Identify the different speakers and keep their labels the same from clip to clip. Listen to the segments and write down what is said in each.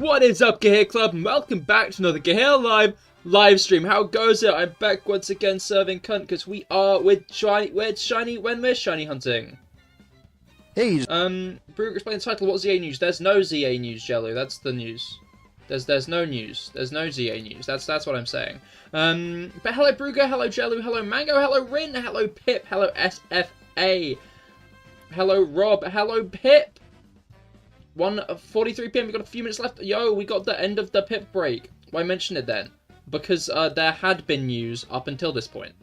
Speaker 1: What is up, Cahir Club, and welcome back to another CahirLIVE live stream. How goes it? I'm back once again serving cunt because we're shiny hunting.
Speaker 2: Hey,
Speaker 1: Brugger, explain the title. What's ZA news? There's no ZA news, Jello. That's the news. There's no news. There's no ZA news. That's what I'm saying. But hello Brugger, hello Jello, hello Mango, hello Rin, hello Pip, hello SFA, hello Rob, hello Pip. 1:43 PM, we got a few minutes left. Yo, we got the end of the Pip break. Why mention it then? Because there had been news up until this point.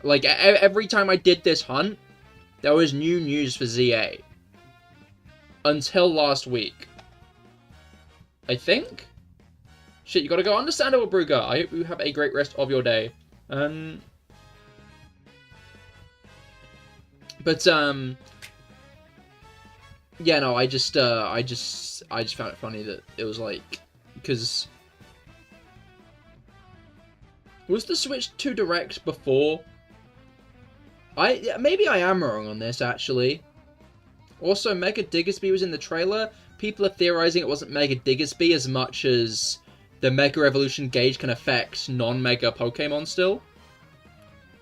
Speaker 1: Like, every time I did this hunt, there was new news for ZA. Until last week. I think? Shit, you gotta go. Understandable, Brugger. I hope you have a great rest of your day. Yeah, no, I just found it funny that it was like, because was the Switch 2 Direct before? Maybe I am wrong on this, actually. Also, Mega Diggersby was in the trailer. People are theorizing it wasn't Mega Diggersby as much as the Mega Evolution gauge can affect non-Mega Pokemon still.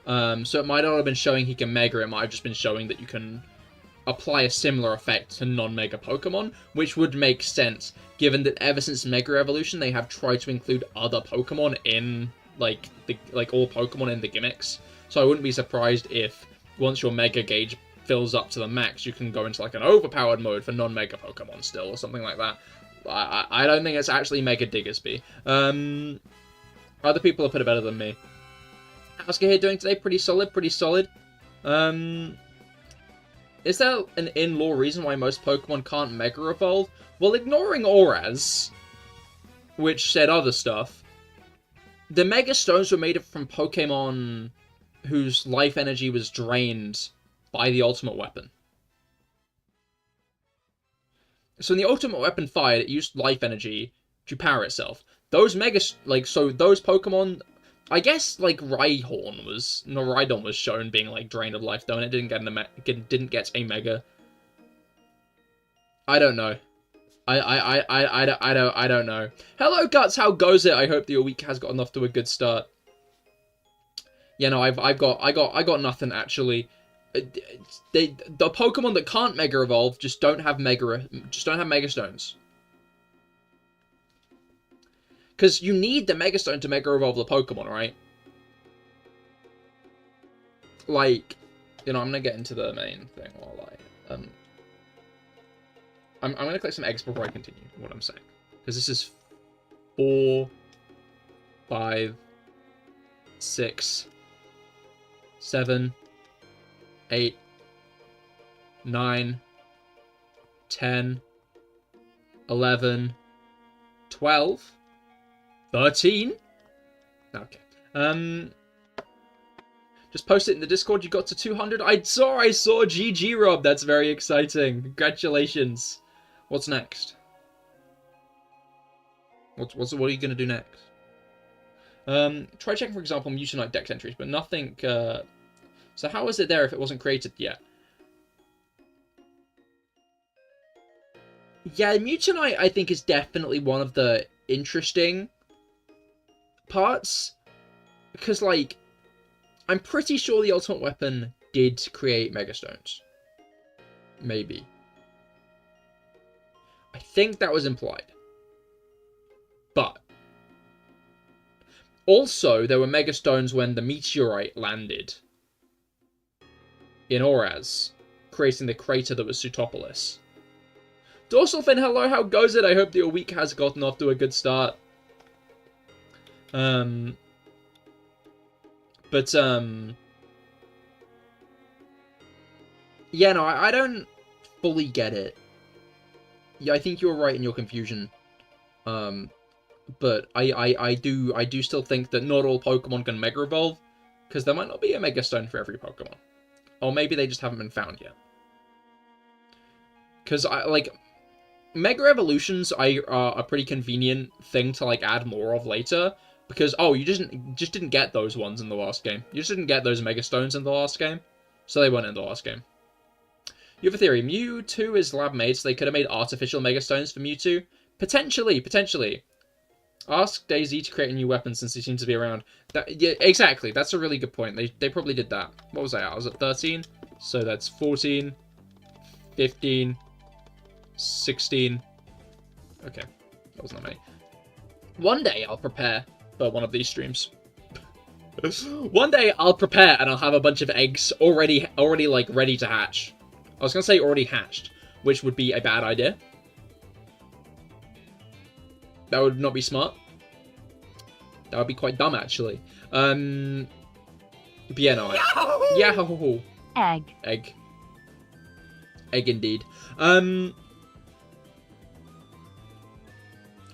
Speaker 1: So it might not have been showing he can Mega, it might have just been showing that you can apply a similar effect to non-Mega Pokemon, which would make sense, given that ever since Mega Evolution, they have tried to include other Pokemon in, like all Pokemon in the gimmicks. So I wouldn't be surprised if, once your Mega gauge fills up to the max, you can go into, like, an overpowered mode for non-Mega Pokemon still, or something like that. I don't think it's actually Mega Diggersby. Other people have put it better than me. How's Cahir doing today? Pretty solid, pretty solid. Is there an in-law reason why most Pokemon can't Mega Evolve? Well, ignoring Auraz, which said other stuff, the Mega Stones were made from Pokemon whose life energy was drained by the Ultimate Weapon. So when the Ultimate Weapon fired, it used life energy to power itself. Those those Pokemon, I guess, like, Rhydon was shown being, like, drained of life, though, and it didn't get a Mega. I don't know. I don't know. Hello, Guts, how goes it? I hope that your week has gotten off to a good start. Yeah, no, I got nothing, actually. The Pokemon that can't Mega Evolve just don't have Mega Stones. Because you need the Mega Stone to Mega Evolve the Pokemon, right? Like, you know, I'm gonna get into the main thing while I'm gonna collect some eggs before I continue what I'm saying. Because this is 4, 5, 6, 7, 8, 9, 10, 11, 12, 13? Okay. Just post it in the Discord. You got to 200. I saw GG, Rob. That's very exciting. Congratulations. What's next? What are you gonna do next? Try checking, for example, Mutonite Dex entries, but nothing. So how is it there if it wasn't created yet? Yeah, Mutonite, I think, is definitely one of the interesting parts, because, like, I'm pretty sure the Ultimate Weapon did create Mega Stones. Maybe. I think that was implied. But also, there were Mega Stones when the meteorite landed in Auraz, creating the crater that was Sutopolis. Dorsalfin, hello, how goes it? I hope that your week has gotten off to a good start. Yeah, no, I don't fully get it. Yeah, I think you're right in your confusion. But I do still think that not all Pokemon can Mega Evolve, because there might not be a Mega Stone for every Pokemon. Or maybe they just haven't been found yet. Because, Mega Evolutions are a pretty convenient thing to, like, add more of later. Because, oh, you just didn't get those ones in the last game. You just didn't get those Mega Stones in the last game. So they weren't in the last game. You have a theory. Mewtwo is lab-made, so they could have made artificial Mega Stones for Mewtwo. Potentially, potentially. Ask Daisy to create a new weapon since he seems to be around. Yeah, exactly. That's a really good point. They probably did that. What was I at? I was at 13. So that's 14, 15, 16. Okay. That was not many. One day I'll prepare for one of these streams. One day I'll prepare and I'll have a bunch of eggs already like ready to hatch. I was gonna say already hatched, which would be a bad idea. That would not be smart. That would be quite dumb, actually. But yeah, no. Yeah,
Speaker 3: Egg.
Speaker 1: Egg. Egg indeed.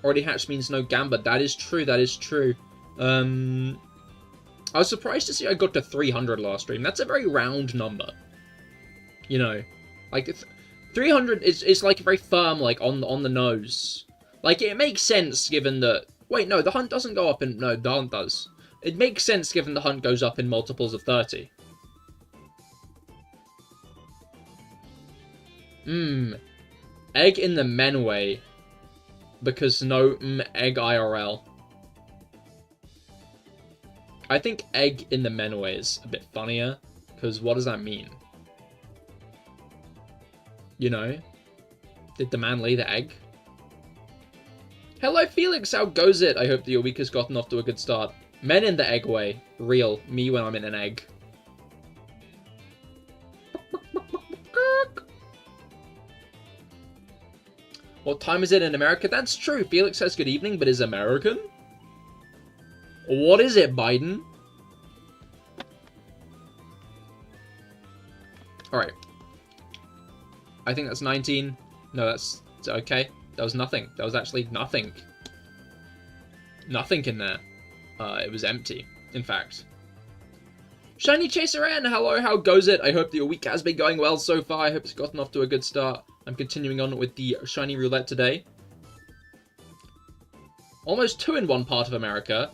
Speaker 1: Already hatched means no gamba. That is true, that is true. I was surprised to see I got to 300 last stream. That's a very round number. You know. Like, 300 is like very firm, like, on the nose. Like, it makes sense given that... Wait, no, the hunt doesn't go up in... No, the hunt does. It makes sense given the hunt goes up in multiples of 30. Egg in the men way. Because no egg IRL. I think egg in the men way is a bit funnier. Because what does that mean? You know? Did the man lay the egg? Hello, Felix. How goes it? I hope that your week has gotten off to a good start. Men in the egg way. Real. Me when I'm in an egg. What time is it in America? That's true. Felix says good evening, but is American? What is it, Biden? Alright. I think that's 19. No, that's okay. That was nothing. That was actually nothing. Nothing in there. It was empty, in fact. Shiny Chaser N, hello, how goes it? I hope that your week has been going well so far. I hope it's gotten off to a good start. I'm continuing on with the Shiny Roulette today. Almost 2 in one part of America.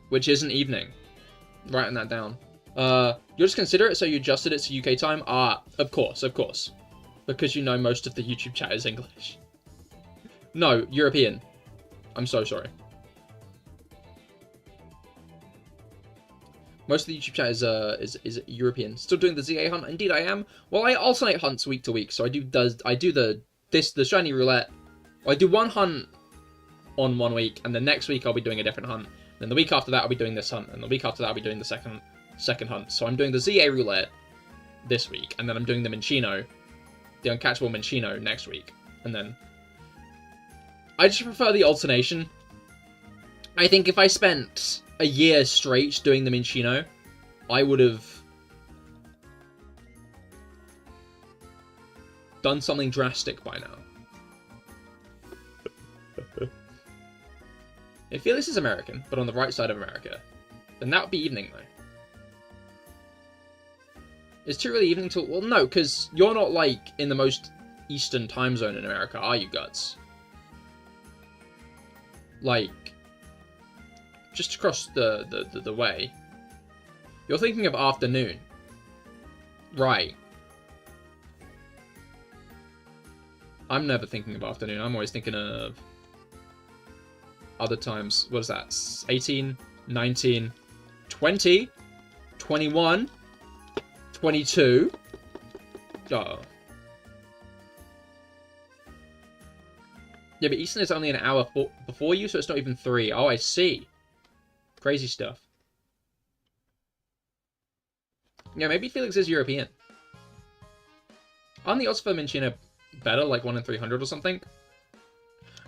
Speaker 1: Which isn't evening. Writing that down. You'll just consider it so you adjusted it to UK time? Ah, of course, of course. Because you know most of the YouTube chat is English. No, European. I'm so sorry. Most of the YouTube chat is European. Still doing the ZA hunt? Indeed I am. Well, I alternate hunts week to week, so I do the Shiny Roulette. I do one hunt on 1 week, and the next week I'll be doing a different hunt. Then the week after that I'll be doing this hunt, and the week after that I'll be doing the second hunt. So I'm doing the ZA Roulette this week, and then I'm doing the Minccino, the Uncatchable Minccino next week, and then I just prefer the alternation. I think if I spent a year straight doing the Minccino, I would have done something drastic by now. If Felix is American, but on the right side of America, then that would be evening, though. Is too early evening till... Well, no, because you're not, like, in the most eastern time zone in America, are you, Guts? Like, just across the way. You're thinking of afternoon. Right. I'm never thinking of afternoon. I'm always thinking of other times. What is that? 18, 19, 20, 21, 22. Oh. Yeah, but Eastern is only an hour before you, so it's not even 3. Oh, I see. Crazy stuff. Yeah, maybe Felix is European. Aren't the odds for Minccino better, like 1 in 300 or something?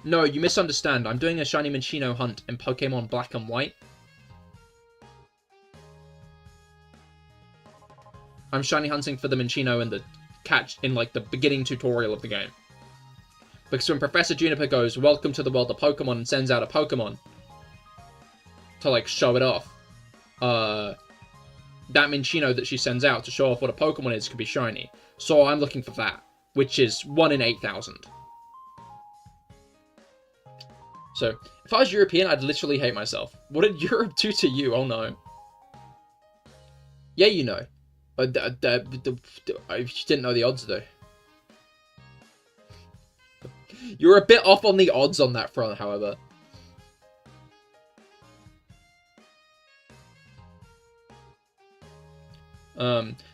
Speaker 1: No, you misunderstand. I'm doing a Shiny Minccino hunt in Pokemon Black and White. I'm shiny hunting for the Minccino in the like the beginning tutorial of the game. Because when Professor Juniper goes, "Welcome to the world of Pokemon," and sends out a Pokemon to like show it off, that Minccino that she sends out to show off what a Pokemon is could be shiny. So I'm looking for that, which is 1 in 8,000. So, if I was European, I'd literally hate myself. What did Europe do to you? Oh no. Yeah, you know. I didn't know the odds though. You're a bit off on the odds on that front, however.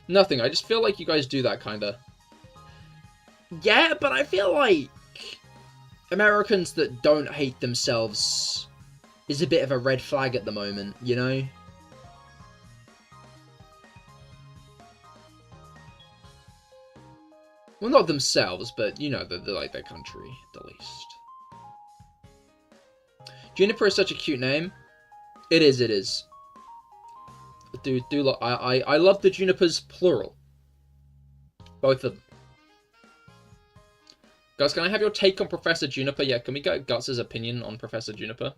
Speaker 1: Nothing. I just feel like you guys do that, kinda. Yeah, but I feel like Americans that don't hate themselves is a bit of a red flag at the moment, you know? Well, not themselves, but, you know, they're like their country, at the least. Juniper is such a cute name. It is, it is. I love the Junipers, plural. Both of them. Guys, can I have your take on Professor Juniper? Yeah, can we get Guts' opinion on Professor Juniper?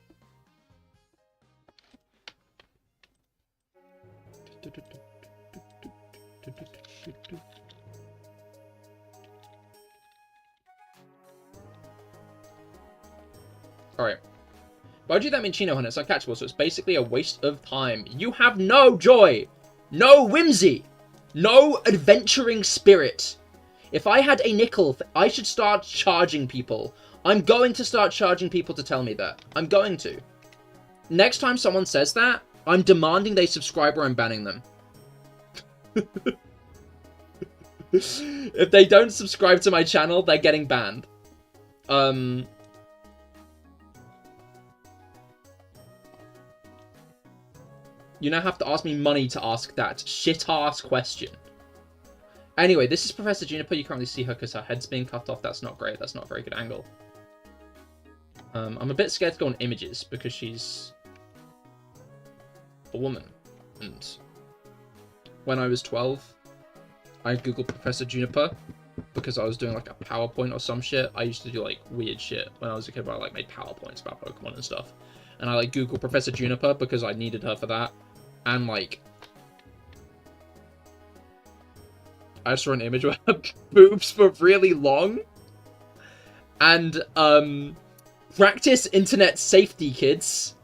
Speaker 1: Alright. Boji that Minchino Hunt, it's uncatchable, so it's basically a waste of time. You have no joy! No whimsy! No adventuring spirit! If I had a nickel, I should start charging people. I'm going to start charging people to tell me that. I'm going to. Next time someone says that, I'm demanding they subscribe or I'm banning them. If they don't subscribe to my channel, they're getting banned. You now have to ask me money to ask that shit-ass question. Anyway, this is Professor Juniper. You can't really see her because her head's being cut off. That's not great. That's not a very good angle. I'm a bit scared to go on images because she's a woman. And when I was 12, I googled Professor Juniper because I was doing like a PowerPoint or some shit. I used to do like weird shit when I was a kid where I like made PowerPoints about Pokemon and stuff. And I like googled Professor Juniper because I needed her for that. And like, I saw an image where her boobs were really long. And, practice internet safety, kids.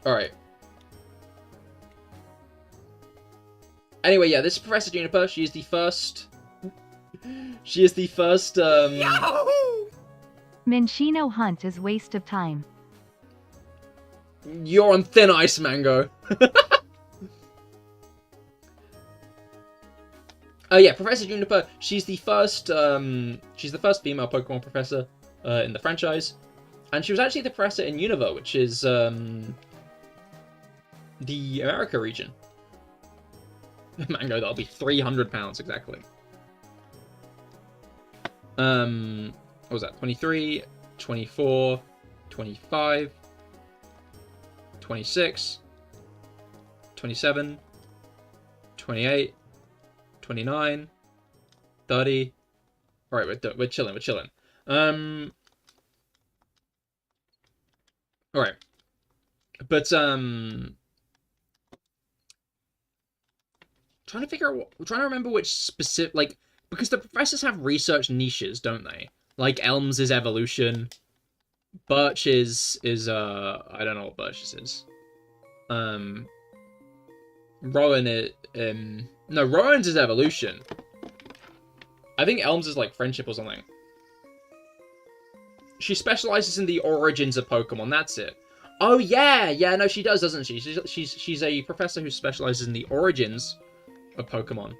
Speaker 1: Alright. Anyway, yeah, this is Professor Juniper. She is the first... She is the first,
Speaker 3: Minchino Hunt is waste of time.
Speaker 1: You're on thin ice, Mango. Oh yeah, Professor Juniper, she's the first female Pokemon professor in the franchise. And she was actually the professor in Unova, which is the America region. Mango, that'll be 300 pounds exactly. What was that? 23, 24, 25, 26, 27, 28, 29, 30. Alright, we're chilling, we're chilling. Alright. But, trying to remember which specific, like, because the professors have research niches, don't they? Like, Elms is evolution. Birch is I don't know what Birch's is. Rowan is, no, Rowan's is evolution. I think Elms is, like, friendship or something. She specializes in the origins of Pokemon, that's it. Oh, yeah! Yeah, no, she does, doesn't she? She's a professor who specializes in the origins of Pokemon.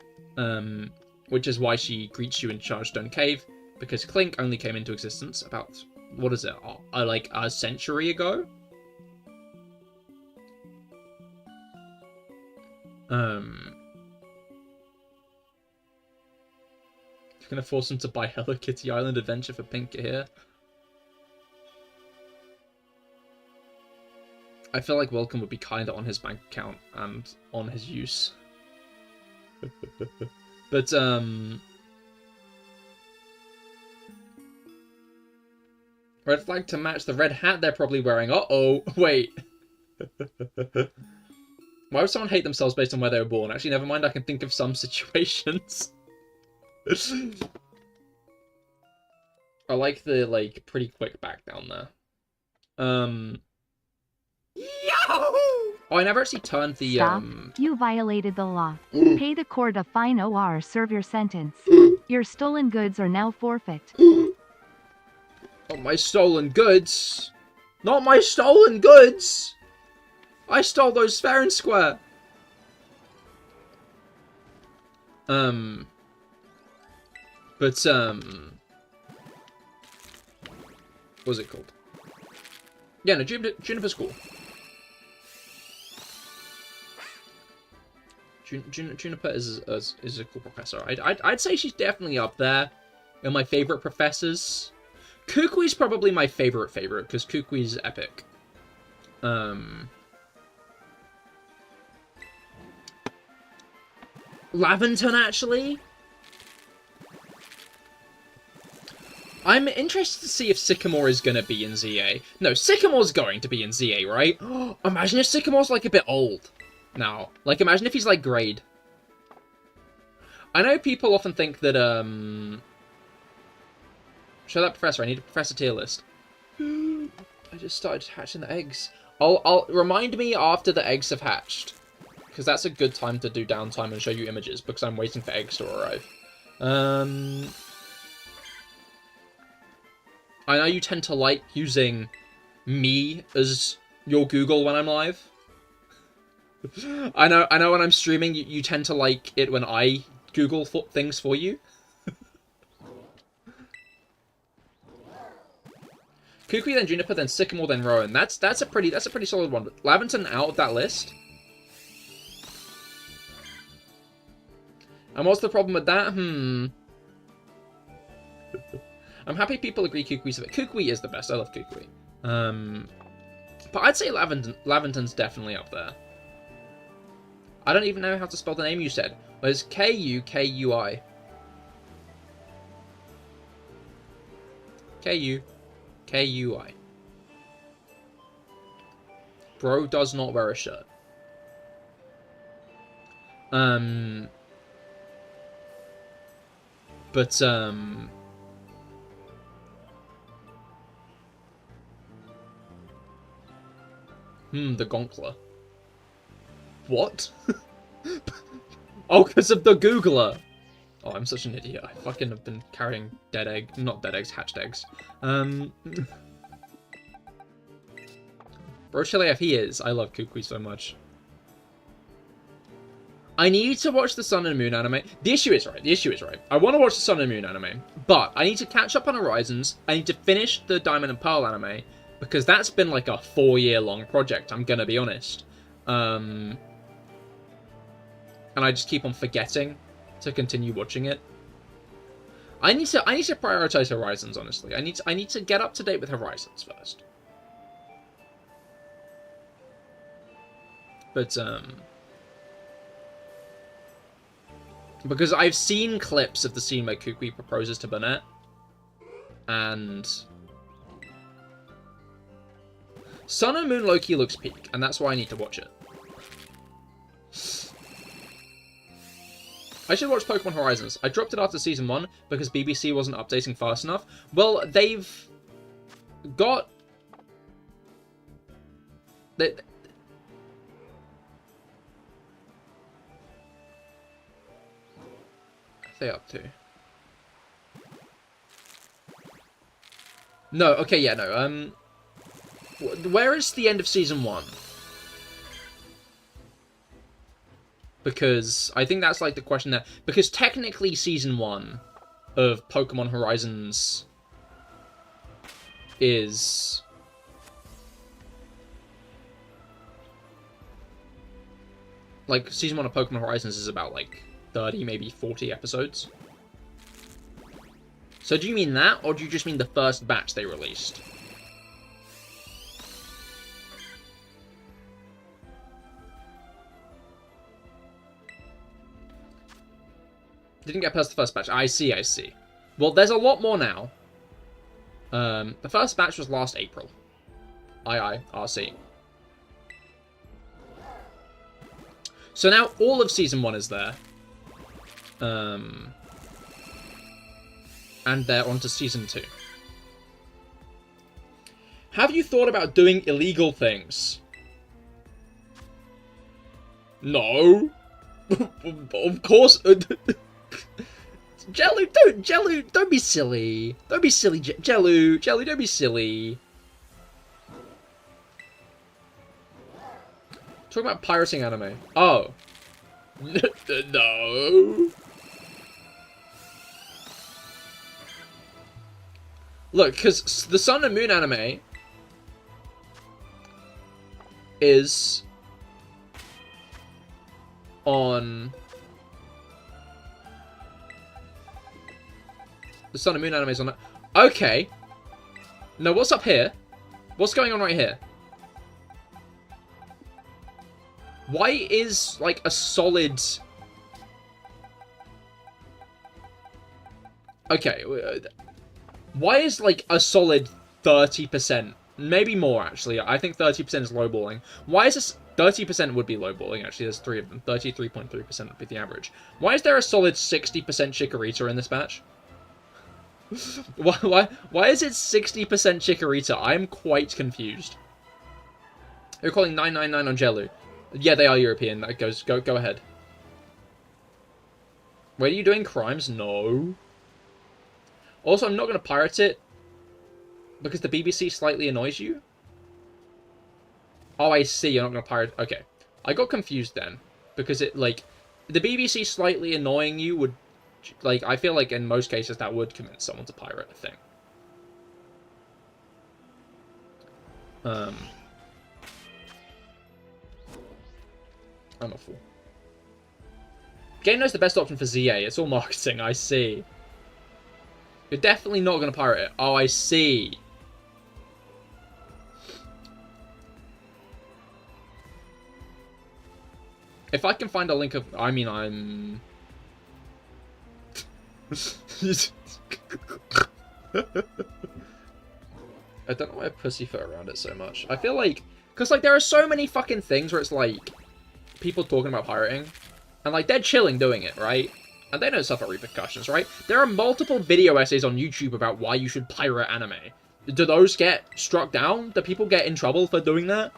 Speaker 1: Which is why she greets you in Chargestone Cave, because Clink only came into existence about, what is it, like a century ago? You're gonna force him to buy Hello Kitty Island Adventure for Pink here. I feel like Welcome would be kinda on his bank account and on his use. But, red flag to match the red hat they're probably wearing. Uh-oh, wait. Why would someone hate themselves based on where they were born? Actually, never mind, I can think of some situations. I like the, like, pretty quick back down there. Yahoo! Oh, I never actually turned the,
Speaker 3: Stop. You violated the law. Pay the court a fine or serve your sentence. Your stolen goods are now forfeit.
Speaker 1: Not my stolen goods! Not my stolen goods! I stole those fair and square! But, what's it called? Yeah, no, Juniper's cool. Juniper is a cool professor. I'd say she's definitely up there in my favorite professors. Kukui's probably my favorite, because Kukui's epic. Laventon, actually? I'm interested to see if Sycamore is going to be in ZA. No, Sycamore's going to be in ZA, right? Imagine if Sycamore's, like, a bit old now. Like, imagine if he's, like, grade. I know people often think that, Show that professor. I need a professor tier list. I just started hatching the eggs. I'll remind me after the eggs have hatched, because that's a good time to do downtime and show you images, because I'm waiting for eggs to arrive. I know you tend to like using me as your Google when I'm live. I know when I'm streaming, you tend to like it when I Google things for you. Kukui, then Juniper, then Sycamore, then Rowan. That's a pretty solid one. But Laventon out of that list. And what's the problem with that? I'm happy people agree Kukui's the best. Kukui is the best. I love Kukui. But I'd say Laventon's definitely up there. I don't even know how to spell the name you said. Well, it's K-U-K-U-I. K-U-K-U-I. Bro does not wear a shirt. But, the Gonkler. What? Oh, because of the Googler! Oh, I'm such an idiot. I fucking have been carrying hatched eggs. Rochelle, he is. I love Kukui so much. I need to watch the Sun and Moon anime. The issue is right. I want to watch the Sun and Moon anime, but I need to catch up on Horizons. I need to finish the Diamond and Pearl anime, because that's been like a 4-year-long project, I'm gonna be honest. And I just keep on forgetting to continue watching it. I need to prioritize Horizons, honestly. I need to get up to date with Horizons first. But because I've seen clips of the scene where Kukui proposes to Burnett, and Sun and Moon low-key looks peak, and that's why I need to watch it. I should watch Pokemon Horizons. I dropped it after Season 1 because BBC wasn't updating fast enough. Well, they've got... They up to? No, okay, yeah, no. Where is the end of Season 1? Because I think that's like the question there. Because technically Season 1 of Pokemon Horizons is... like, Season 1 of Pokemon Horizons is about, like, 30, maybe 40 episodes. So do you mean that, or do you just mean the first batch they released? Didn't get past the first batch. I see. Well, there's a lot more now. The first batch was last April. RC. So now all of Season 1 is there. And they're on to Season 2. Have you thought about doing illegal things? No. Of course. Jello, don't be silly. Don't be silly, Jello, don't be silly. Talking about pirating anime. Oh. No. Look, because the Sun and Moon anime is on... The Sun and Moon anime is on... Okay. No, what's up here? What's going on right here? Why is, like, a solid... Okay. Why is, like, a solid 30%? Maybe more, actually. I think 30% is lowballing. Why is this... 30% would be lowballing, actually. There's 3 of them. 33.3% would be the average. Why is there a solid 60% Chikorita in this batch? Why is it 60% Chikorita? I'm quite confused. They're calling 999 on Jello. Yeah, they are European. That goes... Go ahead. Wait, are you doing crimes? No. Also, I'm not going to pirate it because the BBC slightly annoys you. Oh, I see. You're not going to pirate... Okay. I got confused then. Because it, like... The BBC slightly annoying you would... Like, I feel like in most cases that would convince someone to pirate a thing. I'm a fool. Game knows the best option for ZA. It's all marketing, I see. You're definitely not going to pirate it. Oh, I see. If I can find a link of... I mean, I'm... I don't know why I pussyfoot around it so much. I feel like... Because, like, there are so many fucking things where it's, like... People talking about pirating. And, like, they're chilling doing it, right? And they don't suffer repercussions, right? There are multiple video essays on YouTube about why you should pirate anime. Do those get struck down? Do people get in trouble for doing that?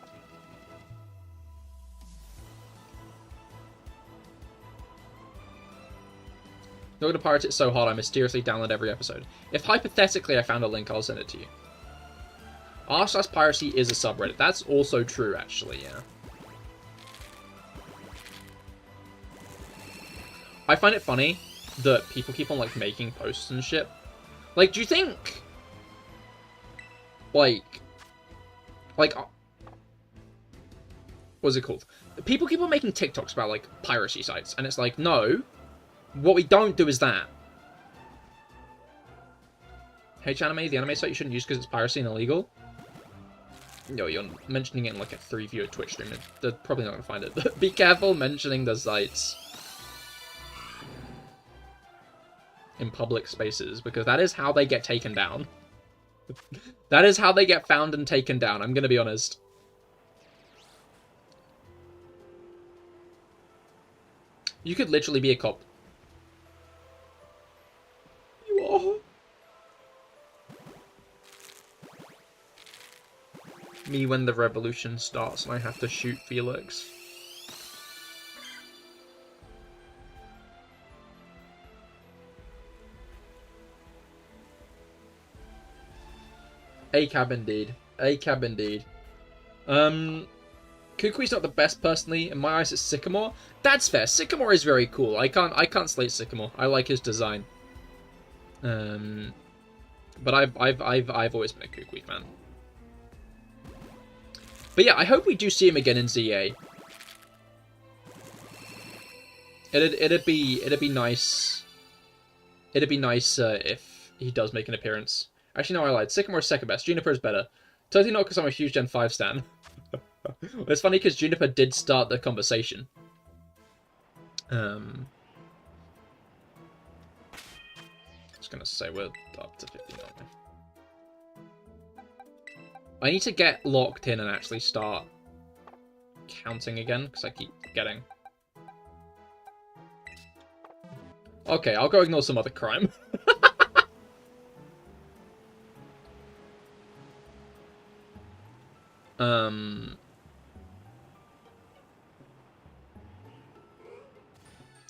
Speaker 1: Not gonna pirate it so hard I mysteriously download every episode. If hypothetically I found a link, I'll send it to you. r/piracy is a subreddit. That's also true, actually, yeah. I find it funny that people keep on, like, making posts and shit. Like, do you think... Like... What's it called? People keep on making TikToks about, like, piracy sites. And it's like, no. What we don't do is that. H-Anime, the anime site you shouldn't use because it's piracy and illegal. No, you're mentioning it in, like, a 3-viewer Twitch stream. They're probably not going to find it. Be careful mentioning the sites in public spaces, because that is how they get taken down. That is how they get found and taken down, I'm gonna be honest. You could literally be a cop. You are. Me when the revolution starts and I have to shoot Felix. A cab indeed. A cab indeed. Kukui's not the best personally. In my eyes, it's Sycamore. That's fair. Sycamore is very cool. I can't slate Sycamore. I like his design. But I've always been a Kukui fan. But yeah, I hope we do see him again in ZA. It'd be nice. It'd be nice if he does make an appearance. Actually, no, I lied. Sycamore's second best. Juniper's better. Totally not because I'm a huge Gen 5 stan. It's funny because Juniper did start the conversation. I was going to say we're up to 15, aren't we? I need to get locked in and actually start counting again, because I keep forgetting. Okay, I'll go ignore some other crime.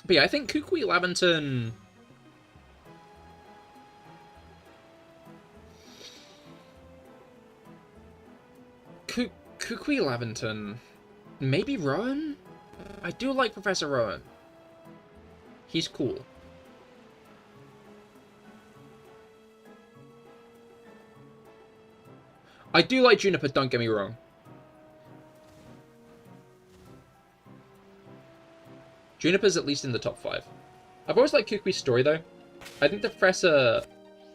Speaker 1: But yeah, I think Kukui Laventon... Kukui Laventon... Maybe Rowan? I do like Professor Rowan. He's cool. I do like Juniper, don't get me wrong. Juniper's at least in the top 5. I've always liked Kukui's story, though. I think the Professor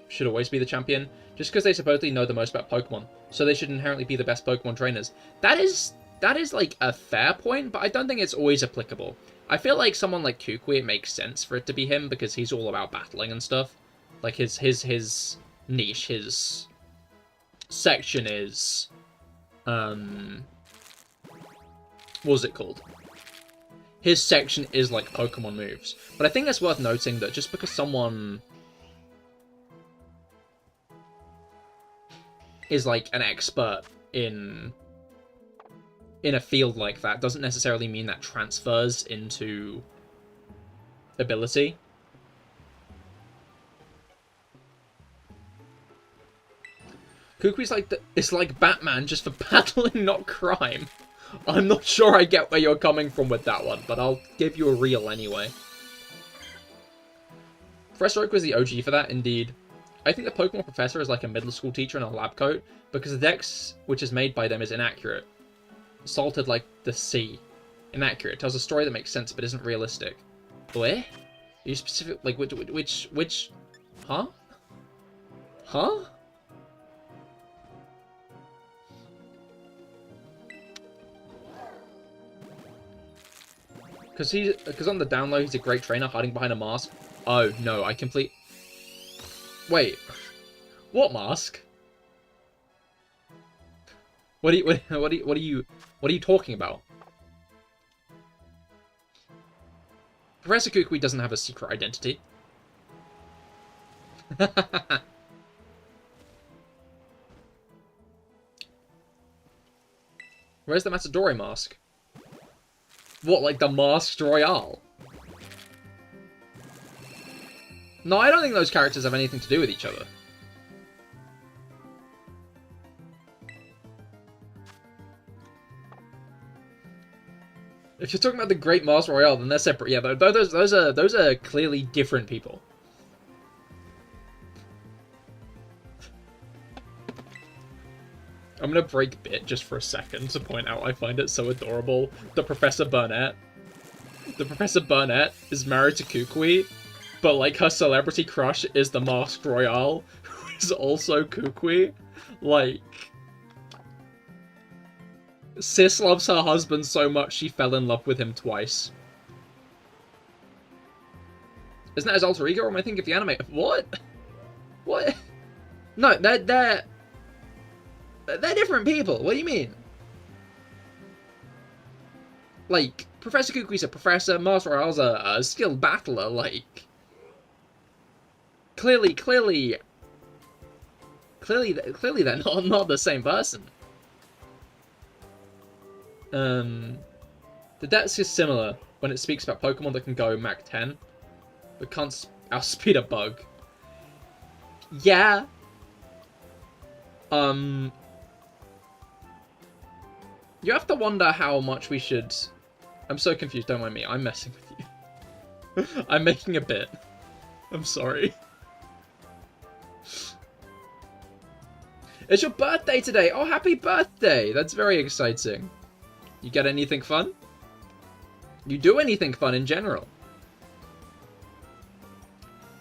Speaker 1: should always be the champion, just because they supposedly know the most about Pokemon, so they should inherently be the best Pokemon trainers. That is, like, a fair point, but I don't think it's always applicable. I feel like someone like Kukui, it makes sense for it to be him, because he's all about battling and stuff. Like, his niche, his section is... what was it called? His section is, like, Pokemon moves. But I think it's worth noting that just because someone is, like, an expert in a field like that doesn't necessarily mean that transfers into ability. Kukui's like it's like Batman just for battling, not crime. I'm not sure I get where you're coming from with that one, but I'll give you a reel anyway. Professor Oak was the OG for that, indeed. I think the Pokemon Professor is like a middle school teacher in a lab coat, because the dex which is made by them is inaccurate. Salted like the sea. Inaccurate. Tells a story that makes sense but isn't realistic. Where? Are you specific? Like, which... Huh? Huh? Because on the down low, he's a great trainer hiding behind a mask. Oh, no, Wait. What mask? What are you talking about? Professor Kukui doesn't have a secret identity. Where's the Matadori mask? What, like the Masked Royale? No, I don't think those characters have anything to do with each other. If you're talking about the Great Masked Royale, then they're separate. Yeah, those are clearly different people. I'm gonna break bit just for a second to point out I find it so adorable that Professor Burnett is married to Kukui, but like her celebrity crush is the Masked Royale, who is also Kukui. Like, Sis loves her husband so much she fell in love with him twice. Isn't that his alter ego, or am I thinking of the anime? What? What? No, they're different people. What do you mean? Like, Professor Kukui's a professor, Masked Royale's a skilled battler, like... Clearly they're not the same person. The dex is similar when it speaks about Pokemon that can go Mach 10, but can't outspeed a bug. Yeah. You have to wonder how much we should... I'm so confused, don't mind me. I'm messing with you. I'm making a bit. I'm sorry. It's your birthday today! Oh, happy birthday! That's very exciting. You get anything fun? You do anything fun in general?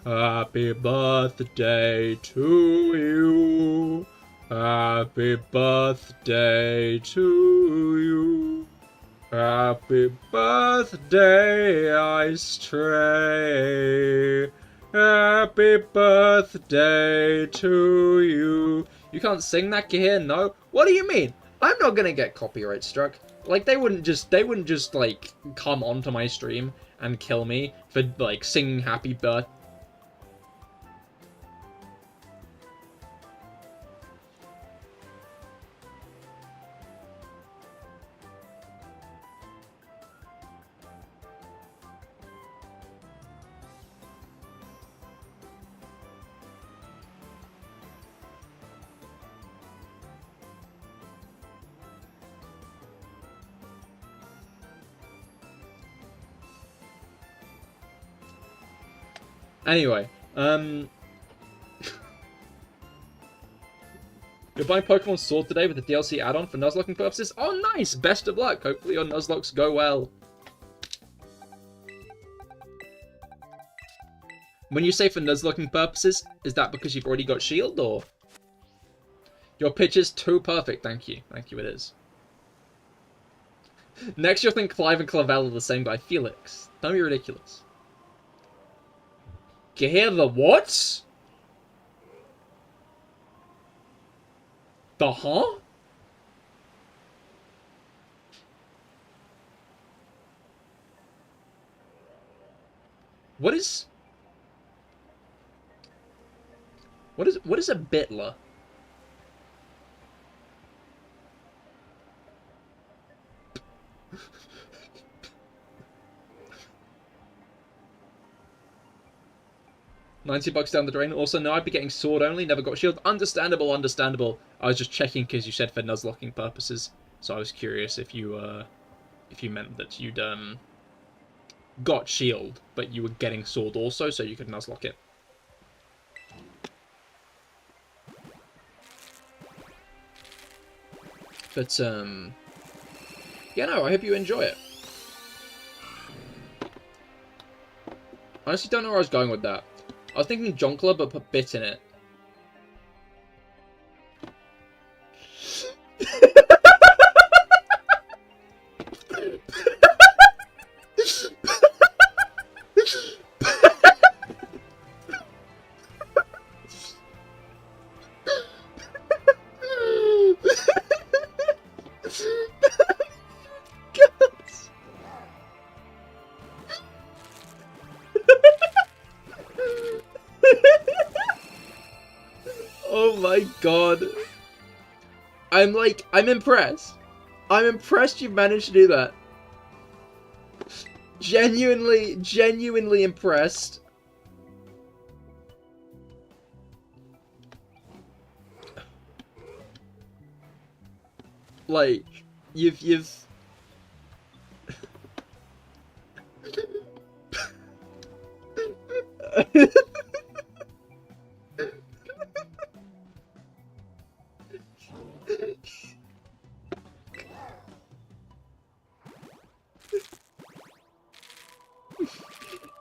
Speaker 1: Happy birthday to you. Happy birthday to you. Happy birthday, Ice Tray. Happy birthday to you. You can't sing that, Cahir? No? What do you mean? I'm not gonna get copyright struck. Like, they wouldn't just, like, come onto my stream and kill me for, like, singing happy birthday. Anyway, you're buying Pokemon Sword today with the DLC add-on for Nuzlocking purposes? Oh, nice! Best of luck! Hopefully your Nuzlocks go well. When you say for Nuzlocking purposes, is that because you've already got Shield, or...? Your pitch is too perfect, thank you. Thank you, it is. Next you'll think Clive and Clavel are the same guy. Felix. Don't be ridiculous. Cahir the what? The huh? What is a bitler? $90 down the drain. Also, no, I'd be getting sword only, never got shield. Understandable, understandable. I was just checking because you said for Nuzlocking purposes. So I was curious if you meant that you'd got shield, but you were getting sword also, so you could Nuzlock it. But yeah, no, I hope you enjoy it. I honestly don't know where I was going with that. I was thinking Jonkler, but put bit in it. Oh my god. I'm impressed. I'm impressed you managed to do that. Genuinely impressed. Like, you've...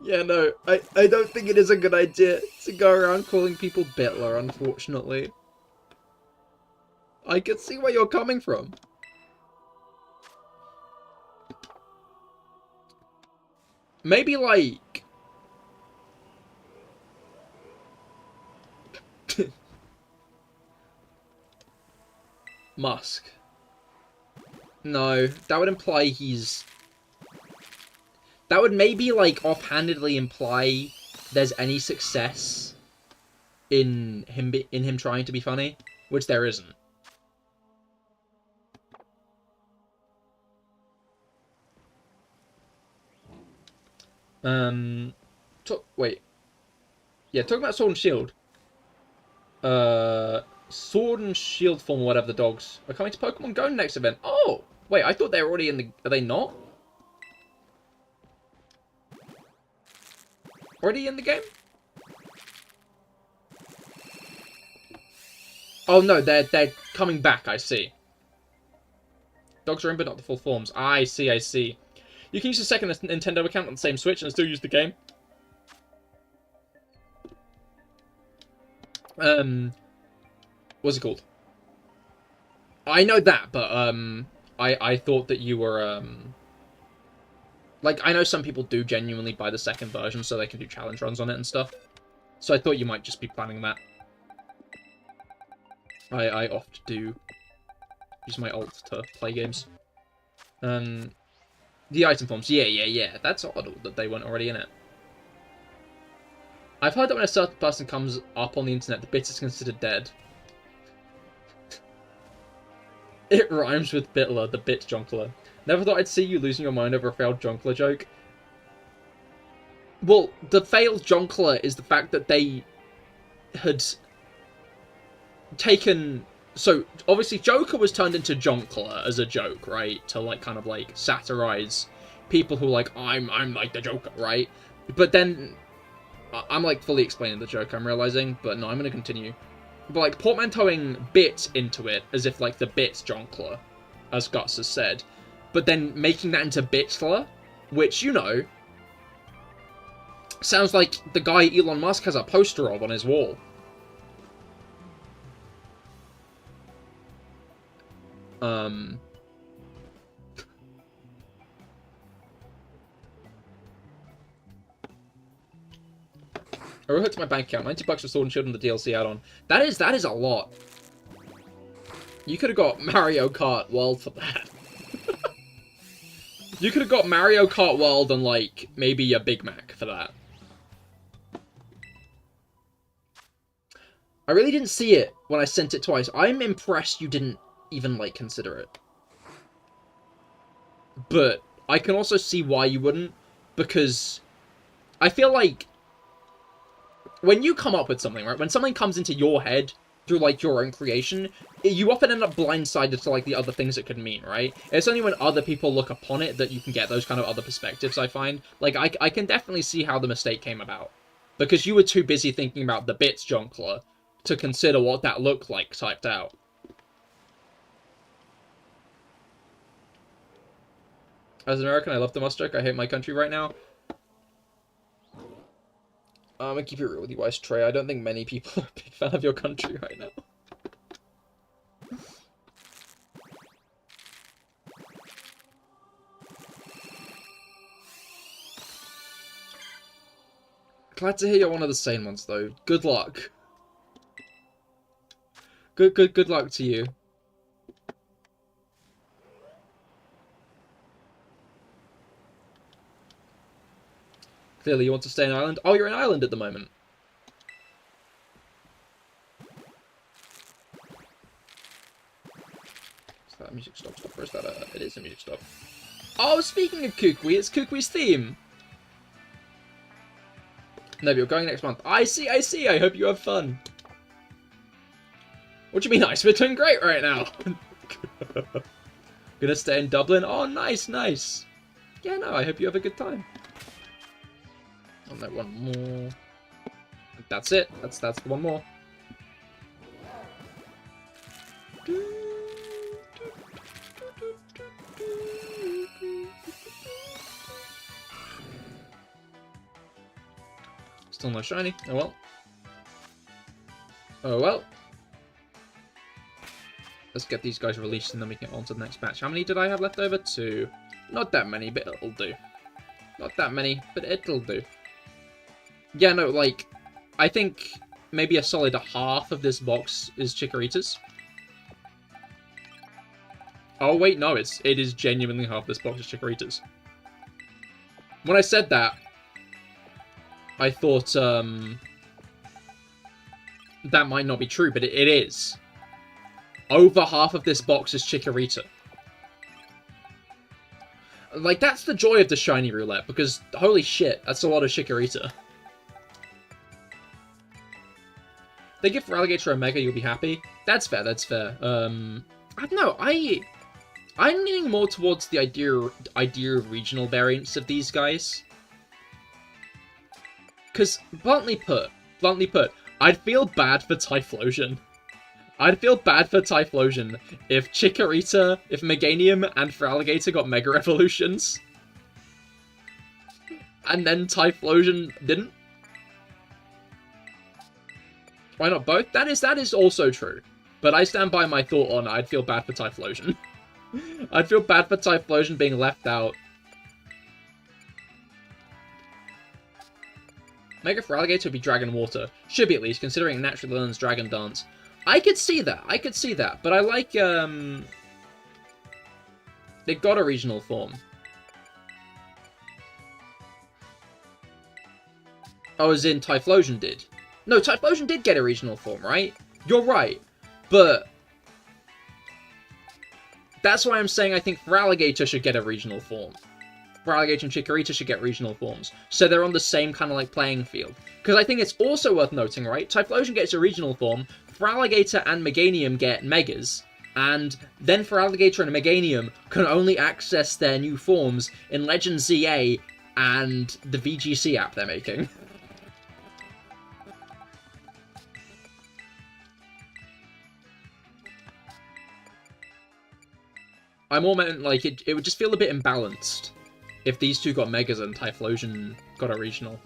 Speaker 1: Yeah, no, I don't think it is a good idea to go around calling people Bitler, unfortunately. I can see where you're coming from. Maybe, like... Musk. No, that would imply he's... That would maybe, like, offhandedly imply there's any success in him trying to be funny, which there isn't. Wait. Yeah, talking about Sword and Shield. Sword and Shield form, whatever the dogs are coming to Pokemon Go next event. Oh! Wait, I thought they were already in the... Are they not? Already in the game? Oh no, they're coming back, I see. Dogs are in, but not the full forms. I see, I see. You can use a second Nintendo account on the same Switch and still use the game. What's it called? I know that, but, I thought that you were, like, I know some people do genuinely buy the second version so they can do challenge runs on it and stuff. So I thought you might just be planning that. I oft do use my alt to play games. The item forms. Yeah. That's odd that they weren't already in it. I've heard that when a certain person comes up on the internet, the bit is considered dead. It rhymes with Bitler, the bit Jonkler. Never thought I'd see you losing your mind over a failed Jonkler joke. Well, the failed Jonkler is the fact that they had taken... So, obviously, Joker was turned into Jonkler as a joke, right? To, like, kind of, like, satirize people who, like, I'm like the Joker, right? But then, I'm, like, fully explaining the joke, I'm realizing, but no, I'm gonna continue. But, like, portmanteauing bit into it, as if, like, the bit's Jonkler, as Guts has said, but then making that into Bitchler, which, you know, sounds like the guy Elon Musk has a poster of on his wall. I wrote to my bank account, $90 for Sword and Shield and the DLC add-on. That is a lot. You could have got Mario Kart World for that. You could have got Mario Kart World and, like, maybe a Big Mac for that. I really didn't see it when I sent it twice. I'm impressed you didn't even, like, consider it. But I can also see why you wouldn't, because I feel like when you come up with something, right, when something comes into your head through, like, your own creation, you often end up blindsided to, like, the other things it could mean, right? It's only when other people look upon it that you can get those kind of other perspectives, I find. Like, I can definitely see how the mistake came about. Because you were too busy thinking about the bits Jonkler to consider what that looked like typed out. As an American, I love the mustard. I hate my country right now. I'm gonna keep it real with you, Ice Trey. I don't think many people are a big fan of your country right now. Glad to hear you're one of the sane ones, though. Good luck. Good luck to you. Clearly you want to stay in Ireland. Oh, you're in Ireland at the moment. Is that a music stop? Or is that a... It is a music stop. Oh, speaking of Kukui, it's Kukui's theme. No, but you're going next month. I see. I hope you have fun. What do you mean, nice? We're doing great right now. Gonna stay in Dublin. Oh, nice. Yeah, no, I hope you have a good time. Oh, no, one more. That's it. That's the one more. Still no shiny. Oh well. Oh well. Let's get these guys released and then we can get on to the next match. How many did I have left over? 2. Not that many, but it'll do. Not that many, but it'll do. Yeah, no, like, I think maybe a solid half of this box is Chikorita's. Oh, wait, no, it is genuinely half this box is Chikorita's. When I said that, I thought, that might not be true, but it is. Over half of this box is Chikorita. Like, that's the joy of the shiny roulette, because, holy shit, that's a lot of Chikorita. They give Feraligatr a Mega, you'll be happy. That's fair, that's fair. I don't know, I'm leaning more towards the idea of regional variants of these guys. Because, bluntly put, I'd feel bad for Typhlosion. I'd feel bad for Typhlosion if Chikorita, if Meganium and Feraligatr got Mega Evolutions. And then Typhlosion didn't. Why not both? That is also true. But I stand by my thought on I'd feel bad for Typhlosion. I'd feel bad for Typhlosion being left out. Mega Feraligatr would be Dragon Water. Should be at least, considering it naturally learns Dragon Dance. I could see that. But I like, it got a regional form. Oh, as in Typhlosion did. No, Typhlosion did get a regional form, right? You're right. But that's why I'm saying I think Feraligatr should get a regional form. Feraligatr and Chikorita should get regional forms. So they're on the same kind of, like, playing field. Because I think it's also worth noting, right? Typhlosion gets a regional form, Feraligatr and Meganium get Megas, and then Feraligatr and Meganium can only access their new forms in Legend ZA and the VGC app they're making. I more meant, like, it would just feel a bit imbalanced if these two got Megas and Typhlosion got a regional.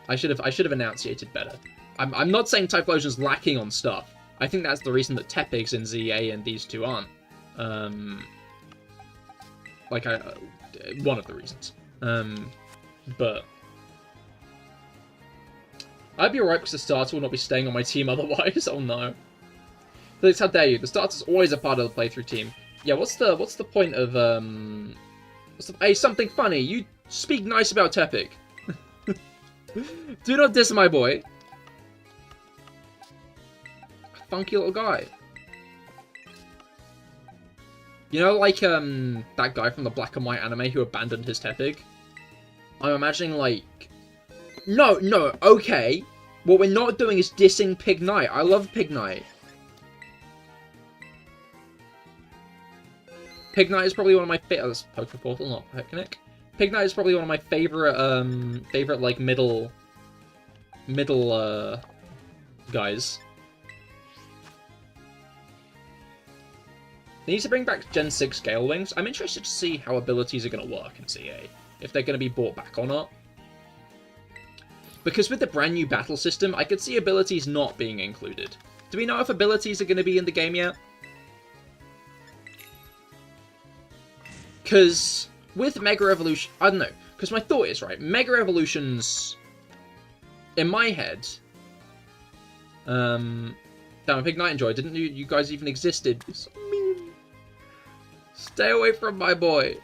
Speaker 1: I should have enunciated better. I'm not saying Typhlosion's lacking on stuff. I think that's the reason that Tepig's in ZA and these two aren't. One of the reasons. But I'd be alright because the starter will not be staying on my team otherwise. Oh no. Felix, how dare you? The starter's always a part of the playthrough team. Yeah, what's the point of hey, something funny. You speak nice about Tepig. Do not diss my boy. Funky little guy. You know, like, that guy from the black and white anime who abandoned his Tepig? I'm imagining, like... No, okay. What we're not doing is dissing Pig Knight. I love Pig Knight. Pig Knight is probably one of my favorite... Oh, that's Poke Portal, not Picnic. Pig Knight is probably one of my favorite, like, middle, guys. They need to bring back Gen 6 Gale Wings. I'm interested to see how abilities are going to work in CA. If they're going to be brought back or not. Because with the brand new battle system, I could see abilities not being included. Do we know if abilities are going to be in the game yet? Because with Mega Evolution... I don't know. Because my thought is, right, Mega Evolutions... In my head... Damn, Pig Knight Enjoy. Didn't you guys even existed? You're so mean. Stay away from my boy.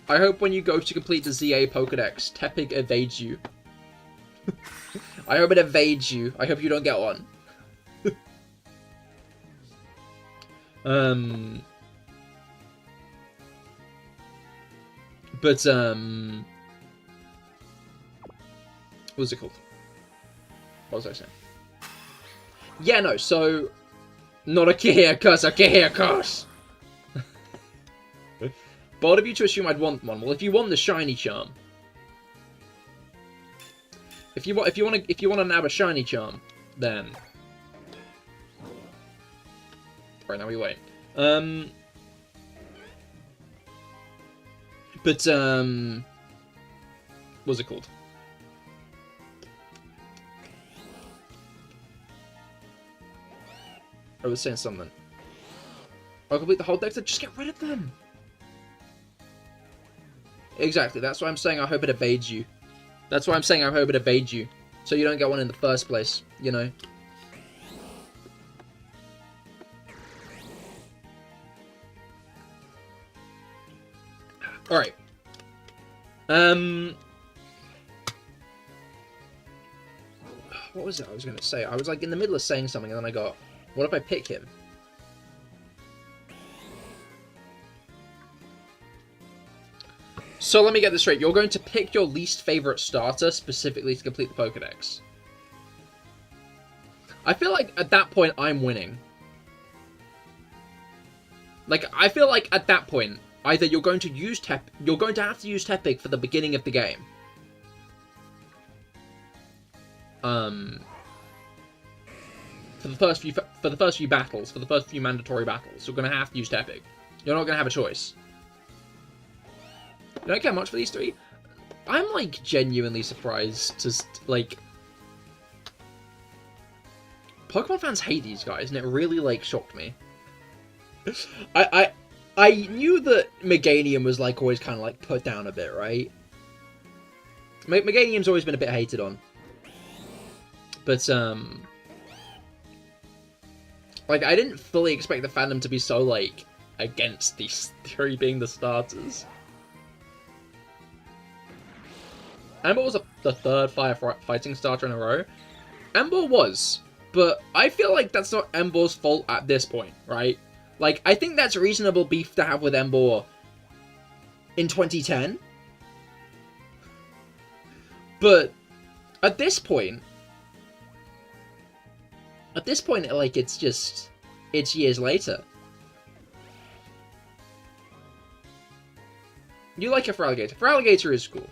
Speaker 1: I hope when you go to complete the ZA Pokedex, Tepig evades you. I hope it evades you. I hope you don't get one. But, what was it called? What was I saying? Yeah, no, so... Not a Cahir curse, a Cahir curse! Bold of you to assume I'd want one. Well, if you want the shiny charm... If you want to nab a shiny charm, then... Right, now we wait. But, what's it called? I was saying something. I'll complete the whole deck, so just get rid of them! Exactly, that's why I'm saying I hope it evades you. That's why I'm saying I hope it evades you. So you don't get one in the first place, you know? Alright. What was it I was going to say? I was like in the middle of saying something and then I got... What if I pick him? So let me get this straight. You're going to pick your least favorite starter specifically to complete the Pokedex. I feel like at that point I'm winning. Like I feel like at that point either you're going to use you're going to have to use Tepig for the beginning of the game. For the first few battles, for the first few mandatory battles, you're going to have to use Tepig. You're not going to have a choice. You don't care much for these three? I'm, like, genuinely surprised to, like... Pokemon fans hate these guys, and it really, like, shocked me. I knew that Meganium was, like, always kind of, like, put down a bit, right? Meganium's always been a bit hated on. But, like, I didn't fully expect the fandom to be so, like, against these three being the starters. Ember was the third fighting starter in a row. Ember was, but I feel like that's not Ember's fault at this point, right? Like, I think that's reasonable beef to have with Ember in 2010. But at this point, like, it's years later. You like it for Alligator. For Alligator is cool.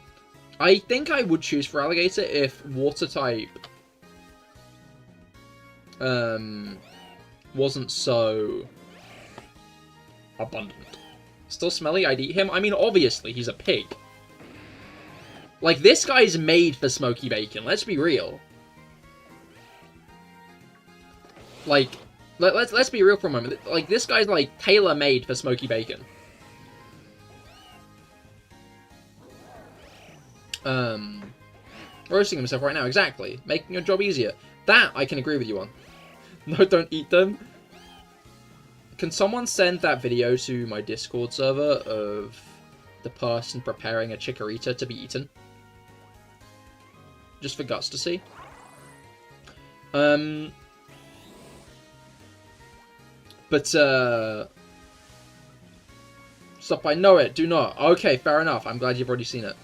Speaker 1: I think I would choose for Alligator if Water type wasn't so abundant. Still smelly, I'd eat him. I mean, obviously, he's a pig. Like, this guy's made for smoky bacon, let's be real. Like, let's be real for a moment. Like, this guy's, like, tailor-made for smoky bacon. Roasting himself right now, exactly. Making your job easier. That I can agree with you on. No, don't eat them. Can someone send that video to my Discord server of the person preparing a chikorita to be eaten? Just for Guts to see. Stop, I know it, do not. Okay, fair enough. I'm glad you've already seen it.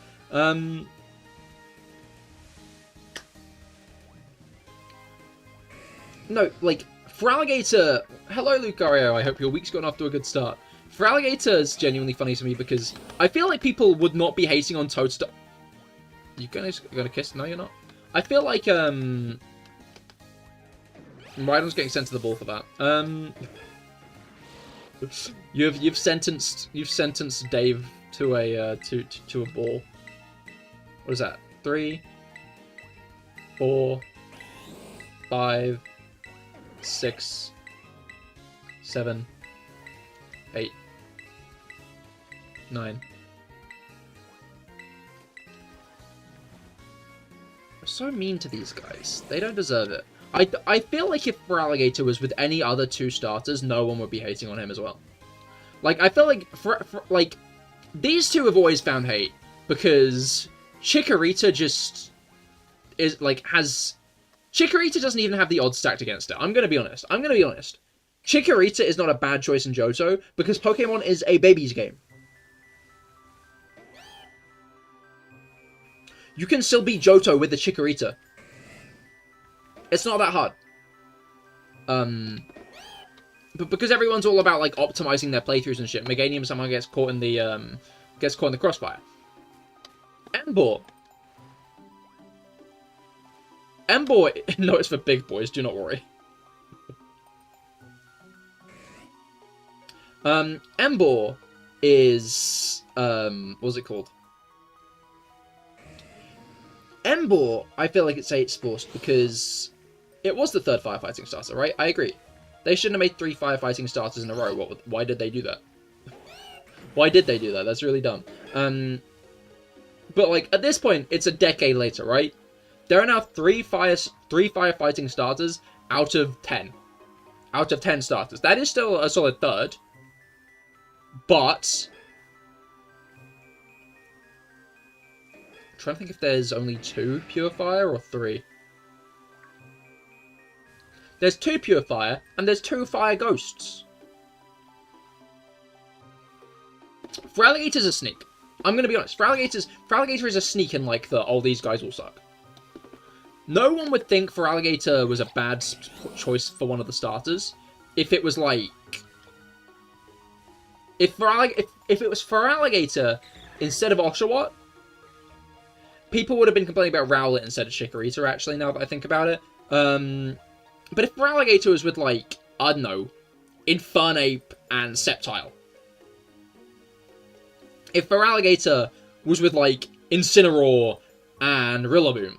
Speaker 1: No, like, Feraligatr... Hello, Lucario. I hope your week's gotten off to a good start. Feraligatr is genuinely funny to me because I feel like people would not be hating on Toadstool. You gonna kiss? No, you're not. I feel like, Rhydon's getting sent to the ball for that. You've sentenced Dave to a to a ball. What is that? 3, 4, 5, 6, 7, 8, 9. I'm so mean to these guys. They don't deserve it. I feel like if Feraligatr was with any other 2 starters, no one would be hating on him as well. Like, I feel like, like, these 2 have always found hate, because Chikorita just is, like, has... Chikorita doesn't even have the odds stacked against it. I'm gonna be honest. Chikorita is not a bad choice in Johto, because Pokemon is a baby's game. You can still beat Johto with the Chikorita. It's not that hard. But because everyone's all about, like, optimizing their playthroughs and shit, Meganium somehow gets caught in the crossfire. Emboar. No, it's for big boys, do not worry. Emboar is, what's it called? Emboar, I feel like it's forced because it was the 3rd firefighting starter, right? I agree. They shouldn't have made 3 firefighting starters in a row. Why did they do that? Why did they do that? That's really dumb. But, like, at this point, it's a decade later, right? There are now 3 firefighting starters out of 10. Out of 10 starters. That is still a solid 3rd. But... I'm trying to think if there's only 2 Pure Fire or 3. There's 2 Pure Fire, and there's 2 Fire Ghosts. Feraligatr's a sneak. I'm gonna be honest. Feraligatr is a sneak in, like, oh, these guys all suck. No one would think Feraligatr was a bad choice for one of the starters if it was, like... If it was Feraligatr instead of Oshawott, people would have been complaining about Roulette instead of Chikorita, actually, now that I think about it. But if Feraligatr was with, like, I don't know, Infernape and Sceptile. If Feraligatr was with, like, Incineroar and Rillaboom.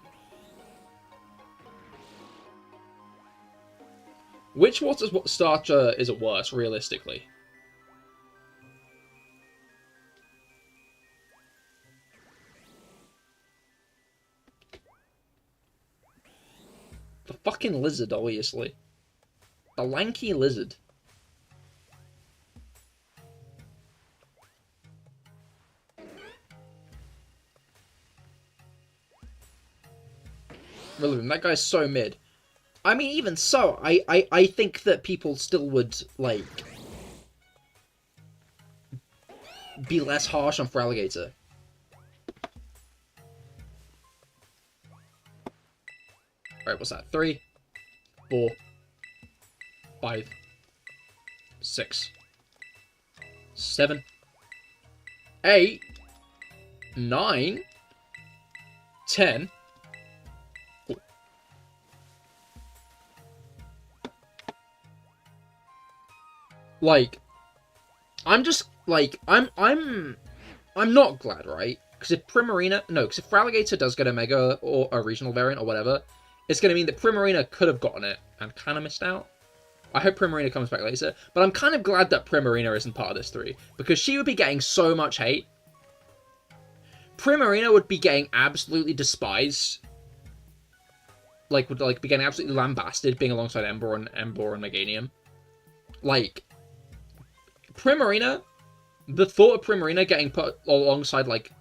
Speaker 1: Which starter is it worse, realistically? The fucking lizard, obviously. The lanky lizard. Rillaboom, that guy's so mid. I mean, even so, I think that people still would, like, be less harsh on Feraligatr. Alright, what's that? 3, 4, 5, 6, 7, 8, 9, 10. Like, I'm just, like, I'm not glad, right? Because if Feraligatr does get a Mega or a regional variant or whatever, it's going to mean that Primarina could have gotten it and kind of missed out. I hope Primarina comes back later, but I'm kind of glad that Primarina isn't part of this 3, because she would be getting so much hate. Primarina would be getting absolutely despised. Like, would be getting absolutely lambasted being alongside Ember and Meganium. Like, Primarina, the thought of Primarina getting put alongside, like,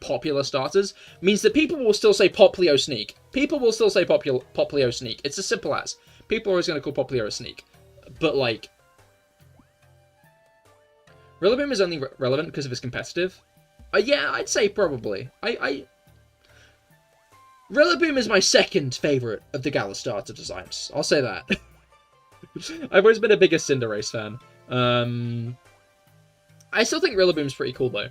Speaker 1: popular starters means that people will still say Poplio Sneak. People will still say Poplio Sneak. It's as simple as. People are always going to call Poplio a Sneak. But, like, Rillaboom is only relevant because of his competitive. Yeah, I'd say probably. Rillaboom is my second favourite of the Gala starter designs. I'll say that. I've always been a bigger Cinderace fan. I still think Rillaboom's pretty cool, though.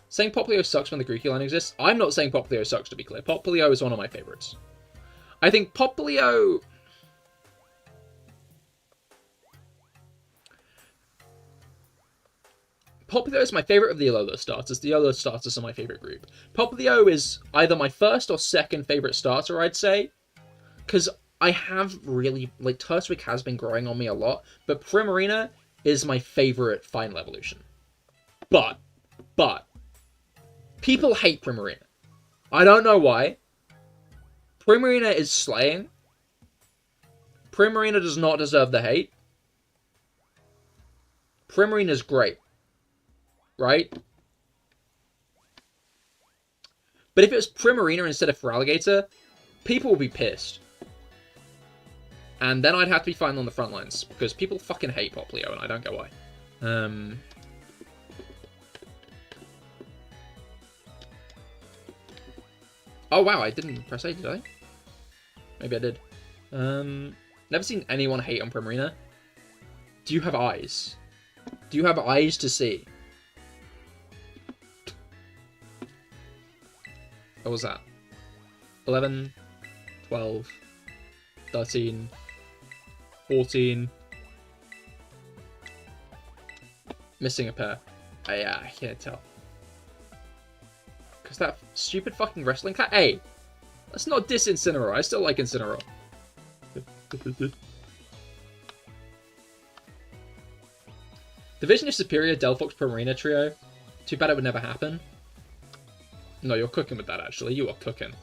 Speaker 1: Saying Poplio sucks when the Grookey line exists? I'm not saying Poplio sucks, to be clear. Poplio is one of my favourites. I think Poplio... Poplio is my favourite of the Alola starters. The Alola starters are my favourite group. Poplio is either my first or second favourite starter, I'd say. Because I have really... Like, Turtwig has been growing on me a lot. But Primarina is my favourite final evolution. But... People hate Primarina. I don't know why. Primarina is slaying. Primarina does not deserve the hate. Primarina's great. Right? But if it was Primarina instead of Feraligatr, people would be pissed. And then I'd have to be fighting on the front lines, because people fucking hate Poplio, and I don't get why. Oh wow, I didn't press A, did I? Maybe I did. Never seen anyone hate on Primarina. Do you have eyes? Do you have eyes to see? What was that? 11, 12, 13, 14. Missing a pair. Yeah, I can't tell. Because that stupid fucking wrestling cat. Hey! Let's not diss Incineroar. I still like Incineroar. Division of Superior Delphox Primarina trio. Too bad it would never happen. No, you're cooking with that, actually. You are cooking.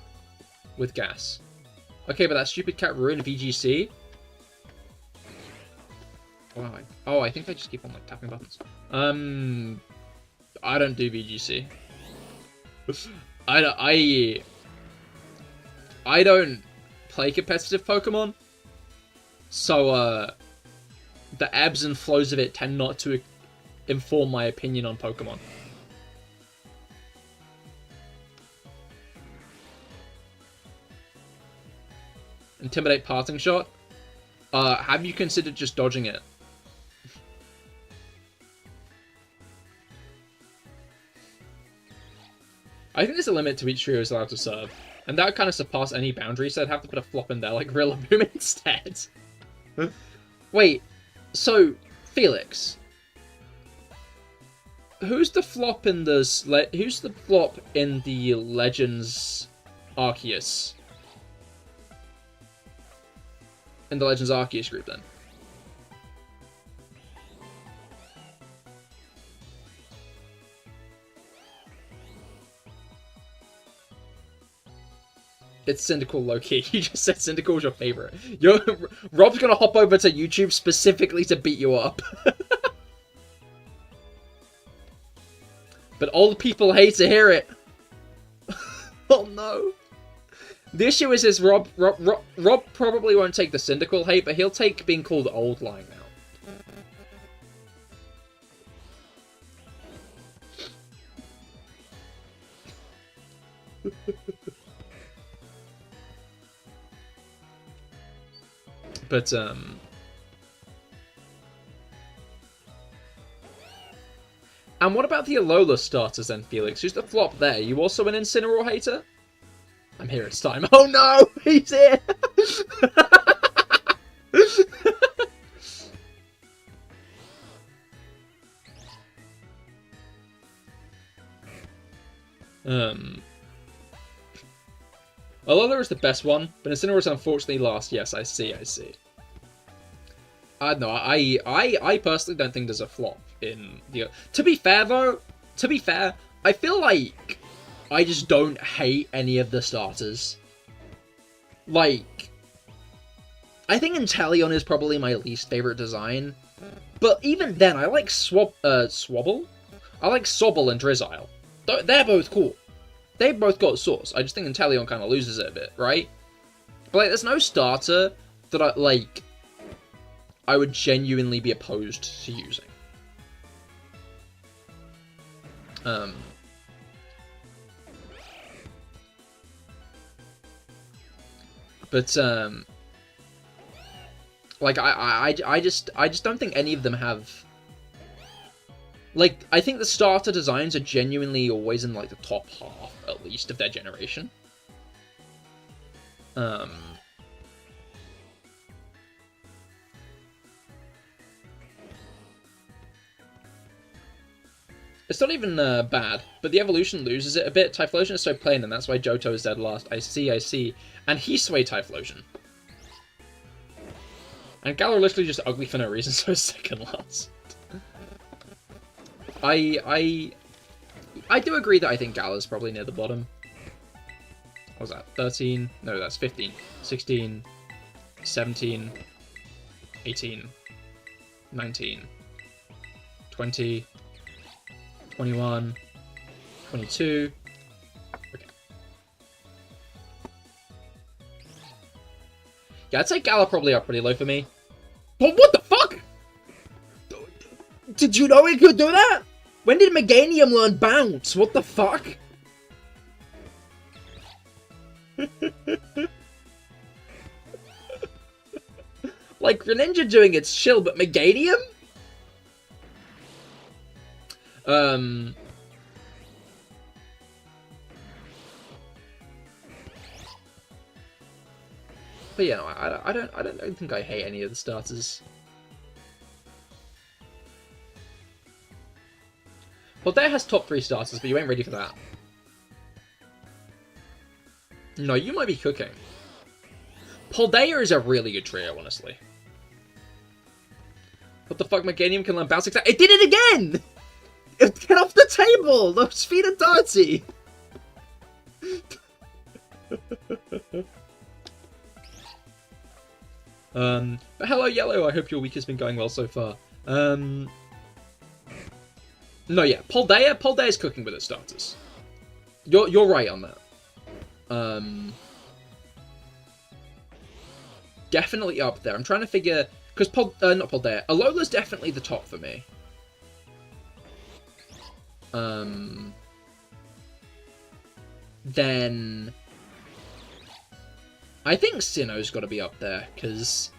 Speaker 1: With gas. Okay, but that stupid cat ruined VGC. Wow. Oh, I think I just keep on, like, tapping buttons. I don't do VGC. I don't play competitive Pokemon. So, the ebbs and flows of it tend not to inform my opinion on Pokemon. Intimidate Parting Shot? Have you considered just dodging it? I think there's a limit to each trio is allowed to serve. And that would kind of surpass any boundary, so I'd have to put a flop in there like Rillaboom instead. Wait, so, Felix. Who's the flop in the Legends Arceus? In the Legends Arceus group, then? It's Cyndaquil low-key. You just said Cyndaquil's your favorite. Rob's gonna hop over to YouTube specifically to beat you up. But all the people hate to hear it. Oh no. The issue is Rob probably won't take the Cyndaquil hate, but he'll take being called old lying now. But, and what about the Alola starters then, Felix? Who's the flop there? You also an Incineroar hater? I'm here, it's time. Oh no! He's here! Alola is the best one, but Incineroar is unfortunately last. Yes, I see. I don't know. I personally don't think there's a flop in the... To be fair, though, I feel like I just don't hate any of the starters. Like, I think Inteleon is probably my least favorite design, but even then, I like Swabble? I like Sobble and Drizzile. They're both cool. They both got Source. I just think Inteleon kind of loses it a bit, right? But, like, there's no starter that, I would genuinely be opposed to using. I just don't think any of them have... Like, I think the starter designs are genuinely always in, like, the top half, at least, of their generation. It's not even bad, but the evolution loses it a bit. Typhlosion is so plain, and that's why Johto is dead last. I see. And Heatwave Typhlosion. And Galar literally just ugly for no reason, so it's second last. I do agree that I think Galar's probably near the bottom. What was that? 13? No, that's 15. 16. 17. 18. 19. 20. 21. 22. Okay. Yeah, I'd say Galar probably up pretty low for me. But what the fuck? Did you know he could do that? When did Meganium learn bounce? What the fuck? Like, Greninja doing it's chill, but Meganium? But yeah, no, I don't think I hate any of the starters. Paldea has top 3 starters, but you ain't ready for that. No, you might be cooking. Paldea is a really good trio, honestly. What the fuck, Meganium can learn bounce attack? It did it again! Get off the table! Those feet are dirty! But hello, Yellow, I hope your week has been going well so far. No, yeah, Paldea's cooking with its starters. You're right on that. Definitely up there. I'm trying to figure... Because, not Paldea. Alola's definitely the top for me. Then... I think Sinnoh's got to be up there, because...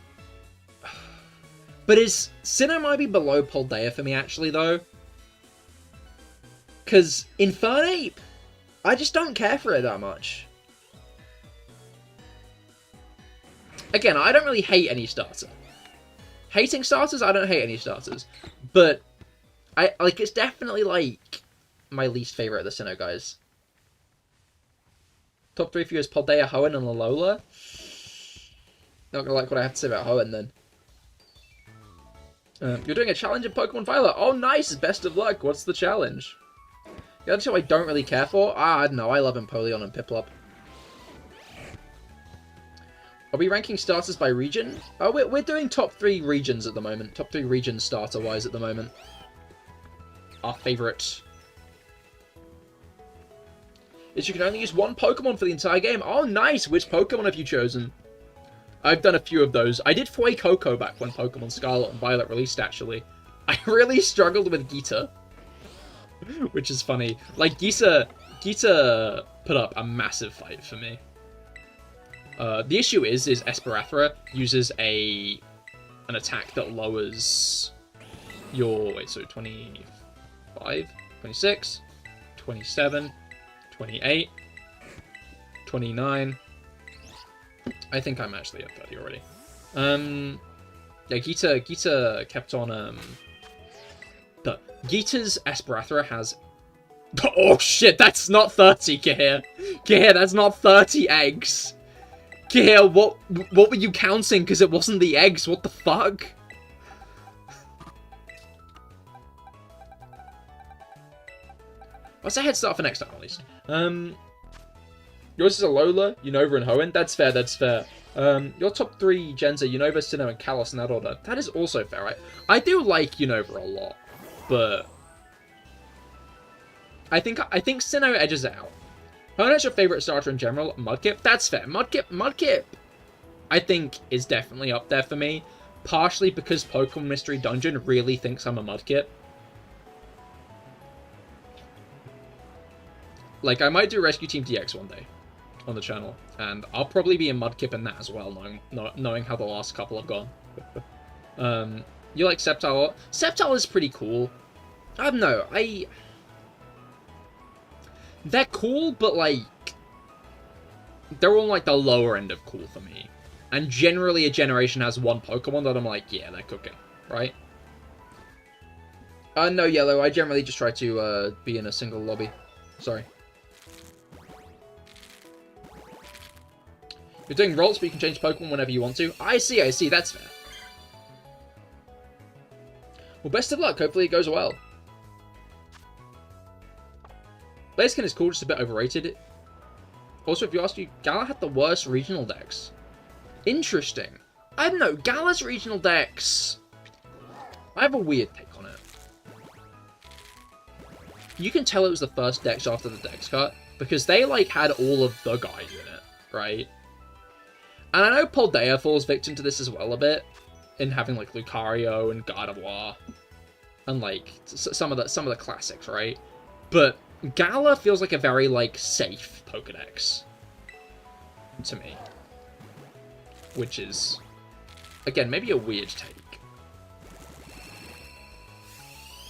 Speaker 1: But Sinnoh might be below Paldea for me, actually, though. Because Infernape, I just don't care for it that much. Again, I don't really hate any starter. Hating starters, I don't hate any starters. But, it's definitely, my least favourite of the Sinnoh guys. Top 3 for you is Paldea, Hoenn, and Alola. Not gonna like what I have to say about Hoenn, then. You're doing a challenge in Pokemon Violet. Oh, nice! Best of luck. What's the challenge? The other two I don't really care for. I don't know. I love Empoleon and Piplup. Are we ranking starters by region? Oh, we're doing top 3 regions at the moment. Top 3 regions starter-wise at the moment. Our favourite. Is you can only use one Pokemon for the entire game. Oh, nice! Which Pokemon have you chosen? I've done a few of those. I did Fuecoco back when Pokemon Scarlet and Violet released, actually. I really struggled with Geeta. Which is funny. Like, Geeta put up a massive fight for me. The issue is Esperathra uses an attack that lowers your... Wait, so 25, 26, 27, 28, 29... I think I'm actually at 30 already. Yeah, Geeta kept on, Geeta's Esperathra has Oh shit, that's not 30, Cahir. Cahir, that's not 30 eggs. Cahir, what were you counting? Because it wasn't the eggs, what the fuck? What's a head start for next time, at least? Yours is Alola, Unova, and Hoenn. That's fair, that's fair. Your top 3 gens are Unova, Sinnoh, and Kalos in that order. That is also fair, right? I do like Unova a lot, but I think Sinnoh edges it out. Hoenn's your favorite starter in general. Mudkip, that's fair. Mudkip, I think is definitely up there for me, partially because Pokemon Mystery Dungeon really thinks I'm a Mudkip. Like, I might do Rescue Team DX one day on the channel, and I'll probably be a Mudkip in that as well, knowing how the last couple have gone. You like Sceptile? Sceptile is pretty cool. I don't know, they're cool, but, like, they're on, like, the lower end of cool for me. And generally a generation has one Pokemon that I'm like, yeah, they're cooking, right? No, Yellow, I generally just try to, be in a single lobby. Sorry. You're doing rolls, but you can change Pokemon whenever you want to. I see, that's fair. Well, best of luck, hopefully it goes well. Blaziken is cool, just a bit overrated. Also, if you ask you, Gala had the worst regional decks. Interesting. I don't know, Gala's regional decks, I have a weird take on it. You can tell it was the first decks after the dex cut, because they, like, had all of the guys in it, right? And I know Paldea falls victim to this as well a bit, in having, like, Lucario and Gardevoir, and, like, some of the classics, right? But Gala feels like a very, like, safe Pokedex to me. Which is, again, maybe a weird take.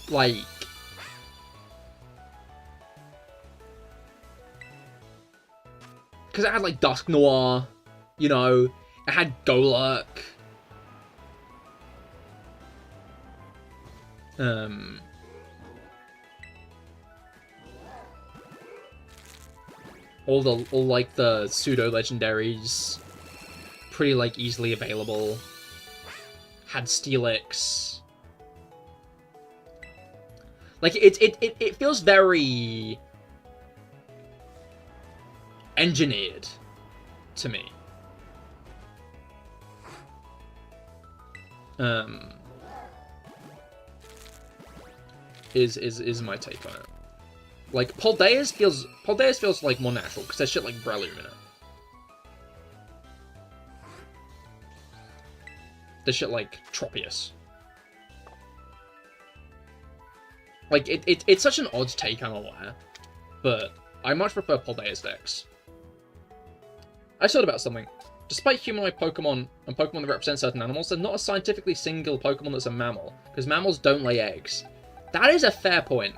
Speaker 1: Like, because it had, like, Dusknoir, you know, it had Golurk. All like the pseudo legendaries, pretty like easily available. Had Steelix. Like it feels very engineered to me. Is my take on it. Like, Paldea's feels like more natural, because there's shit like Breloom in it. There's shit like Tropius. Like, it's such an odd take, I'm aware. But I much prefer Paldea's decks. I thought about something. Despite humanoid Pokemon and Pokemon that represent certain animals, they're not a scientifically single Pokemon that's a mammal, because mammals don't lay eggs. That is a fair point.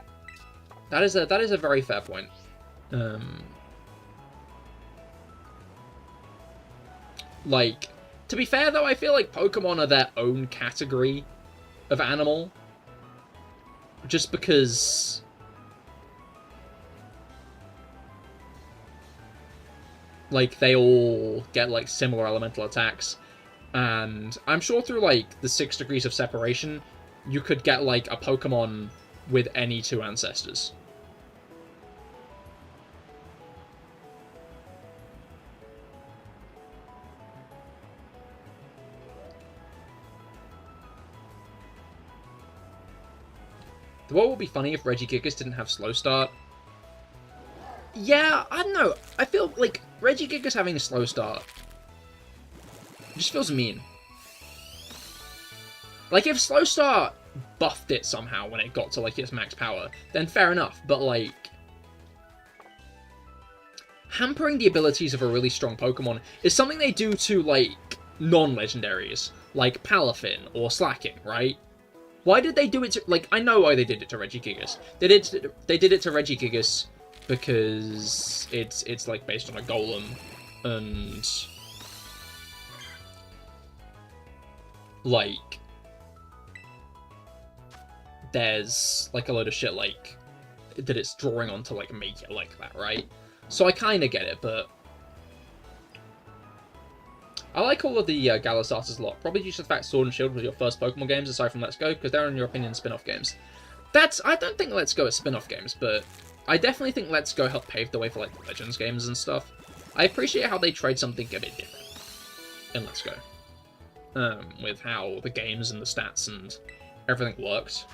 Speaker 1: That is a very fair point. Like, to be fair though, I feel like Pokemon are their own category of animal. Just because like they all get like similar elemental attacks. And I'm sure through like the 6 degrees of separation, you could get like a Pokemon with any 2 ancestors. What would be funny if Regigigas didn't have slow start? Yeah, I don't know. I feel like Regigigas having a slow start just feels mean. Like, if slow start buffed it somehow when it got to, like, its max power, then fair enough. But, like, hampering the abilities of a really strong Pokemon is something they do to, like, non-legendaries, like Palafin or Slacking, right? Why did they do it to, like, I know why they did it to Regigigas. They did it to Regigigas because it's like based on a golem, and like there's like a load of shit like that it's drawing on to, like, make it like that, right? So I kind of get it, but I like all of the Galar starters a lot. Probably due to the fact Sword and Shield was your first Pokemon games, aside from Let's Go, because they're, in your opinion, spin-off games. I don't think Let's Go is spin-off games, but I definitely think Let's Go helped pave the way for, like, the Legends games and stuff. I appreciate how they tried something a bit different in Let's Go. With how the games and the stats and everything works.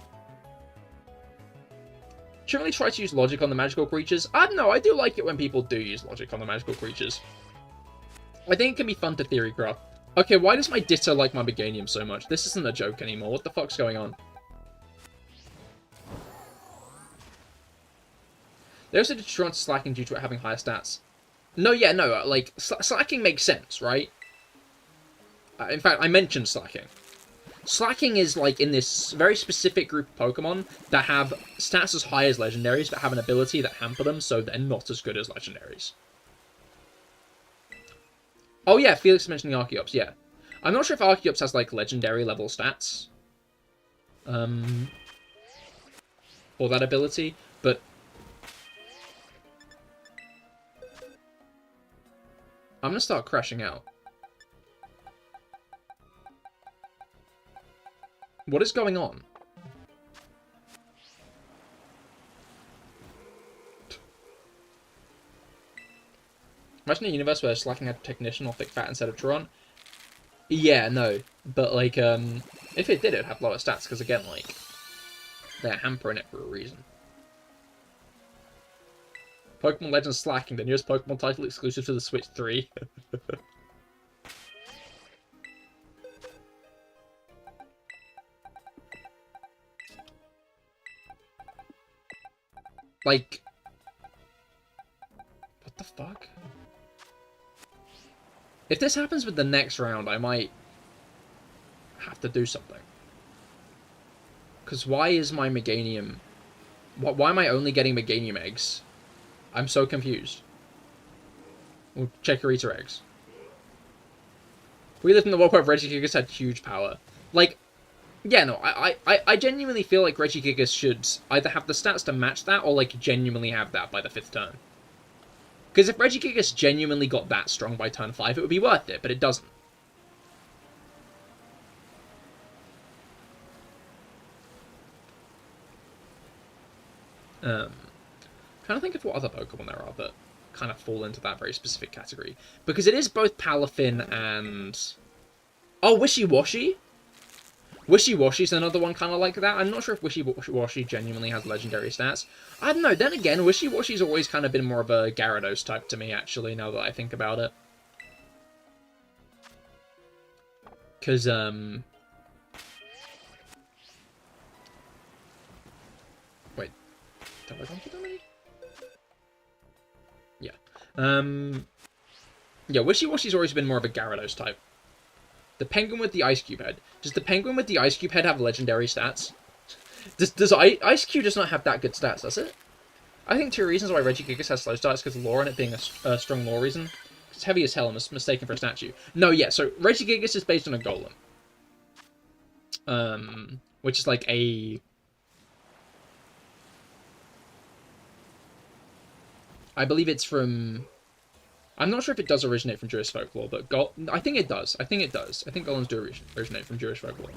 Speaker 1: Shouldn't really try to use logic on the magical creatures. I don't know, I do like it when people do use logic on the magical creatures. I think it can be fun to theory craft. Okay, why does my Ditto like my Meganium so much? This isn't a joke anymore. What the fuck's going on? They also deterrent slacking due to it having higher stats. No, yeah, no, like, slacking makes sense, right? In fact, I mentioned slacking. Slacking is, like, in this very specific group of Pokemon that have stats as high as Legendaries, but have an ability that hamper them, so they're not as good as Legendaries. Oh yeah, Felix mentioning Archeops, yeah. I'm not sure if Archeops has, like, Legendary level stats. For that ability, but I'm gonna start crashing out. What is going on? Imagine a universe where Slacking had Technician or Thick Fat instead of Tron. Yeah, no. But, like, if it did, it'd have lower stats, because, again, like, they're hampering it for a reason. Pokemon Legends Slacking, the newest Pokemon title exclusive to the Switch 3. Like, what the fuck? If this happens with the next round, I might have to do something. Because why is my Meganium... Why am I only getting Meganium eggs? I'm so confused. Well, Chekarita eggs. We lived in the world where Regigigas had huge power. Like, yeah, no, I genuinely feel like Regigigas should either have the stats to match that, or, like, genuinely have that by the 5th turn. Because if Regigigas genuinely got that strong by turn 5, it would be worth it, but it doesn't. Trying to think of what other Pokemon there are that kind of fall into that very specific category. Because it is both Palafin and... Oh, Wishy-Washy? Wishy-Washy's another one kind of like that. I'm not sure if Wishy-Washy genuinely has legendary stats. I don't know. Then again, Wishy-Washy's always kind of been more of a Gyarados type to me, actually, now that I think about it. Because, wait. Have I gone through that many? Yeah. Yeah, Wishy-Washy's always been more of a Gyarados type. The Penguin with the Ice Cube head. Does the Penguin with the Ice Cube head have legendary stats? Does Ice Cube does not have that good stats, does it? I think 2 reasons why Regigigas has slow stats, because lore and it being a strong lore reason. It's heavy as hell and was mistaken for a statue. No, yeah, so Regigigas is based on a golem. Which is like a... I believe it's from... I'm not sure if it does originate from Jewish folklore, but I think it does. I think it does. I think golems do originate from Jewish folklore.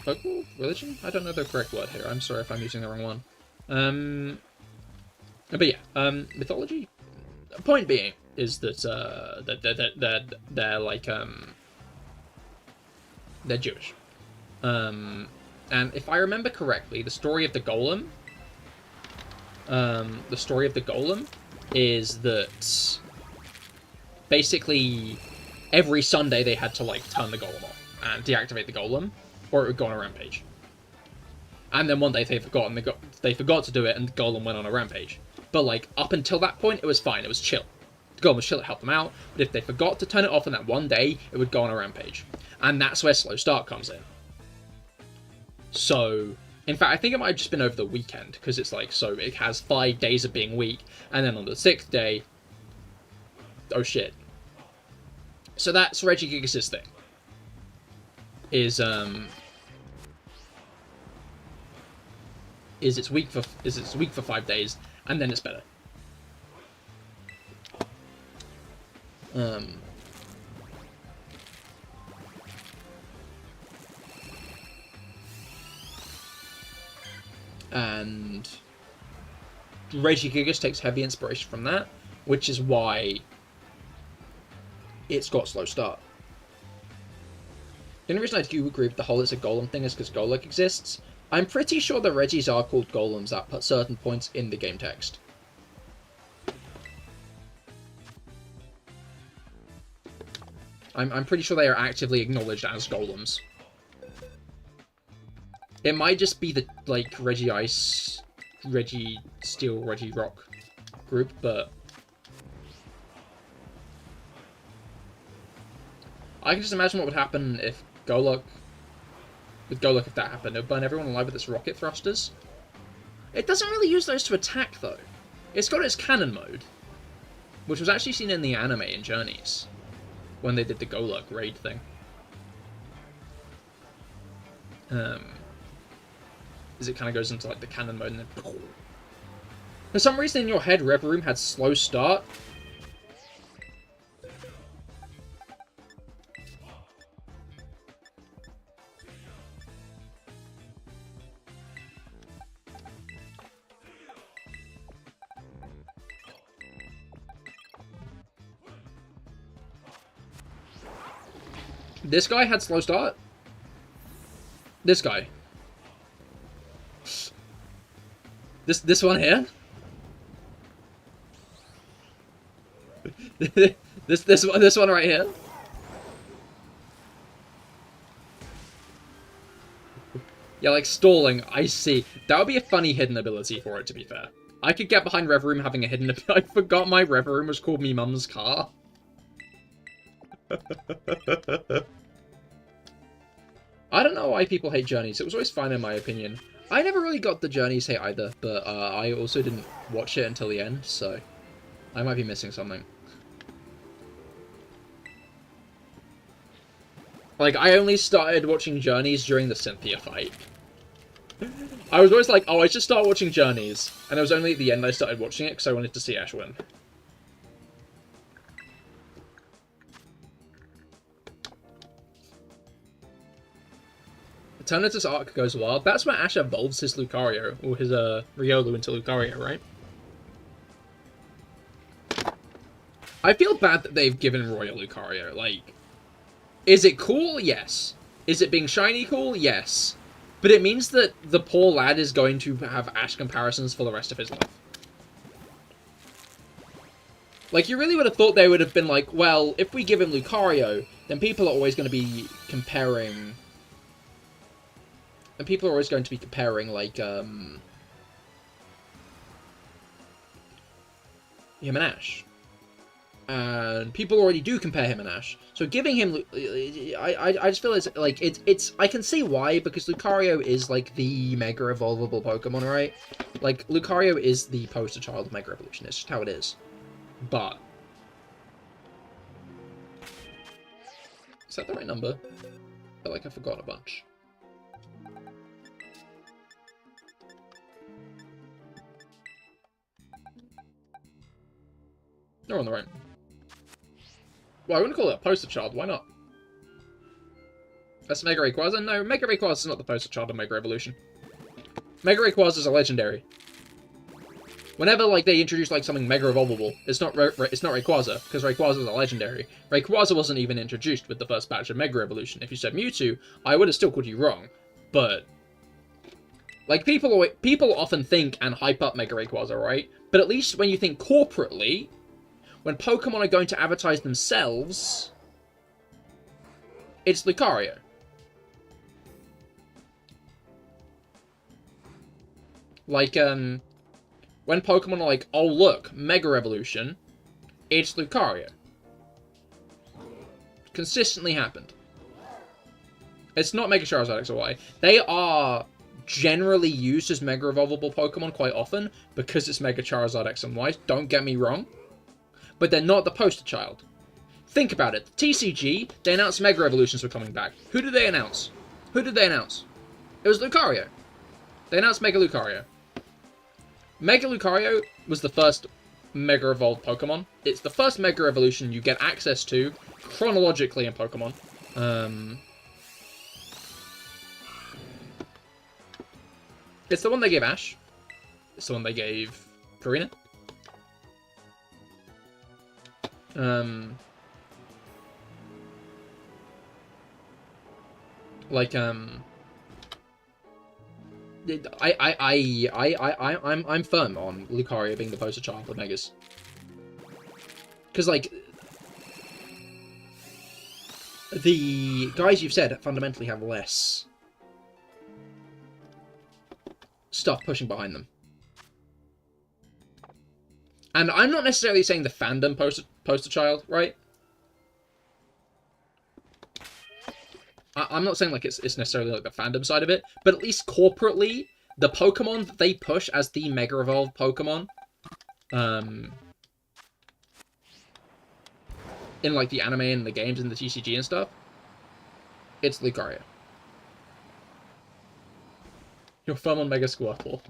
Speaker 1: Folklore? Religion? I don't know the correct word here. I'm sorry if I'm using the wrong one. But yeah, mythology? Point being is that they're like, they're Jewish. And if I remember correctly, the story of the golem is that basically every Sunday they had to, like, turn the golem off and deactivate the golem, or it would go on a rampage. And then one day they forgot to do it, and the golem went on a rampage. But, like, up until that point, it was fine. It was chill. The golem was chill, it helped them out. But if they forgot to turn it off on that one day, it would go on a rampage. And that's where Slow Start comes in. So... in fact, I think it might have just been over the weekend, because it's like, so it has 5 days of being weak, and then on the 6th day, oh shit. So that's Regigigas' thing. Is, is it's weak for 5 days, and then it's better. And Regigigas takes heavy inspiration from that, which is why it's got slow start. The only reason I do agree with the whole it's a golem thing is because Golem exists. I'm pretty sure the Regis are called golems at certain points in the game text. I'm pretty sure they are actively acknowledged as golems. It might just be the, like, Regice, Registeel, Regirock group, but I can just imagine what would happen if Golok, if that happened. It would burn everyone alive with its rocket thrusters. It doesn't really use those to attack, though. It's got its cannon mode, which was actually seen in the anime in Journeys, when they did the Golok raid thing. As it kind of goes into, like, the cannon mode, and then for some reason in your head, Reverum had slow start. This guy had slow start. This guy. This one here. this one right here. Yeah, like stalling. I see. That would be a funny hidden ability for it, to be fair. I could get behind Reverum having a hidden ability. I forgot my Reverum was called me mum's car. I don't know why people hate Journeys. It was always fine in my opinion. I never really got the Journeys hate either, but I also didn't watch it until the end, so I might be missing something. Like, I only started watching Journeys during the Cynthia fight. I was always like, oh, I should start watching Journeys, and it was only at the end I started watching it because I wanted to see Ash win. Eternatus arc goes wild. That's where Ash evolves his Lucario, or his Riolu into Lucario, right? I feel bad that they've given Roy a Lucario. Like, is it cool? Yes. Is it being shiny cool? Yes. But it means that the poor lad is going to have Ash comparisons for the rest of his life. Like, you really would have thought they would have been like, well, if we give him Lucario, then people are always going to be comparing... And people are always going to be comparing, like, him and Ash. And people already do compare him and Ash. So giving him... I just feel it's, like, it's... I can see why, because Lucario is, like, the Mega Evolvable Pokemon, right? Like, Lucario is the poster child of Mega Evolution. It's just how it is. But... Is that the right number? I feel like I forgot a bunch. No, on the right. Well, I wouldn't call it a poster child. Why not? That's Mega Rayquaza? No, Mega Rayquaza is not the poster child of Mega Evolution. Mega Rayquaza is a legendary. Whenever, like, they introduce, like, something Mega Evolvable, it's not Rayquaza, because Rayquaza is a legendary. Rayquaza wasn't even introduced with the first batch of Mega Evolution. If you said Mewtwo, I would have still called you wrong. But, like, people often think and hype up Mega Rayquaza, right? But at least when you think corporately... When Pokemon are going to advertise themselves, it's Lucario. Like, when Pokemon are like, oh look, Mega Evolution, it's Lucario. Consistently happened. It's not Mega Charizard X or Y. They are generally used as Mega Evolvable Pokemon quite often, because it's Mega Charizard X and Y, don't get me wrong. But they're not the poster child. Think about it. TCG, they announced Mega Evolutions were coming back. Who did they announce? Who did they announce? It was Lucario. They announced Mega Lucario. Mega Lucario was the first Mega Evolved Pokemon. It's the first Mega Evolution you get access to chronologically in Pokemon. It's the one they gave Ash. It's the one they gave Karina. I'm firm on Lucario being the poster child for Megas. Because, like, the guys you've said fundamentally have less stuff pushing behind them. And I'm not necessarily saying the fandom poster child, right? I'm not saying like it's necessarily like the fandom side of it, but at least corporately, the Pokemon that they push as the Mega Evolved Pokemon, in like the anime and the games and the TCG and stuff, it's Lucario. You're firm on Mega Squirtle.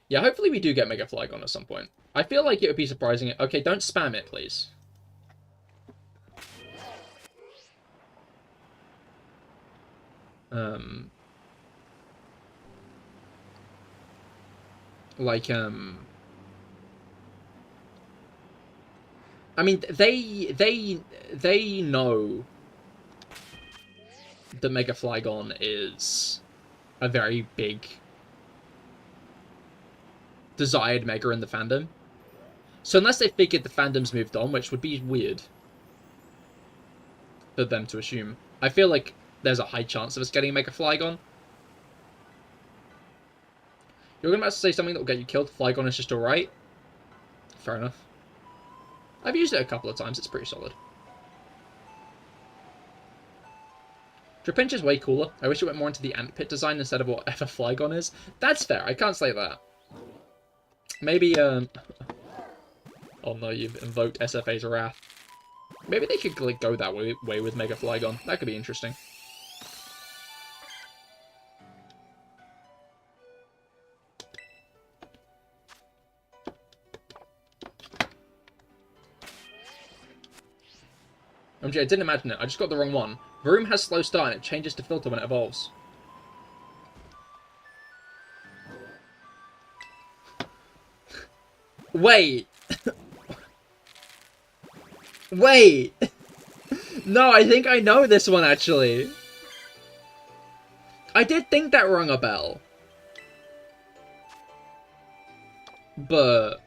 Speaker 1: Yeah, hopefully we do get Mega Flygon at some point. I feel like it would be surprising. Okay, don't spam it, please. I mean, they know that Mega Flygon is a very big desired Mega in the fandom. So unless they figured the fandom's moved on, which would be weird for them to assume, I feel like there's a high chance of us getting Mega Flygon. You're about to say something that will get you killed. Flygon is just alright. Fair enough. I've used it a couple of times. It's pretty solid. Trapinch is way cooler. I wish it went more into the ant pit design instead of whatever Flygon is. That's fair. I can't say that. Maybe, oh no, you've invoked SFA's wrath. Maybe they could like, go that way with Mega Flygon. That could be interesting. I didn't imagine it. I just got the wrong one. Vroom has slow start and it changes to filter when it evolves. Wait! Wait! No, I think I know this one, actually. I did think that rung a bell. But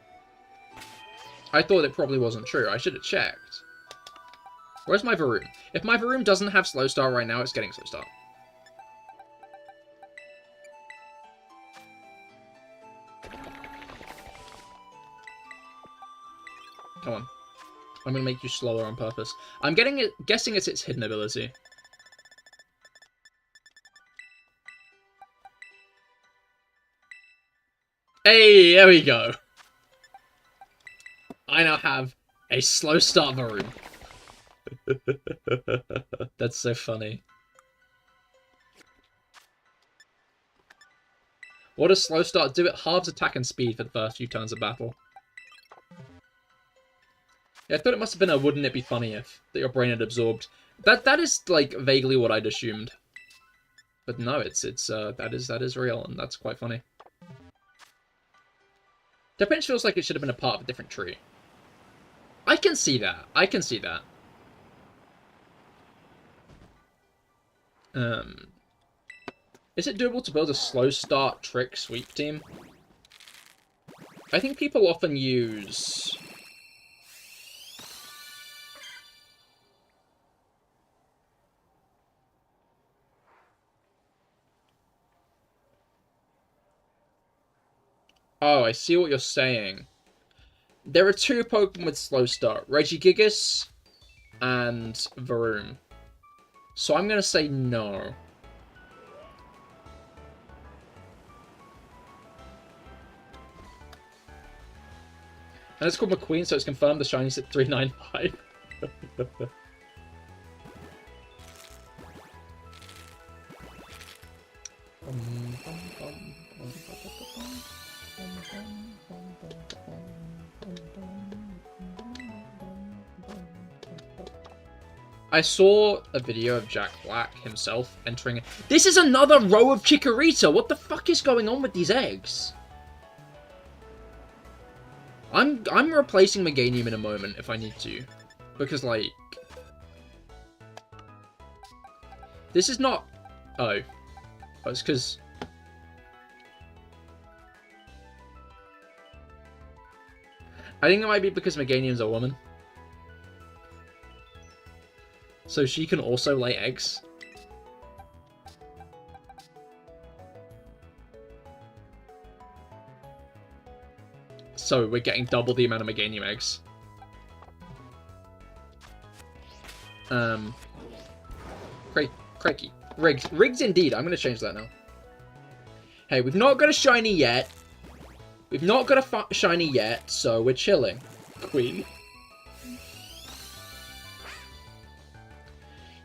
Speaker 1: I thought it probably wasn't true. I should have checked. Where's my Vroom? If my Vroom doesn't have slow start right now, it's getting slow start. Come on. I'm gonna make you slower on purpose. I'm guessing it's its hidden ability. Hey, there we go. I now have a slow start Vroom. That's so funny. What does slow start do? It halves attack and speed for the first few turns of battle. Yeah, I thought it must have been a wouldn't it be funny if that your brain had absorbed. That is like vaguely what I'd assumed. But no, that is real and that's quite funny. Trapinch feels like it should have been a part of a different tree. I can see that. I can see that. Is it doable to build a slow start trick sweep team? I think people often use... Oh, I see what you're saying. There are two Pokemon with slow start. Regigigas and Vroom. So I'm gonna say no. And it's called McQueen, so it's confirmed the shini's at 395. I saw a video of Jack Black himself entering. This is another row of Chikorita. What the fuck is going on with these eggs? I'm replacing Meganium in a moment if I need to, because like this is not. Oh, it's because. I think it might be because Meganium's a woman. So she can also lay eggs. So we're getting double the amount of Meganium eggs. Cranky. Rigs indeed. I'm going to change that now. Hey, we've not got a shiny yet. We've not got a shiny yet, so we're chilling. Queen.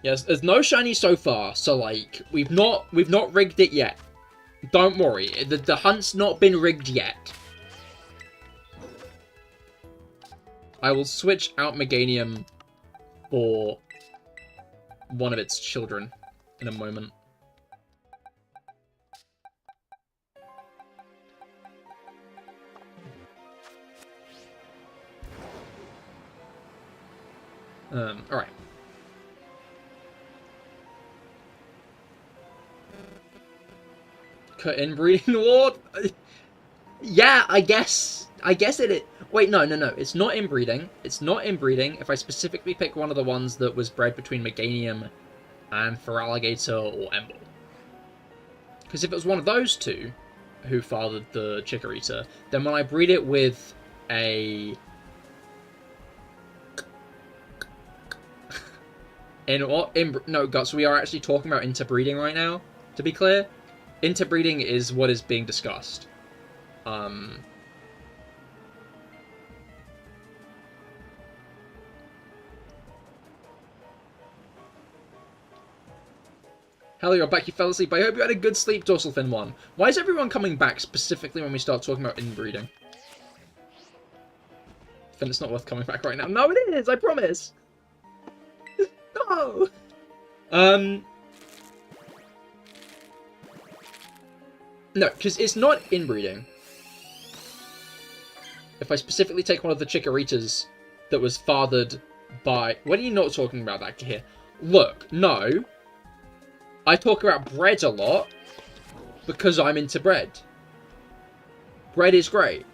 Speaker 1: Yes, there's no shiny so far, so like we've not rigged it yet. Don't worry, the hunt's not been rigged yet. I will switch out Meganium for one of its children in a moment. Alright. Inbreeding Lord? Yeah, I guess it is. Wait, no. It's not inbreeding. It's not inbreeding if I specifically pick one of the ones that was bred between Meganium and Feraligatr or Emble. Because if it was one of those two who fathered the Chikorita, then when I breed it with a... No, Guts, we are actually talking about interbreeding right now, to be clear. Interbreeding is what is being discussed. Hell, you're back, you fell asleep. I hope you had a good sleep, Dorsal Fin 1. Why is everyone coming back specifically when we start talking about inbreeding? Finn, it's not worth coming back right now. No, it is, I promise! No! No, because it's not inbreeding. If I specifically take one of the Chikoritas that was fathered by... When are you not talking about that, Cahir? Look, no. I talk about bread a lot because I'm into bread. Bread is great.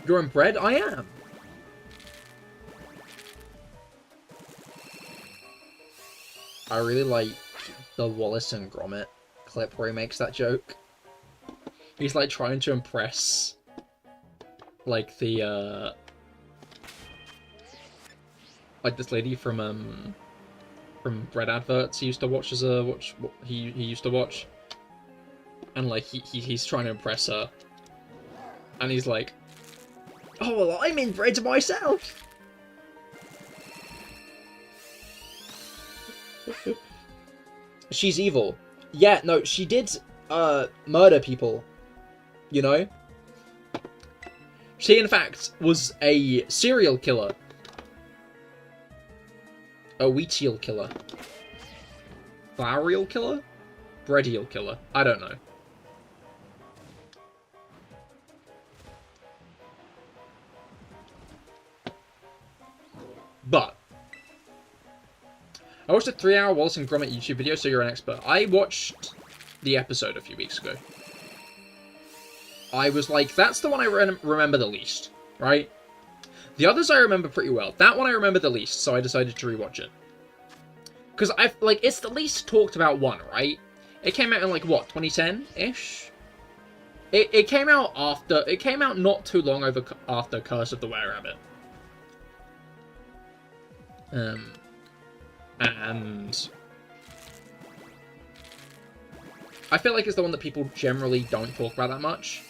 Speaker 1: You're in bread? I am. I really like the Wallace and Gromit clip where he makes that joke. He's like trying to impress like the like this lady from bread adverts he used to watch he used to watch, and like he's trying to impress her, and he's like, oh well, I'm in bread myself. She's evil. Yeah, no, she did murder people, you know? She in fact was a serial killer. A wheatial killer. Flourial killer? Breadial killer. I don't know. But I watched a 3-hour Wallace and Gromit YouTube video, so you're an expert. I watched the episode a few weeks ago. I was like, that's the one I remember the least, right? The others I remember pretty well. That one I remember the least, so I decided to rewatch it. Because it's the least talked about one, right? It came out in like, what, 2010-ish? It came out not too long after Curse of the Were-Rabbit. And I feel like it's the one that people generally don't talk about that much.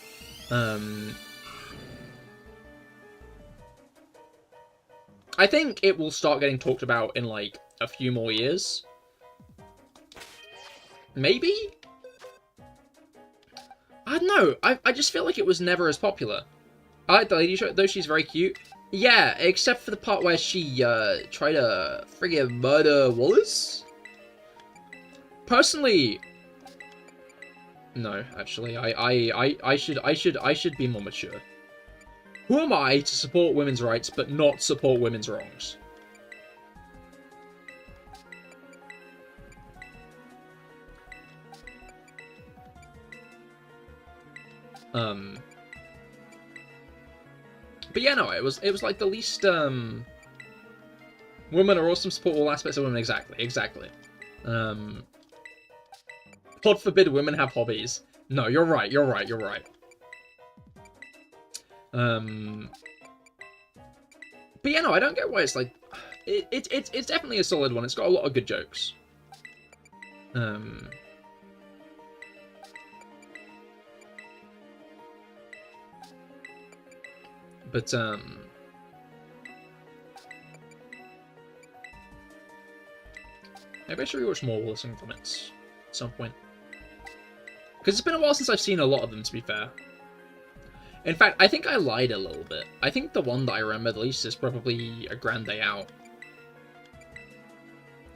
Speaker 1: I think it will start getting talked about in like a few more years. Maybe? I don't know. I just feel like it was never as popular. I like the lady, though she's very cute. Yeah, except for the part where she tried to friggin' murder Wallace. Personally, no. Actually, I should be more mature. Who am I to support women's rights but not support women's wrongs? But yeah, no, it was like the least, women are awesome, support all aspects of women, exactly. God forbid women have hobbies. No, you're right. But yeah, no, I don't get why it's like, it's definitely a solid one, it's got a lot of good jokes. But, maybe I should rewatch more Wallace and Gromit at some point. Because it's been a while since I've seen a lot of them, to be fair. In fact, I think I lied a little bit. I think the one that I remember the least is probably A Grand Day Out.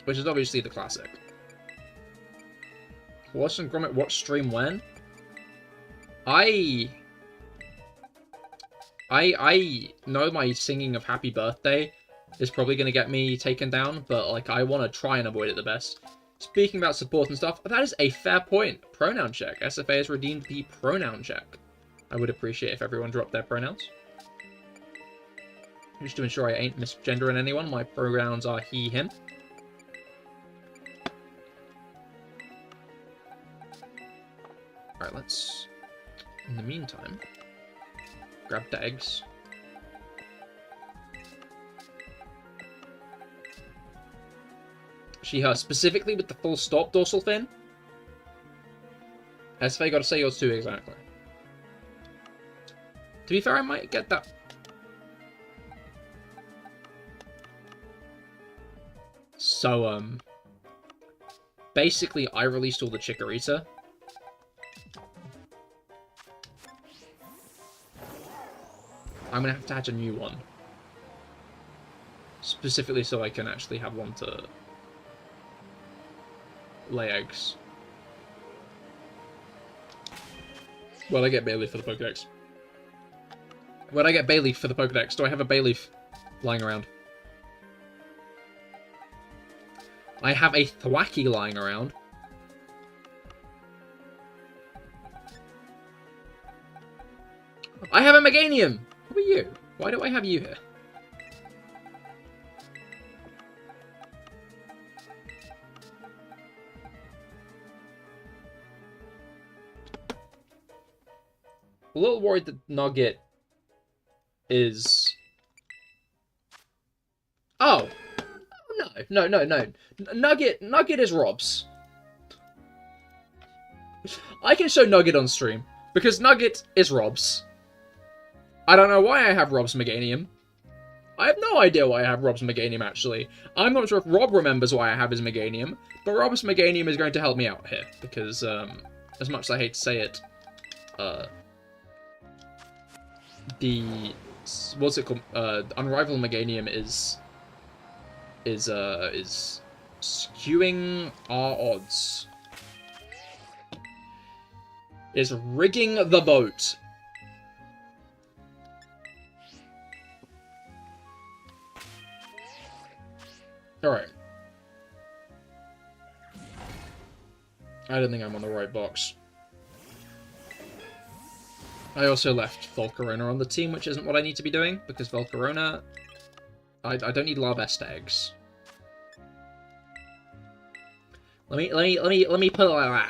Speaker 1: Which is obviously the classic. Wallace and Gromit watch stream when? I know my singing of Happy Birthday is probably going to get me taken down, but like I want to try and avoid it the best. Speaking about support and stuff, that is a fair point. Pronoun check. SFA has redeemed the pronoun check. I would appreciate if everyone dropped their pronouns. Just to ensure I ain't misgendering anyone, my pronouns are he, him. Alright, let's, in the meantime, grab the eggs. She, her, specifically with the full stop dorsal fin. SFA, gotta say yours too, exactly. To be fair, I might get that. So, basically, I released all the Chikorita. I'm gonna have to hatch a new one. Specifically so I can actually have one to lay eggs. Well, I get Bayleaf for the Pokedex. Where'd I get Bayleaf for the Pokedex? Do I have a Bayleaf lying around? I have a Thwacky lying around. I have a Meganium! Who are you? Why do I have you here? A little worried that Nugget is... Oh! No. Nugget is Rob's. I can show Nugget on stream, because Nugget is Rob's. I don't know why I have Rob's Meganium. I have no idea why I have Rob's Meganium, actually. I'm not sure if Rob remembers why I have his Meganium, but Rob's Meganium is going to help me out here, because, as much as I hate to say it, the... what's it called? Unrivaled Meganium is skewing our odds. Is rigging the boat. Alright. I don't think I'm on the right box. I also left Volcarona on the team, which isn't what I need to be doing, because Volcarona... I don't need Larbest eggs. Let me put it like that.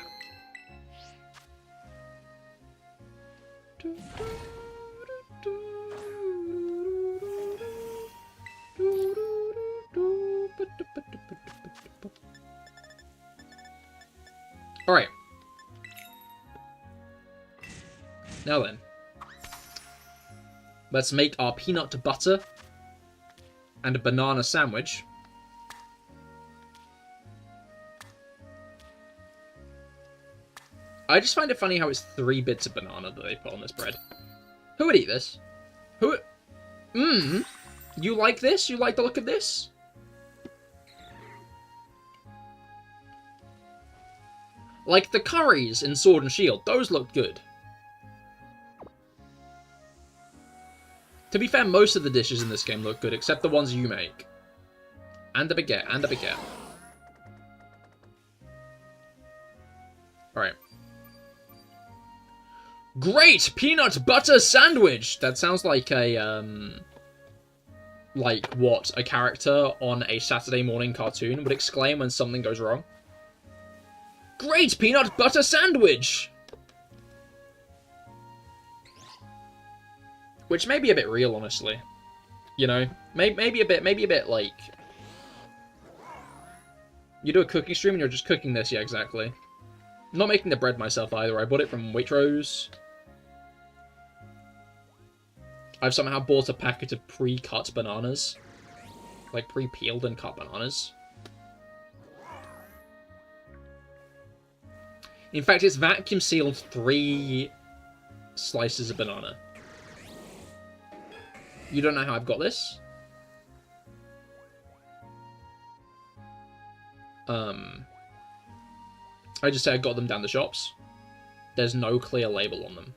Speaker 1: Alright. Now then. Let's make our peanut butter and a banana sandwich. I just find it funny how it's 3 bits of banana that they put on this bread. Who would eat this? Who? You like this? You like the look of this? Like the curries in Sword and Shield, those look good. To be fair, most of the dishes in this game look good, except the ones you make. And the baguette, and the baguette. Alright. Great peanut butter sandwich! That sounds like a, like what a character on a Saturday morning cartoon would exclaim when something goes wrong. Great peanut butter sandwich! Which may be a bit real, honestly. You know? Maybe a bit like... You do a cooking stream and you're just cooking this, yeah, exactly. I'm not making the bread myself either, I bought it from Waitrose. I've somehow bought a packet of pre-cut bananas. Like, pre-peeled and cut bananas. In fact, it's vacuum-sealed 3 slices of banana. You don't know how I've got this? I just say I got them down the shops. There's no clear label on them.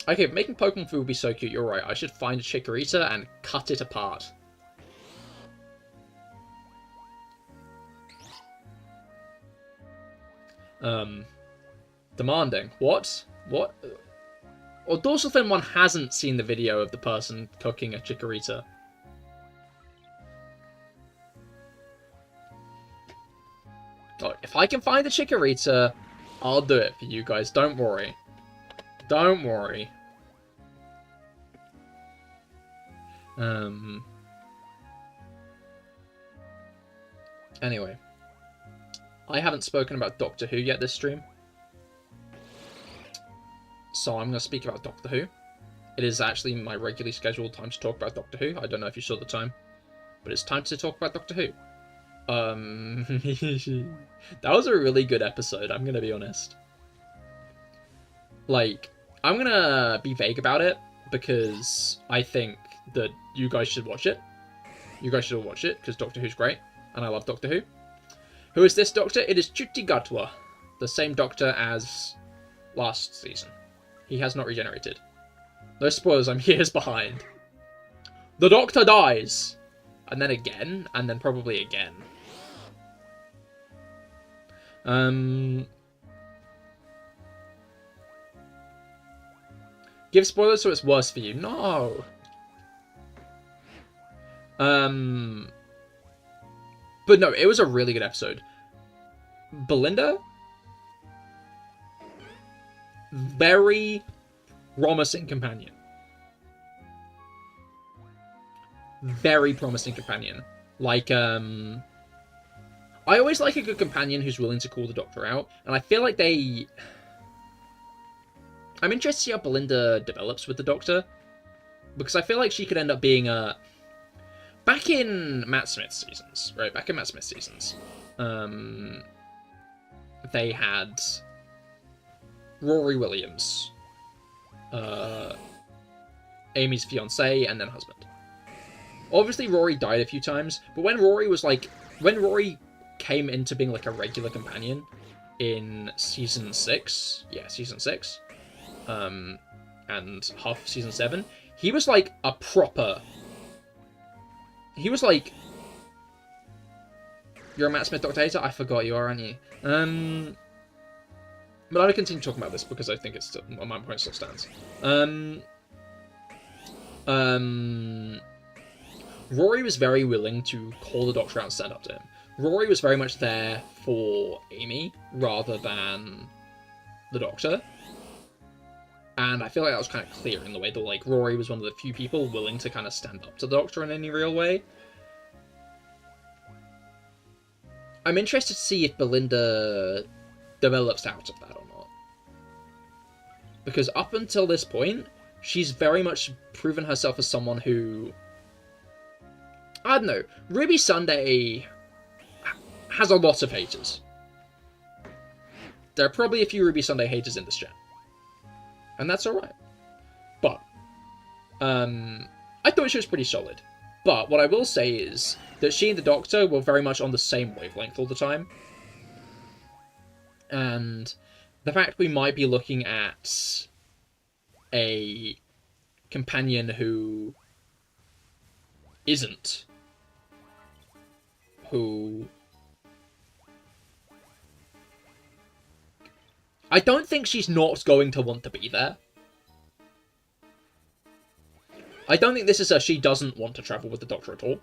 Speaker 1: Okay, making Pokemon food would be so cute, you're right. I should find a Chikorita and cut it apart. Demanding. What? What? Or Dorsalfin 1 hasn't seen the video of the person cooking a Chikorita. Oh, if I can find the Chikorita, I'll do it for you guys. Don't worry. Don't worry. Anyway. I haven't spoken about Doctor Who yet this stream. So I'm going to speak about Doctor Who. It is actually my regularly scheduled time to talk about Doctor Who. I don't know if you saw the time. But it's time to talk about Doctor Who. That was a really good episode, I'm going to be honest. Like, I'm going to be vague about it because I think that you guys should watch it. You guys should all watch it because Doctor Who's great. And I love Doctor Who. Who is this Doctor? It is Chuti Gatwa, the same Doctor as last season. He has not regenerated. No spoilers, I'm years behind. The Doctor dies! And then again, and then probably again. Give spoilers so it's worse for you. No! But no, it was a really good episode. Belinda? Very promising companion. Very promising companion. Like, I always like a good companion who's willing to call the Doctor out, and I feel like they... I'm interested to see how Belinda develops with the Doctor, because I feel like she could end up being a... Back in Matt Smith's seasons, right? Back in Matt Smith's seasons, they had Rory Williams, Amy's fiancé, and then husband. Obviously, Rory died a few times, but when Rory came into being like a regular companion in season 6, yeah, season 6, and half of season 7, he was like a proper. He was like, you're a Matt Smith Doctor Hater? I forgot you are, aren't you? But I'm going to continue talking about this because I think it's still, my point still stands. Rory was very willing to call the Doctor out and stand up to him. Rory was very much there for Amy rather than the Doctor. And I feel like that was kind of clear in the way that, like, Rory was one of the few people willing to kind of stand up to the Doctor in any real way. I'm interested to see if Belinda develops out of that or not. Because up until this point, she's very much proven herself as someone who I don't know. Ruby Sunday has a lot of haters. There are probably a few Ruby Sunday haters in this chat. And that's alright. But, I thought she was pretty solid. But what I will say is that she and the Doctor were very much on the same wavelength all the time. And the fact we might be looking at a companion who isn't, who I don't think she's not going to want to be there. I don't think this is a she doesn't want to travel with the Doctor at all.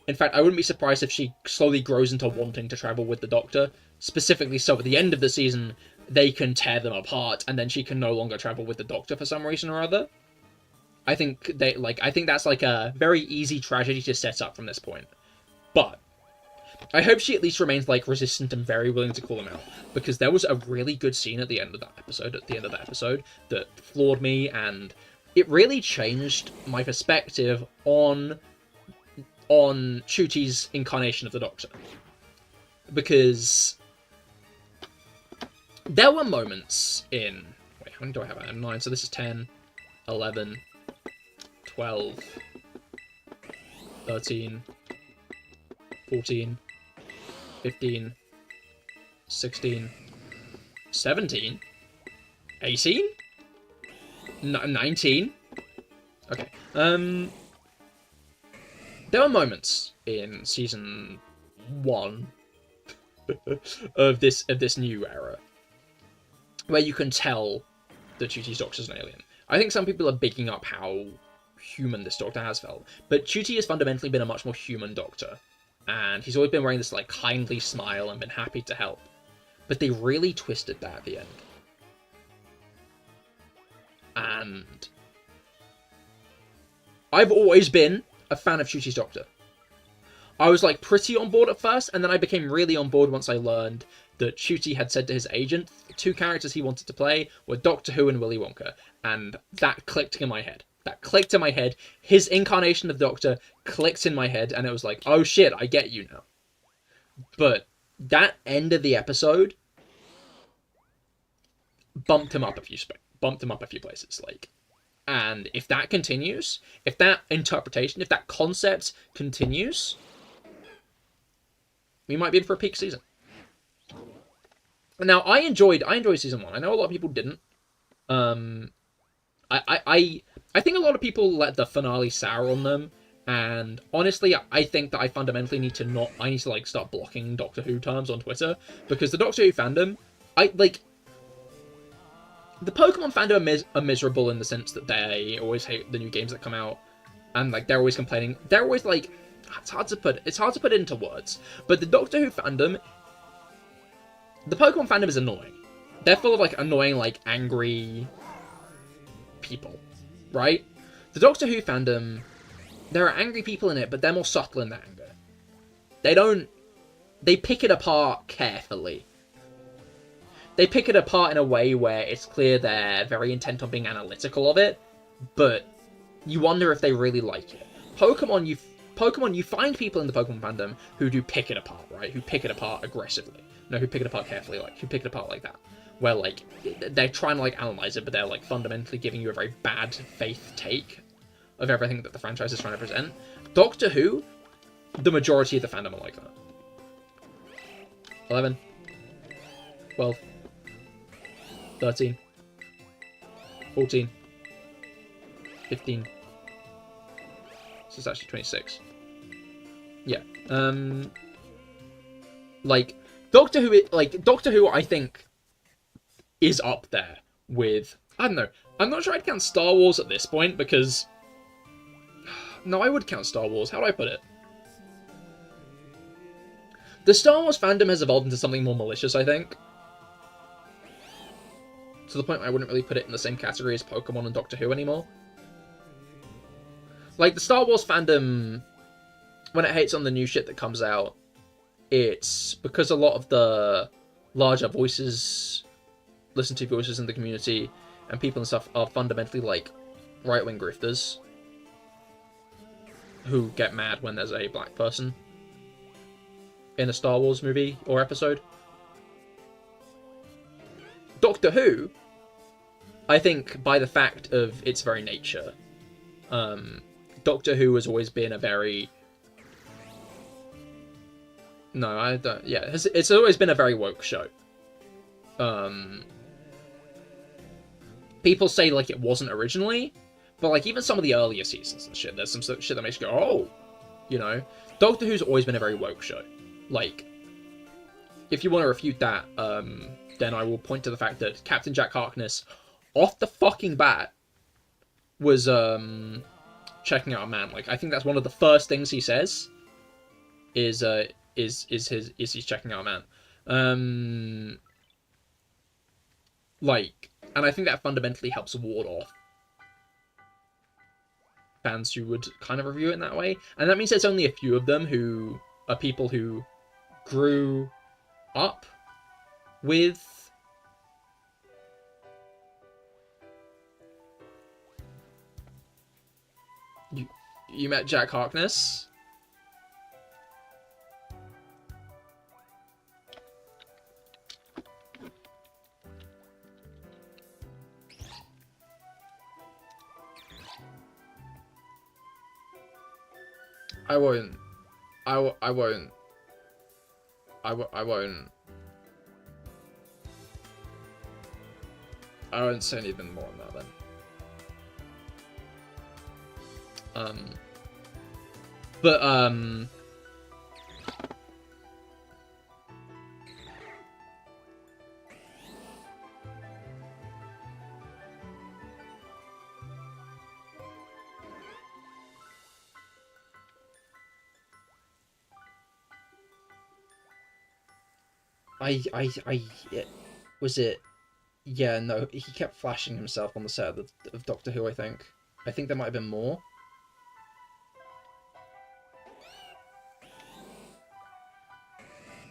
Speaker 1: In fact, I wouldn't be surprised if she slowly grows into wanting to travel with the Doctor. Specifically so at the end of the season, they can tear them apart, and then she can no longer travel with the Doctor for some reason or other. I think that's like a very easy tragedy to set up from this point. But I hope she at least remains like resistant and very willing to call them out, because there was a really good scene at the end of that episode that floored me, and it really changed my perspective on Ncuti's incarnation of the Doctor. Because there were moments in... Wait, how many do I have? 9, so this is 10, 11, 12, 13, 14, 15, 16, 17, 18, 19. Okay. There were moments in season 1 of this new era where you can tell that Ncuti's Doctor's an alien. I think some people are bigging up how human this Doctor has felt, but Ncuti has fundamentally been a much more human Doctor, and he's always been wearing this like kindly smile and been happy to help. But they really twisted that at the end. And I've always been a fan of Ncuti's Doctor. I was like pretty on board at first, and then I became really on board once I learned that Ncuti had said to his agent the 2 characters he wanted to play were Doctor Who and Willy Wonka, and that clicked in my head. His incarnation of Doctor clicked in my head, and it was like, oh shit, I get you now. But that end of the episode bumped him up a few places, like. And if that continues, if that interpretation, if that concept continues, we might be in for a peak season. Now, I enjoyed season 1. I know a lot of people didn't. I think a lot of people let the finale sour on them, and honestly, I think that I fundamentally need to like start blocking Doctor Who terms on Twitter, because the Doctor Who fandom, the Pokemon fandom are miserable in the sense that they always hate the new games that come out, and like they're always complaining. They're always like, it's hard to put it into words. But the Doctor Who fandom, the Pokemon fandom is annoying. They're full of like annoying, like angry people, right? The Doctor Who fandom, there are angry people in it, but they're more subtle in their anger. They pick it apart carefully. They pick it apart in a way where it's clear they're very intent on being analytical of it, but you wonder if they really like it. Pokemon, you find people in the Pokemon fandom who do pick it apart, right? Who pick it apart aggressively. No, who pick it apart carefully, like, who pick it apart like that. Where, like, they're trying to, like, analyze it, but they're, like, fundamentally giving you a very bad faith take of everything that the franchise is trying to present. Doctor Who, the majority of the fandom are like that. 11. 12. 13, 14, 15, this is actually 26, yeah, like, Doctor Who, I think, is up there with, I don't know, I'm not sure I'd count Star Wars at this point, because, no, I would count Star Wars, how do I put it? The Star Wars fandom has evolved into something more malicious, I think. To the point where I wouldn't really put it in the same category as Pokemon and Doctor Who anymore. Like, the Star Wars fandom, when it hates on the new shit that comes out, it's because a lot of the larger voices, listen to voices in the community, and people and stuff are fundamentally, like, right-wing grifters. who get mad when there's a black person in a Star Wars movie or episode. Doctor Who, I think, by the fact of its very nature, Doctor Who has always been a very... No, I don't... Yeah, it's always been a very woke show. People say, like, it wasn't originally, but, like, even some of the earlier seasons and shit, there's some shit that makes you go, oh, you know? Doctor Who's always been a very woke show. Like, if you want to refute that, then I will point to the fact that Captain Jack Harkness, off the fucking bat, was, checking out a man. Like, I think that's one of the first things he says, is he's checking out a man. Like, and I think that fundamentally helps ward off fans who would kind of review it in that way. And that means there's only a few of them who are people who grew up with... You met Jack Harkness? I won't. I won't. I won't say anything more on that then. Was it? Yeah, no, he kept flashing himself on the set of Doctor Who, I think. I think there might have been more.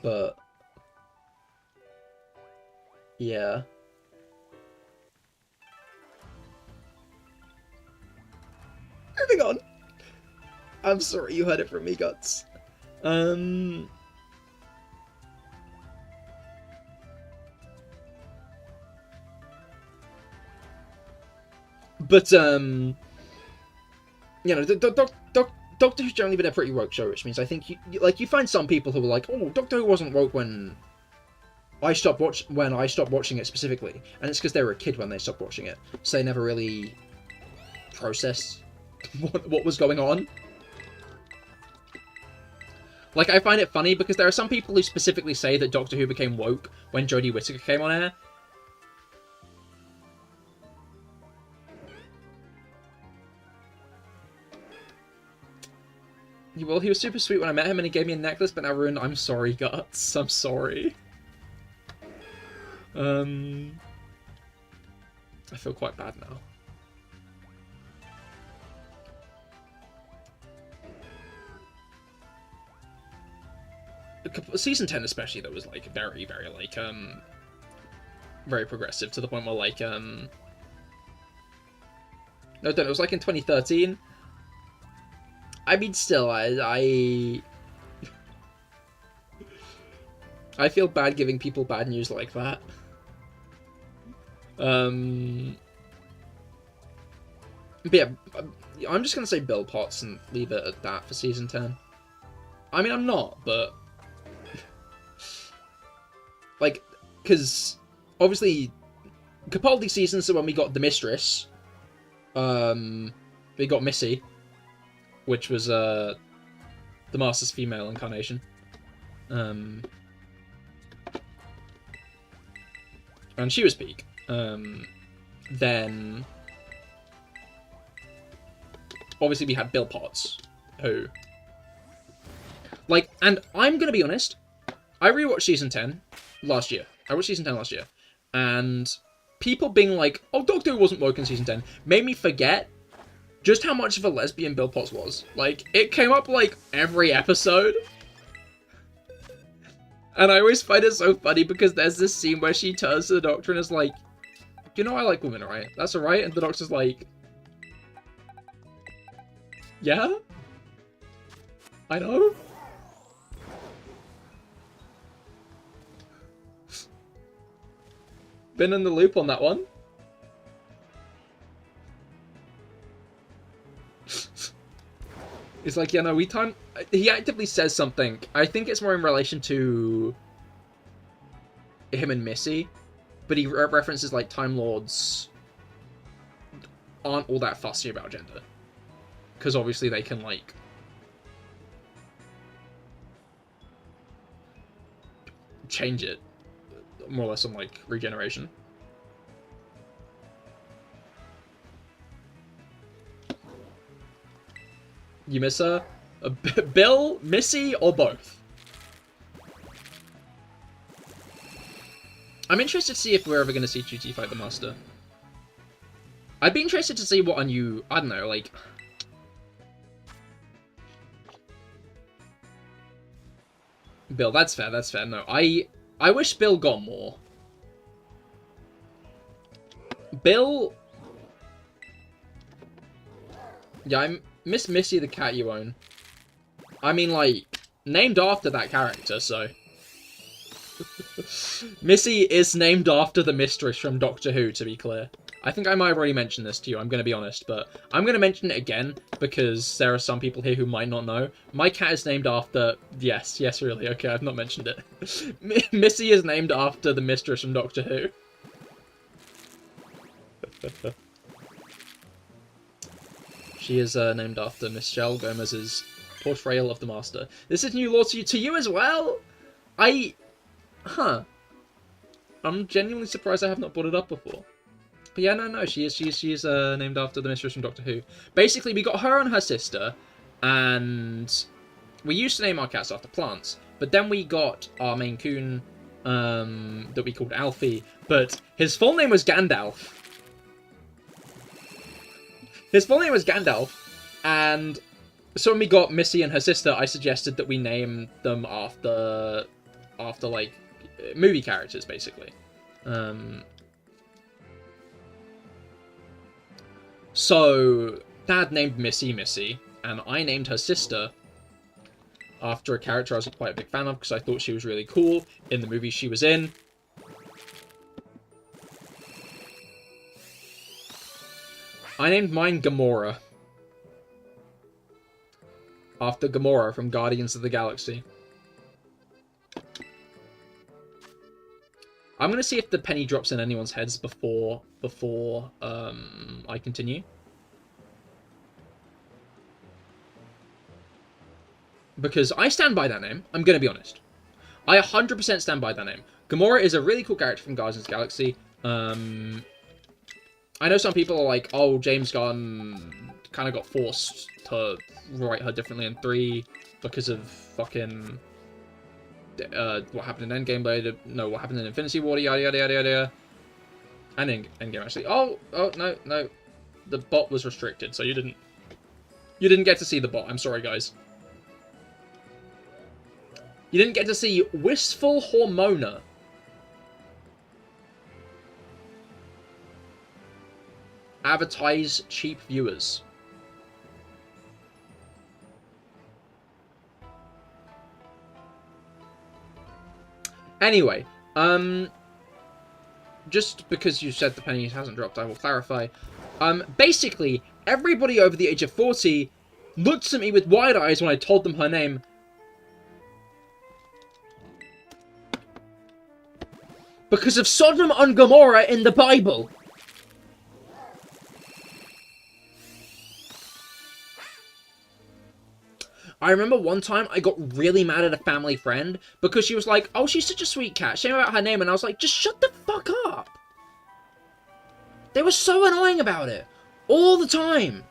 Speaker 1: But... yeah. Moving on! I'm sorry you heard it from me, Guts. But, you know, Doctor Who's generally been a pretty woke show, which means I think you find some people who are like, oh, Doctor Who wasn't woke when I stopped watching it specifically, and it's because they were a kid when they stopped watching it, so they never really processed what was going on. Like, I find it funny because there are some people who specifically say that Doctor Who became woke when Jodie Whittaker came on air. Well, he was super sweet when I met him and he gave me a necklace, but now ruined. I'm sorry, Guts. I'm sorry. I feel quite bad now. Season 10 especially, that was, like, very, very, like, very progressive, to the point where, like, no, it was, like, in 2013... I mean, still, I feel bad giving people bad news like that. But yeah, I'm just gonna say Bill Potts and leave it at that for Season 10. I mean, I'm not, but... like, because, obviously, Capaldi seasons are when we got the Mistress. We got Missy, which was the Master's female incarnation. And she was peak. Then obviously we had Bill Potts, who, like, and I'm gonna be honest, I rewatched Season 10 last year. And people being like, oh, Doctor Who wasn't woke in Season 10, made me forget just how much of a lesbian Bill Potts was. Like, it came up, like, every episode. And I always find it so funny because there's this scene where she turns to the Doctor and is like, you know I like women, right? That's alright? And the Doctor's like, yeah? I know. Been in the loop on that one. It's like, yeah, no, he actively says something. I think it's more in relation to him and Missy, but he references, like, Time Lords aren't all that fussy about gender. Because obviously they can, like, change it, more or less on, like, regeneration. You miss her? Bill, Missy, or both? I'm interested to see if we're ever going to see Chuchi fight the Master. I'd be interested to see what a new... I don't know, like... Bill, that's fair, that's fair. No, I wish Bill got more. Bill... Yeah, I miss Missy the cat you own. I mean, like, named after that character, so... Missy is named after the mistress from Doctor Who, to be clear. I think I might have already mentioned this to you, I'm going to be honest, but I'm going to mention it again, because there are some people here who might not know. My cat is named after... Yes, really, okay, I've not mentioned it. Missy is named after the mistress from Doctor Who. She is named after Michelle Gomez's portrayal of the Master. This is new lore to you as well? Huh. I'm genuinely surprised I have not brought it up before. But yeah, no, she is named after the mistress from Doctor Who. Basically, we got her and her sister, and we used to name our cats after plants, but then we got our Maine Coon, that we called Alfie, but his full name was Gandalf. His full name was Gandalf, and so when we got Missy and her sister, I suggested that we name them after like, movie characters, basically. So, Dad named Missy, and I named her sister after a character I was quite a big fan of, because I thought she was really cool in the movie she was in. I named mine Gamora, after Gamora from Guardians of the Galaxy. I'm going to see if the penny drops in anyone's heads before I continue. Because I stand by that name, I'm going to be honest. I 100% stand by that name. Gamora is a really cool character from Guardians of the Galaxy. I know some people are like, oh, James Gunn kind of got forced to write her differently in 3 because of fucking... what happened in Endgame, what happened in Infinity War, yada yada yada yada. And in Endgame, actually. Oh, no. The bot was restricted, so you didn't get to see the bot. I'm sorry, guys. You didn't get to see Wistful Hormona. Advertise cheap viewers. Anyway, just because you said the penny hasn't dropped, I will clarify. Basically, everybody over the age of 40 looked at me with wide eyes when I told them her name. Because of Sodom and Gomorrah in the Bible. I remember one time I got really mad at a family friend because she was like, oh, she's such a sweet cat. Shame about her name. And I was like, just shut the fuck up. They were so annoying about it. All the time.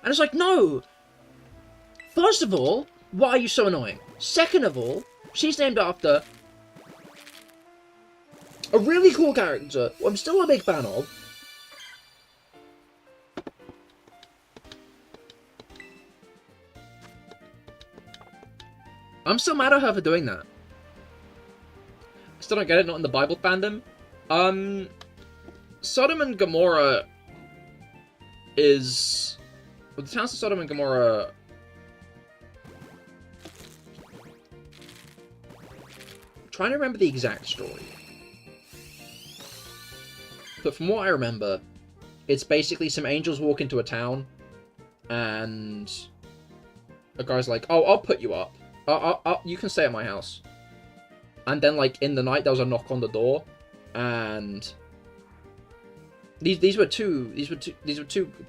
Speaker 1: And it's like, no. First of all, why are you so annoying? Second of all, she's named after a really cool character who I'm still a big fan of. I'm still mad at her for doing that. I still don't get it, not in the Bible fandom. Sodom and Gomorrah is... Well, the towns of Sodom and Gomorrah trying to remember the exact story. But from what I remember, it's basically some angels walk into a town, and a guy's like, "Oh, I'll put you up. You can stay at my house." And then, like, in the night, there was a knock on the door, and these were two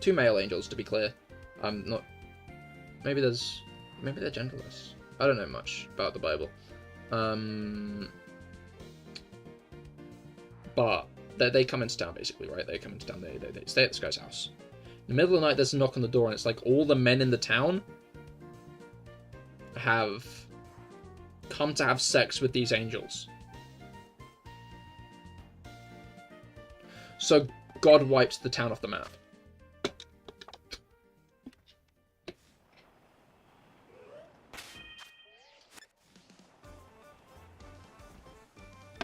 Speaker 1: male angels, to be clear. Not. Maybe they're genderless. I don't know much about the Bible. But they come into town, basically, right? They come into town, they stay at this guy's house. In the middle of the night, there's a knock on the door, and it's like all the men in the town have come to have sex with these angels. So God wipes the town off the map.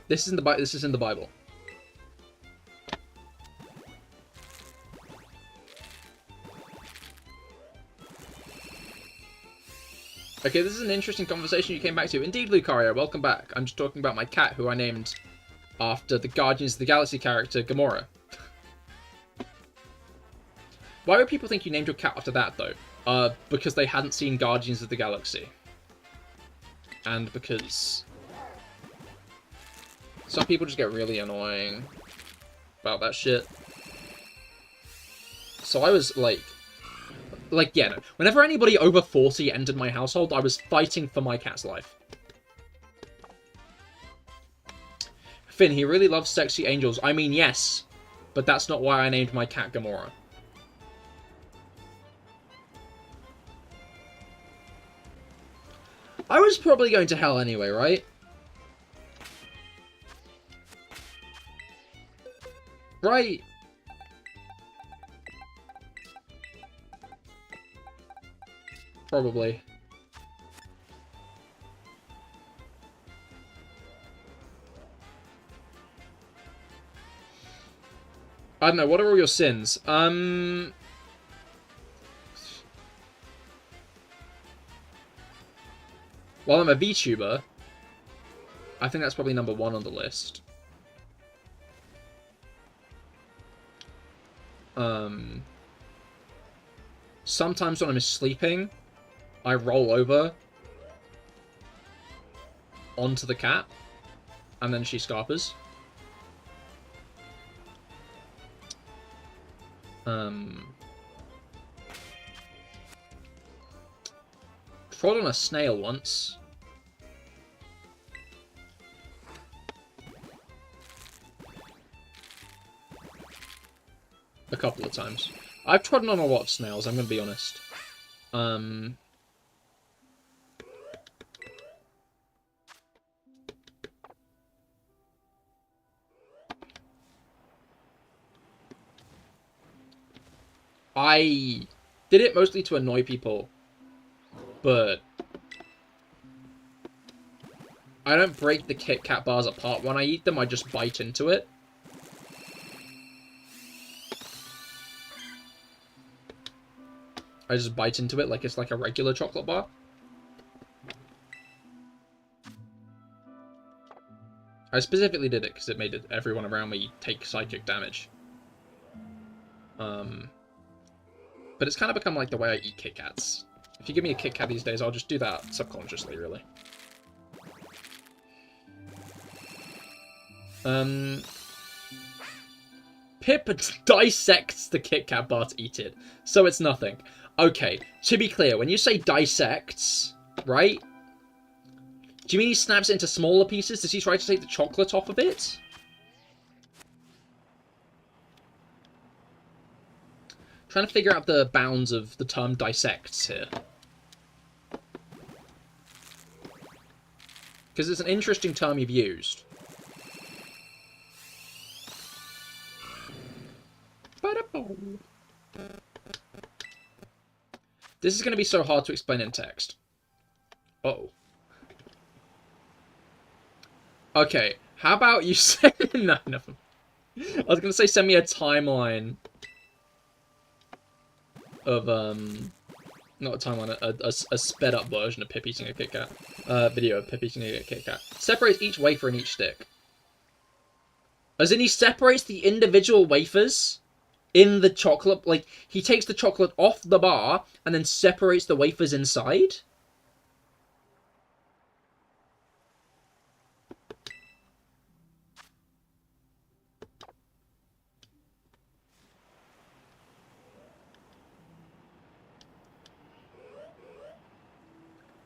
Speaker 1: This is in the Bible. Okay, this is an interesting conversation you came back to. Indeed, Lucario, welcome back. I'm just talking about my cat, who I named after the Guardians of the Galaxy character, Gamora. Why would people think you named your cat after that, though? Because they hadn't seen Guardians of the Galaxy. And because some people just get really annoying about that shit. So I was like, yeah, no. Whenever anybody over 40 entered my household, I was fighting for my cat's life. Finn, he really loves sexy angels. I mean, yes, but that's not why I named my cat Gamora. I was probably going to hell anyway, right? Right. Probably. I don't know, what are all your sins? Well, I'm a VTuber. I think that's probably number 1 on the list. Sometimes when I'm sleeping, I roll over onto the cat, and then she scarpers. Trod on a snail once. A couple of times. I've trodden on a lot of snails, I'm gonna be honest. I did it mostly to annoy people, but I don't break the Kit Kat bars apart when I eat them, I just bite into it. I just bite into it like it's like a regular chocolate bar. I specifically did it because it made everyone around me take psychic damage. But it's kind of become like the way I eat Kit Kats. If you give me a Kit Kat these days, I'll just do that subconsciously, really. Pip dissects the Kit Kat bar to eat it, so it's nothing. Okay, to be clear, when you say dissects, right? Do you mean he snaps it into smaller pieces? Does he try to take the chocolate off of it? Trying to figure out the bounds of the term dissects here. Because it's an interesting term you've used. This is going to be so hard to explain in text. Uh-oh. Okay, how about you send... No, nothing. I was going to say send me a timeline of Not a timeline, a sped up version of Pip eating a Kit Kat. Video of Pip eating a Kit Kat. Separates each wafer in each stick. As in, he separates the individual wafers in the chocolate. Like, he takes the chocolate off the bar and then separates the wafers inside.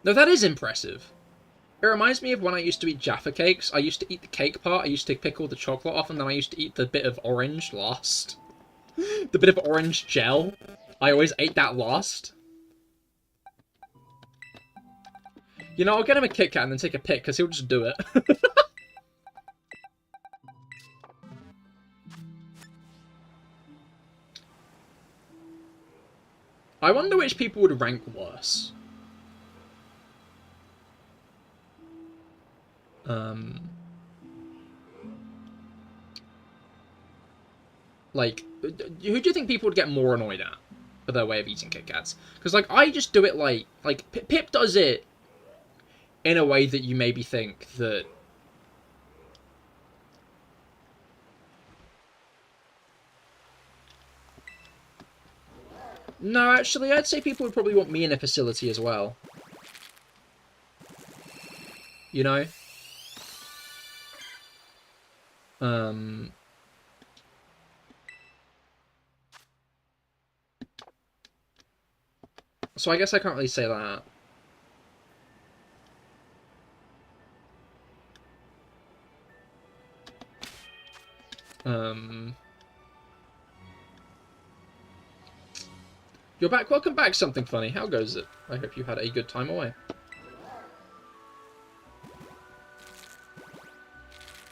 Speaker 1: No, that is impressive. It reminds me of when I used to eat Jaffa cakes. I used to eat the cake part, I used to pick all the chocolate off, and then I used to eat the bit of orange last. The bit of orange gel. I always ate that last. You know, I'll get him a Kit Kat and then take a pic, because he'll just do it. I wonder which people would rank worse. Like, who do you think people would get more annoyed at for their way of eating Kit Kats? Because, like, I just do it like Pip does it in a way that you maybe think that... No, actually, I'd say people would probably want me in a facility as well. You know? So I guess I can't really say that. You're back. Welcome back, Something Funny. How goes it? I hope you had a good time away.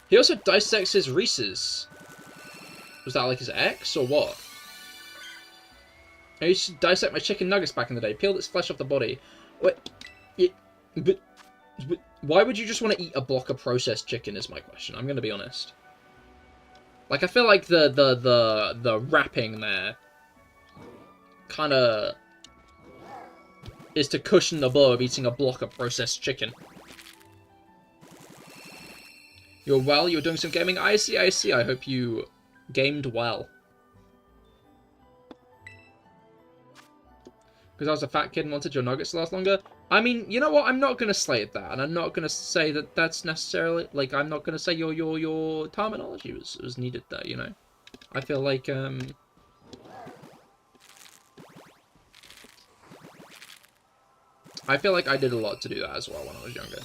Speaker 1: He also dissects his Reese's. Was that like his ex, or what? I used to dissect my chicken nuggets back in the day. Peeled its flesh off the body. Wait, but why would you just want to eat a block of processed chicken is my question. I'm going to be honest. Like, I feel like the wrapping there kind of is to cushion the blow of eating a block of processed chicken. You're well? You're doing some gaming? I see, I see. I hope you gamed well. Because I was a fat kid and wanted your nuggets to last longer? I mean, you know what? I'm not going to slate that. And I'm not going to say that that's necessarily... Like, I'm not going to say your terminology was needed there, you know? I feel like, I feel like I did a lot to do that as well when I was younger.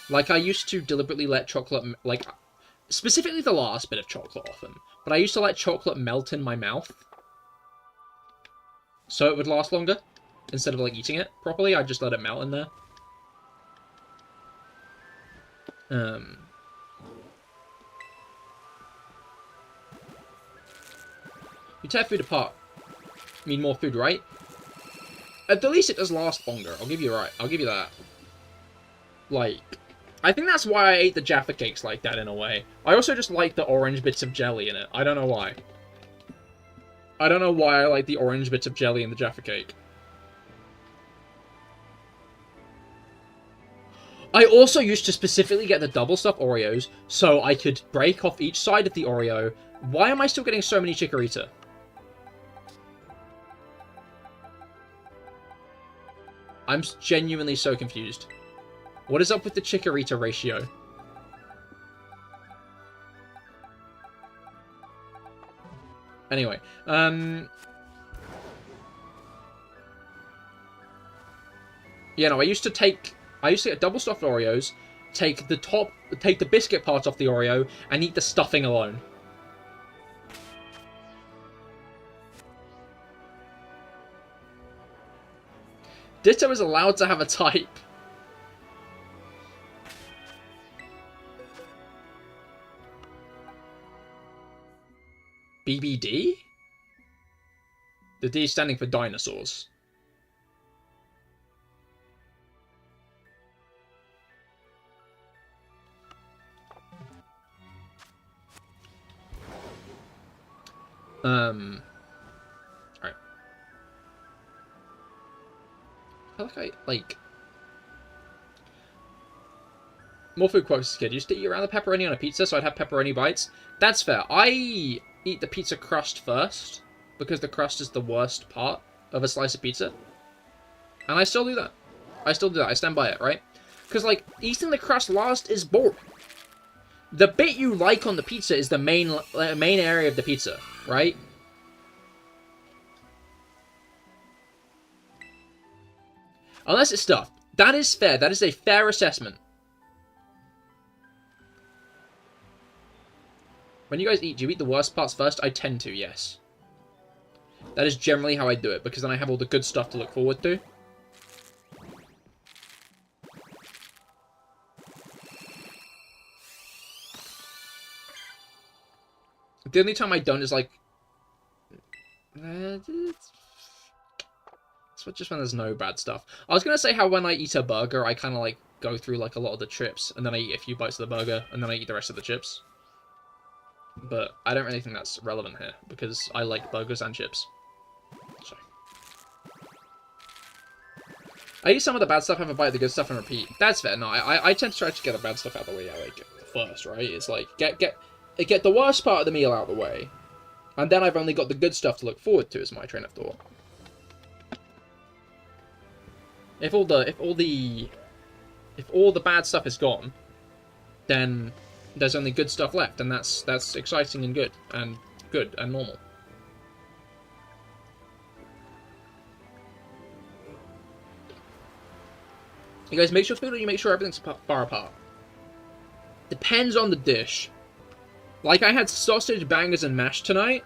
Speaker 1: Like, I used to deliberately let chocolate... Like, specifically the last bit of chocolate often. But I used to let chocolate melt in my mouth. So it would last longer. Instead of, like, eating it properly, I just let it melt in there. You tear food apart. You need more food, right? At the least it does last longer. I'll give you right. I'll give you that. Like, I think that's why I ate the Jaffa cakes like that in a way. I also just like the orange bits of jelly in it. I don't know why. I don't know why I like the orange bits of jelly in the Jaffa cake. I also used to specifically get the double stuffed Oreos so I could break off each side of the Oreo. Why am I still getting so many Chikorita? I'm genuinely so confused. What is up with the Chikorita ratio? Anyway, yeah, no, I used to get double stuffed Oreos, take the biscuit part off the Oreo, and eat the stuffing alone. Ditto is allowed to have a type. BBD? The D is standing for dinosaurs. Alright. feel like more food quotes kid. Used to eat around the pepperoni on a pizza, so I'd have pepperoni bites. That's fair. I eat the pizza crust first because the crust is the worst part of a slice of pizza, and I still do that. I stand by it, right? Because like eating the crust last is boring. The bit you like on the pizza is the main area of the pizza, right? Unless it's stuffed. That is fair. That is a fair assessment. When you guys eat, do you eat the worst parts first? I tend to, yes. That is generally how I do it, because then I have all the good stuff to look forward to. The only time I don't is like... it's just when there's no bad stuff. I was going to say how when I eat a burger, I kind of like go through like a lot of the chips, and then I eat a few bites of the burger, and then I eat the rest of the chips. But I don't really think that's relevant here, because I like burgers and chips. So. I eat some of the bad stuff, have a bite of the good stuff, and repeat. That's fair. No, I tend to try to get the bad stuff out of the way, like, first, right? It's like, get the worst part of the meal out of the way, and then I've only got the good stuff to look forward to, is my train of thought. If all the bad stuff is gone, then there's only good stuff left, and that's exciting and good and normal. You guys make sure food, or you make sure everything's far apart. Depends on the dish. Like I had sausage bangers and mash tonight.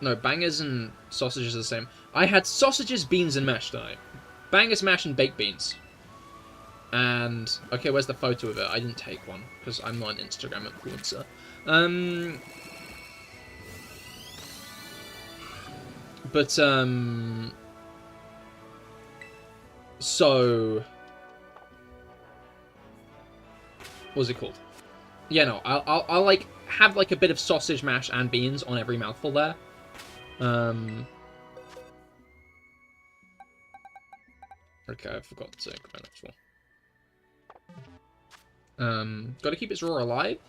Speaker 1: No, bangers and sausages are the same. I had sausages, beans, and mash tonight. Bangers, mash, and baked beans. And, okay, where's the photo of it? I didn't take one, because I'm not an Instagram influencer. So... What's it called? Yeah, no, I'll like, have, like, a bit of sausage, mash, and beans on every mouthful there. Okay, I forgot to grab that one. Gotta keep its raw alive.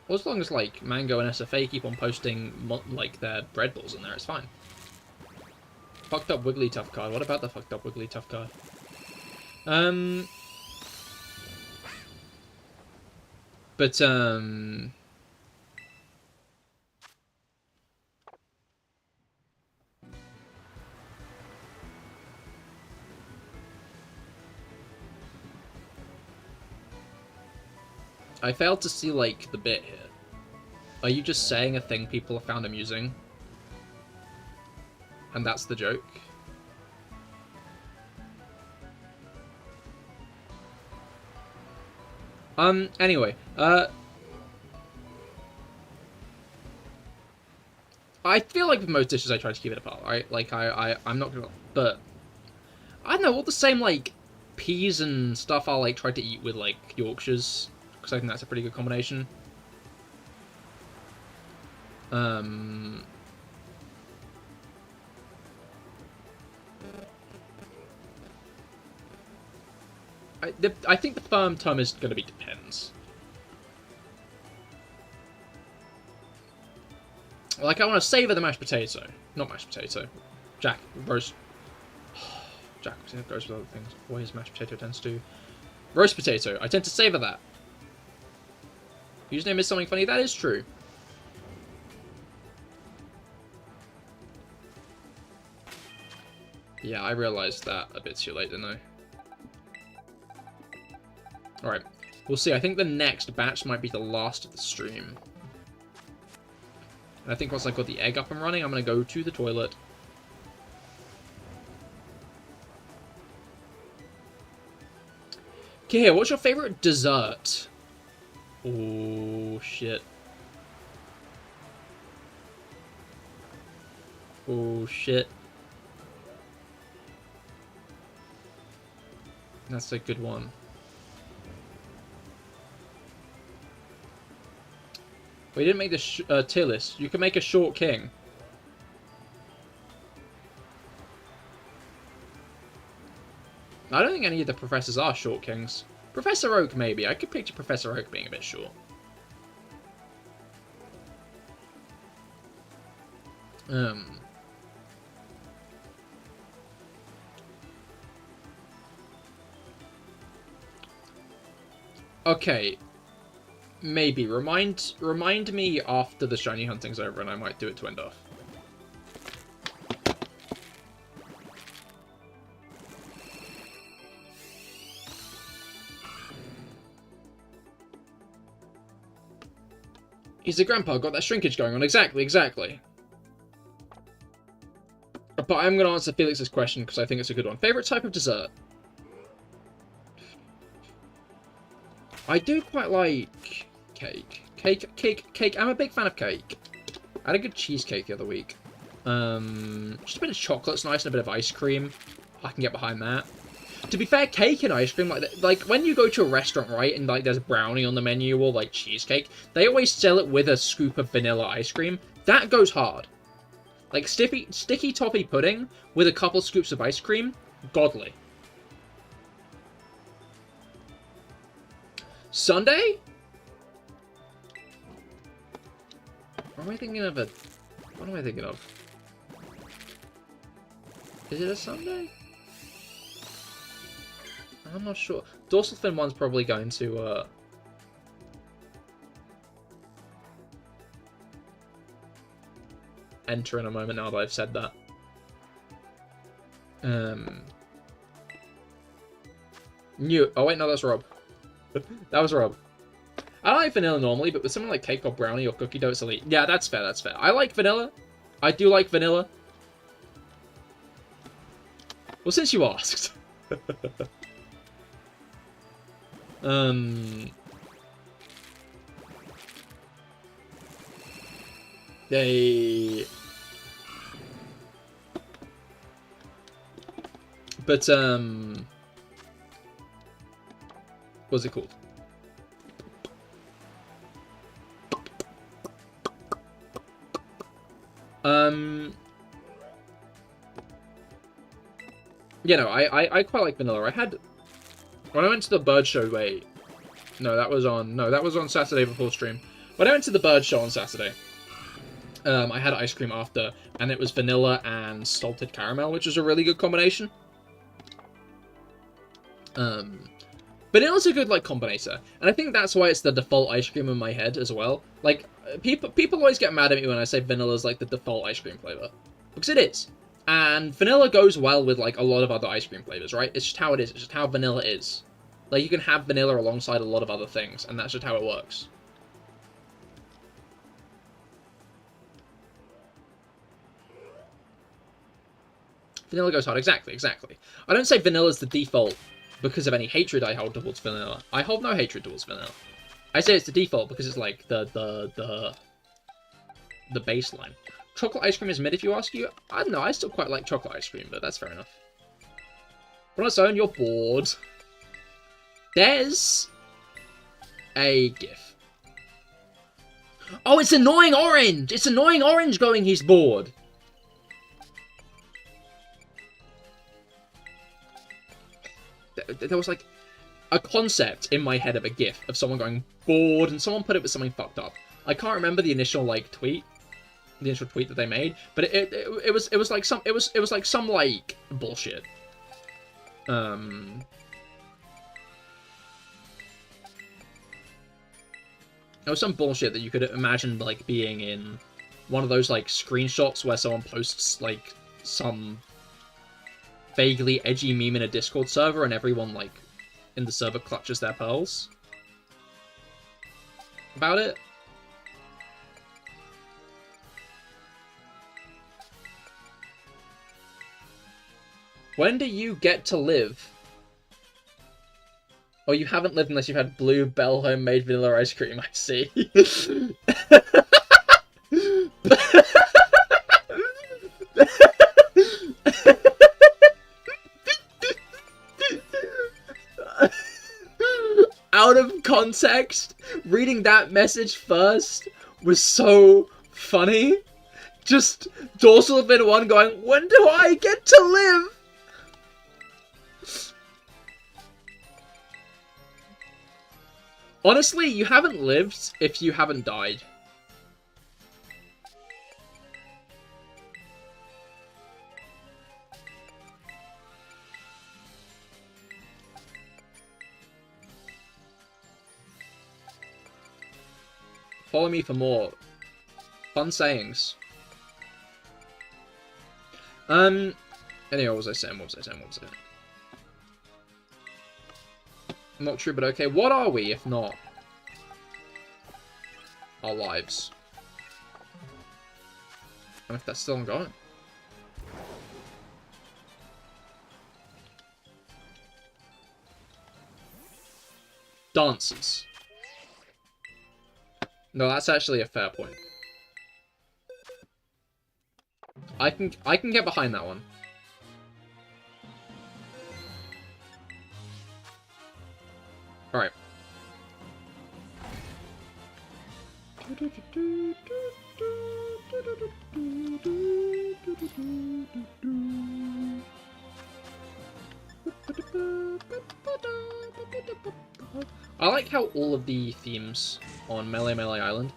Speaker 1: Well, as long as, like, Mango and NSFW keep on posting, like, their bread balls in there, it's fine. Fucked up Wigglytuff card. What about the fucked up Wigglytuff card? I failed to see, like, the bit here. Are you just saying a thing people have found amusing? And that's the joke? Anyway, I feel like with most dishes I try to keep it apart, right? Like, I'm not gonna... But, I don't know, all the same, like, peas and stuff I'll, like, try to eat with, like, Yorkshires. Because I think that's a pretty good combination. I think the firm term is going to be depends. Like, I want to savour the mashed potato. Not mashed potato. Roast... Jack goes with other things. Always mashed potato tends to... Roast potato. I tend to savour that. Username is something funny. That is true. Yeah, I realised that a bit too late, didn't I? Alright. We'll see. I think the next batch might be the last of the stream. And I think once I've got the egg up and running, I'm going to go to the toilet. Cahir, what's your favourite dessert? Oh, shit. Oh, shit. That's a good one. We didn't make the tier list. You can make a short king. I don't think any of the professors are short kings. Professor Oak, maybe. I could picture Professor Oak being a bit short. Okay. Maybe. Remind me after the shiny hunting's over and I might do it to end off. He's a grandpa, got that shrinkage going on. Exactly, exactly. But I'm going to answer Felix's question because I think it's a good one. Favorite type of dessert? I do quite like cake. Cake. I'm a big fan of cake. I had a good cheesecake the other week. Just a bit of chocolate's nice and a bit of ice cream. I can get behind that. To be fair, cake and ice cream, like when you go to a restaurant, right, and like there's brownie on the menu or like cheesecake, they always sell it with a scoop of vanilla ice cream. That goes hard. Like sticky toffee pudding with a couple scoops of ice cream, godly. Sunday? What am I thinking of? What am I thinking of? Is it a Sunday? I'm not sure. Dorsal fin one's probably going to enter in a moment now that I've said that. Oh wait, no, that's Rob. That was Rob. I like vanilla normally, but with something like cake or brownie or cookie dough, it's elite. Yeah, that's fair, that's fair. I like vanilla. I do like vanilla. Well, since you asked. What's it called? You know, I quite like vanilla. I had, when I went to the bird show, that was on Saturday before stream. When I went to the bird show on Saturday, I had ice cream after, and it was vanilla and salted caramel, which was a really good combination. Vanilla's a good, like, combinator, and I think that's why it's the default ice cream in my head as well. Like, people always get mad at me when I say vanilla's, like, the default ice cream flavor. Because it is. And vanilla goes well with, like, a lot of other ice cream flavors, right? It's just how it is. It's just how vanilla is. Like, you can have vanilla alongside a lot of other things, and that's just how it works. Vanilla goes hard. Exactly, exactly. I don't say vanilla's the default because of any hatred I hold towards vanilla. I hold no hatred towards vanilla. I say it's the default because it's, like, the baseline. Chocolate ice cream is mid if you ask you. I don't know, I still quite like chocolate ice cream, but that's fair enough. But on its own, you're bored. There's a GIF. Oh, it's annoying orange! It's annoying orange going, he's bored. There was like a concept in my head of a GIF of someone going bored, and someone put it with something fucked up. I can't remember the initial like tweet. The initial tweet that they made, but it was like some bullshit. There was some bullshit that you could imagine like being in one of those like screenshots where someone posts like some vaguely edgy meme in a Discord server and everyone like in the server clutches their pearls about it. When do you get to live? Oh, you haven't lived unless you've had blue Bell homemade vanilla ice cream, I see. Out of context, reading that message first was so funny. Just Dorsal Bin 1 going, when do I get to live? Honestly, you haven't lived if you haven't died. Follow me for more fun sayings. Anyway, what was I saying? Not true, but okay. What are we, if not our lives? And if that's still ongoing. Dances. No, that's actually a fair point. I can get behind that one. Alright. I like how all of the themes on Melee Island,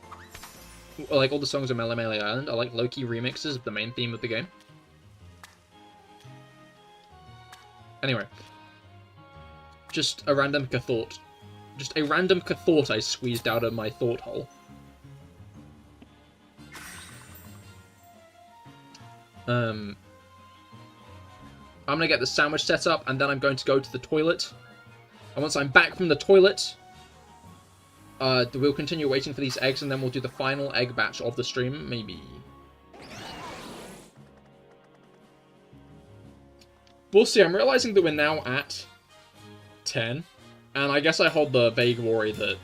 Speaker 1: like all the songs on Melee Island, are like low-key remixes of the main theme of the game. Anyway. Just a random thought. Just a random thought I squeezed out of my thought hole. I'm gonna get the sandwich set up, and then I'm going to go to the toilet. And once I'm back from the toilet, we'll continue waiting for these eggs, and then we'll do the final egg batch of the stream, maybe. We'll see. I'm realizing that we're now at 10, and I guess I hold the vague worry that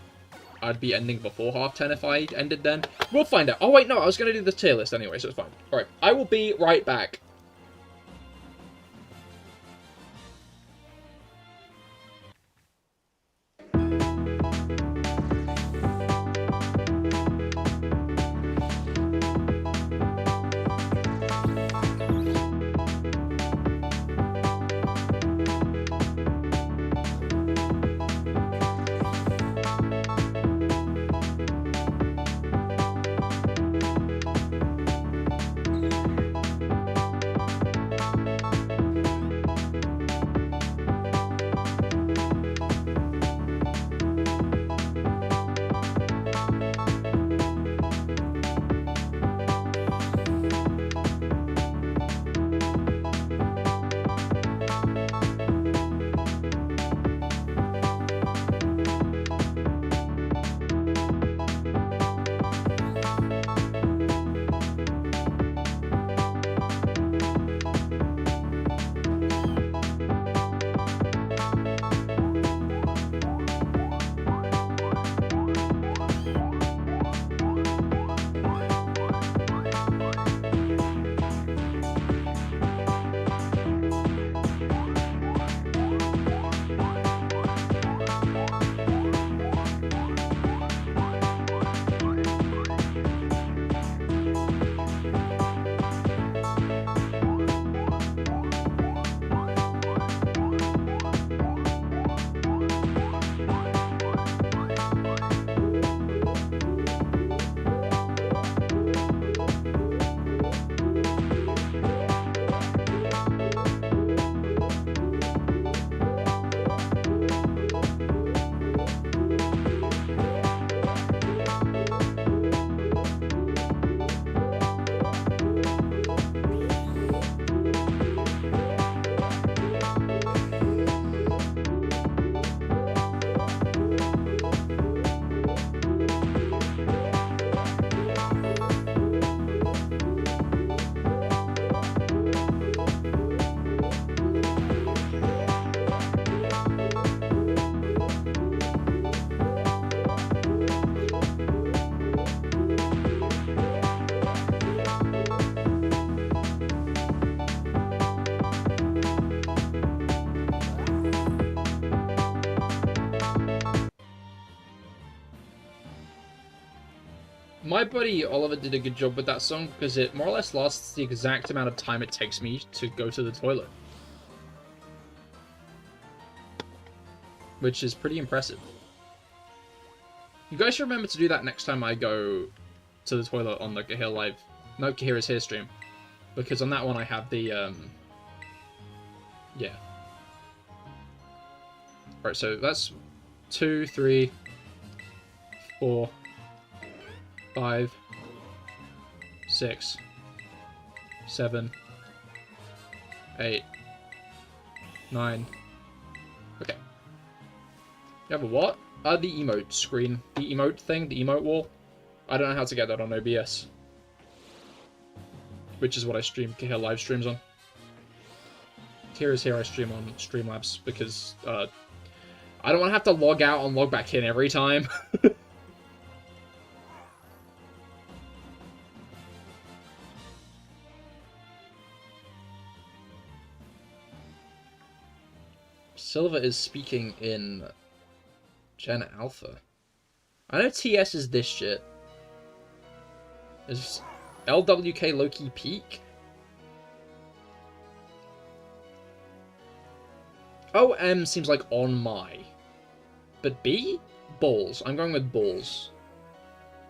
Speaker 1: I'd be ending before half 10 if I ended then. We'll find out. Oh wait, no, I was going to do the tier list anyway, so it's fine. Alright, I will be right back. My buddy Oliver did a good job with that song because it more or less lasts the exact amount of time it takes me to go to the toilet. Which is pretty impressive. You guys should remember to do that next time I go to the toilet on the CahirLIVE. No, Cahir is Here stream. Because on that one I have the, yeah. Alright, so that's 2, 3, 4, 5, 6, 7, 8, 9. Okay. You have a what? The emote screen. The emote thing, the emote wall. I don't know how to get that on OBS. Which is what I stream CahirLIVE streams on. Cahir is Here I stream on Streamlabs because I don't want to have to log out and log back in every time. Silver is speaking in Gen Alpha. I know TS is this shit. Is LWK Loki peak? OM seems like on my. But B? Balls. I'm going with balls.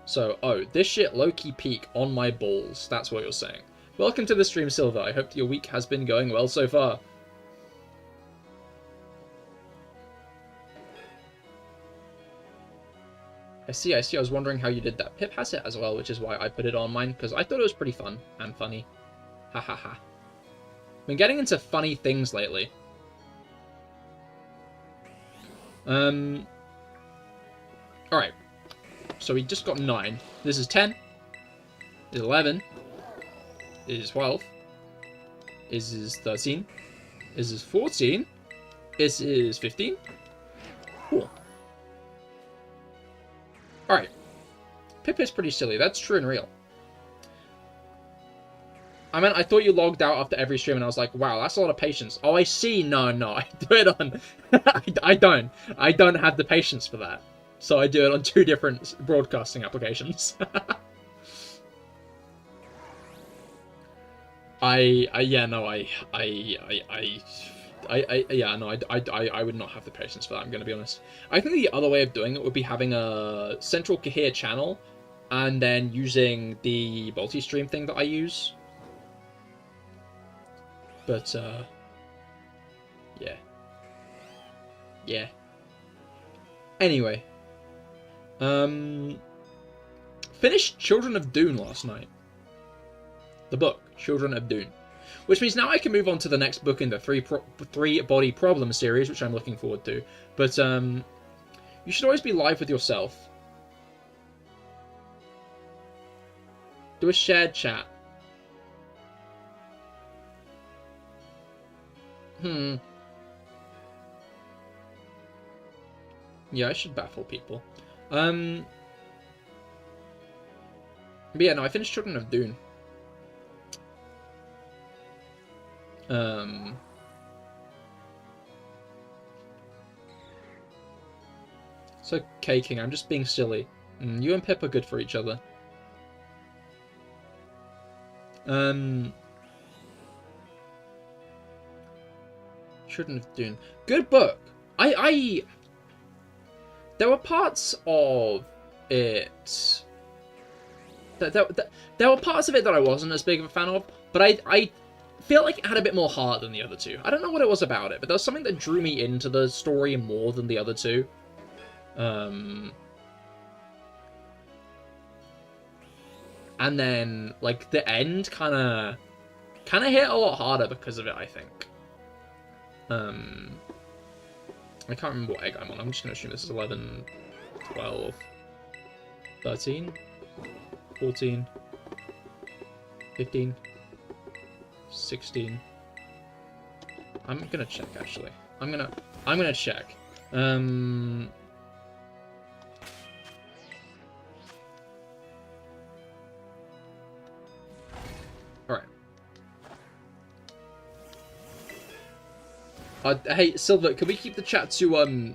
Speaker 1: So, this shit low-key peak on my balls. That's what you're saying. Welcome to the stream, Silver. I hope your week has been going well so far. I see. I was wondering how you did that. Pip has it as well, which is why I put it on mine, because I thought it was pretty fun and funny. Ha ha ha. Been getting into funny things lately. Alright. So we just got 9. This is 10. This is 11. This is 12. This is 13. This is 14. This is 15. Cool. Alright. Pip is pretty silly. That's true and real. I mean, I thought you logged out after every stream, and I was like, wow, that's a lot of patience. Oh, I see. No, I do it on... I don't. I don't have the patience for that. So I do it on 2 different broadcasting applications. I would not have the patience for that, I'm going to be honest. I think the other way of doing it would be having a central Cahir channel and then using the multi-stream thing that I use. But, yeah. Yeah. Anyway. Finished Children of Dune last night. The book, Children of Dune. Which means now I can move on to the next book in the three body problem series, which I'm looking forward to. But, you should always be live with yourself. Do a shared chat. Yeah, I should baffle people. But yeah, no, I finished Children of Dune. It's okay, King, I'm just being silly. You and Pip are good for each other. Children of Dune. Good book. There were parts of it... There were parts of it that I wasn't as big of a fan of, but I feel like it had a bit more heart than the other two. I don't know what it was about it, but there was something that drew me into the story more than the other two. And then, like, the end kind of hit a lot harder because of it, I think. I can't remember what egg I'm on. I'm just going to assume this is 11, 12, 13, 14, 15, 16. I'm going to check, actually. I'm going to check. Hey, Silver, can we keep the chat to,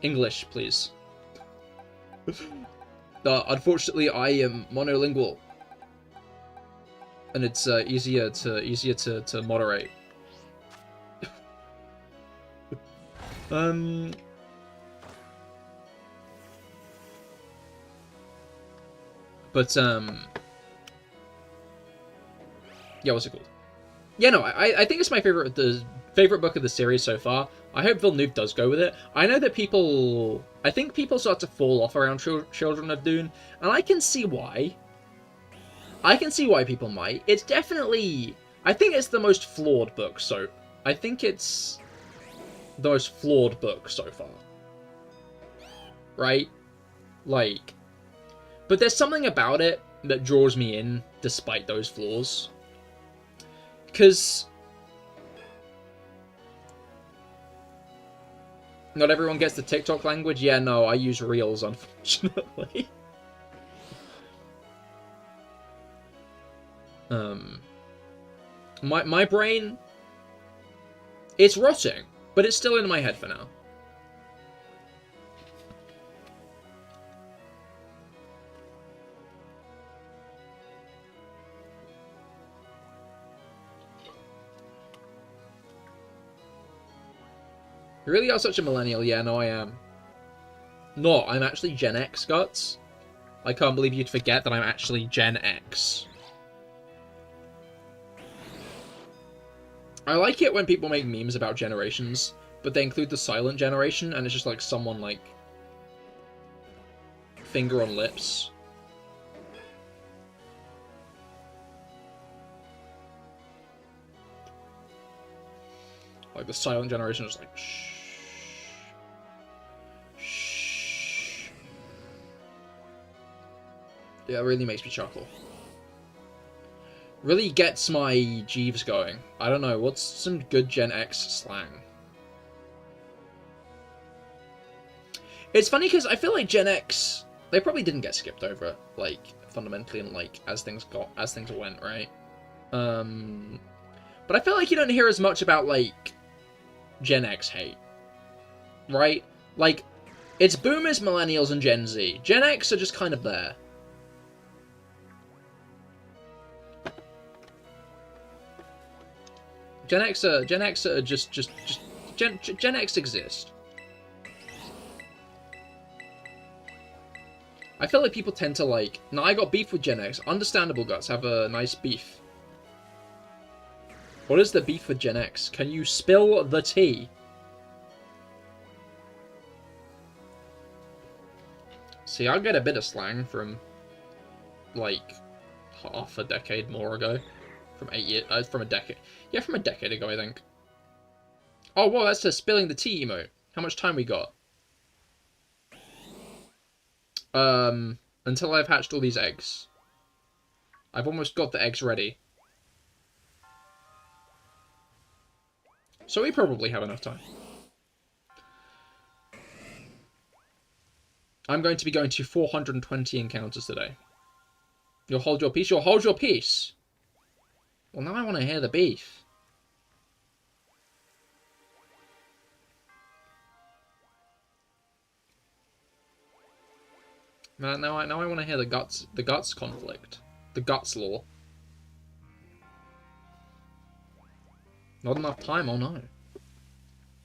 Speaker 1: English, please? Unfortunately, I am monolingual, and it's easier to moderate. But yeah, what's it called? Yeah, no, I think it's my favorite book of the series so far. I hope Villeneuve does go with it. I know that I think people start to fall off around Children of Dune, and I can see why. I can see why people might. It's definitely, I think it's the most flawed book, I think it's the most flawed book so far. Right? Like, but there's something about it that draws me in despite those flaws. Because not everyone gets the TikTok language. Yeah, no, I use Reels, unfortunately. My brain, it's rotting, but it's still in my head for now. You really are such a millennial. Yeah, no, I am. No, I'm actually Gen X, Guts. I can't believe you'd forget that I'm actually Gen X. I like it when people make memes about generations, but they include the silent generation, and it's just like someone like finger on lips. Like the silent generation is like shh. Shh. Yeah, it really makes me chuckle. Really gets my Jeeves going. I don't know, what's some good Gen X slang? It's funny because I feel like Gen X, they probably didn't get skipped over, like, fundamentally, and like, as things went, right? But I feel like you don't hear as much about, like, Gen X hate, right? Like, it's boomers, millennials, and Gen Z. Gen X are just kind of there. Gen X are just Gen X exist. I feel like people tend to like, no, I got beef with Gen X. Understandable, Guts, have a nice beef. What is the beef with Gen X? Can you spill the tea? See, I get a bit of slang from, like, half a decade more ago. From 8 years, from a decade. Yeah, from a decade ago, I think. Oh, well, that's a spilling the tea emote. How much time we got? Until I've hatched all these eggs. I've almost got the eggs ready. So we probably have enough time. I'm going to be going to 420 encounters today. You'll hold your peace? You'll hold your peace! Well, now I want to hear the beef. Now I want to hear the guts conflict. The guts law. Not enough time, oh no.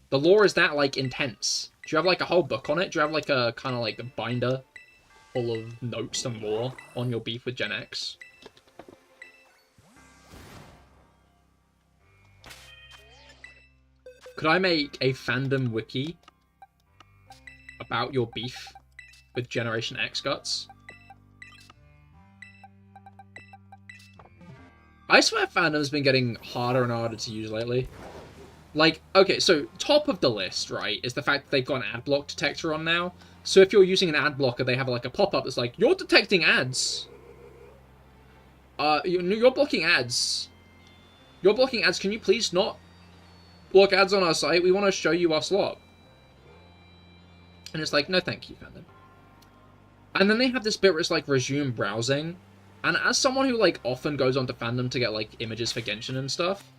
Speaker 1: The lore is that, like, intense. Do you have, like, a whole book on it? Do you have, like, a kind of, like, a binder full of notes and lore on your beef with Gen X? Could I make a fandom wiki about your beef with Generation X, Guts? I swear fandom's been getting harder and harder to use lately. Like, okay, so top of the list, right, is the fact that they've got an ad block detector on now. So if you're using an ad blocker, they have like a pop-up that's like, you're detecting ads. You're blocking ads. You're blocking ads. Can you please not block ads on our site? We want to show you our slot. And it's like, no thank you, fandom. And then they have this bit where it's like, resume browsing. And as someone who, like, often goes onto fandom to get, like, images for Genshin and stuff,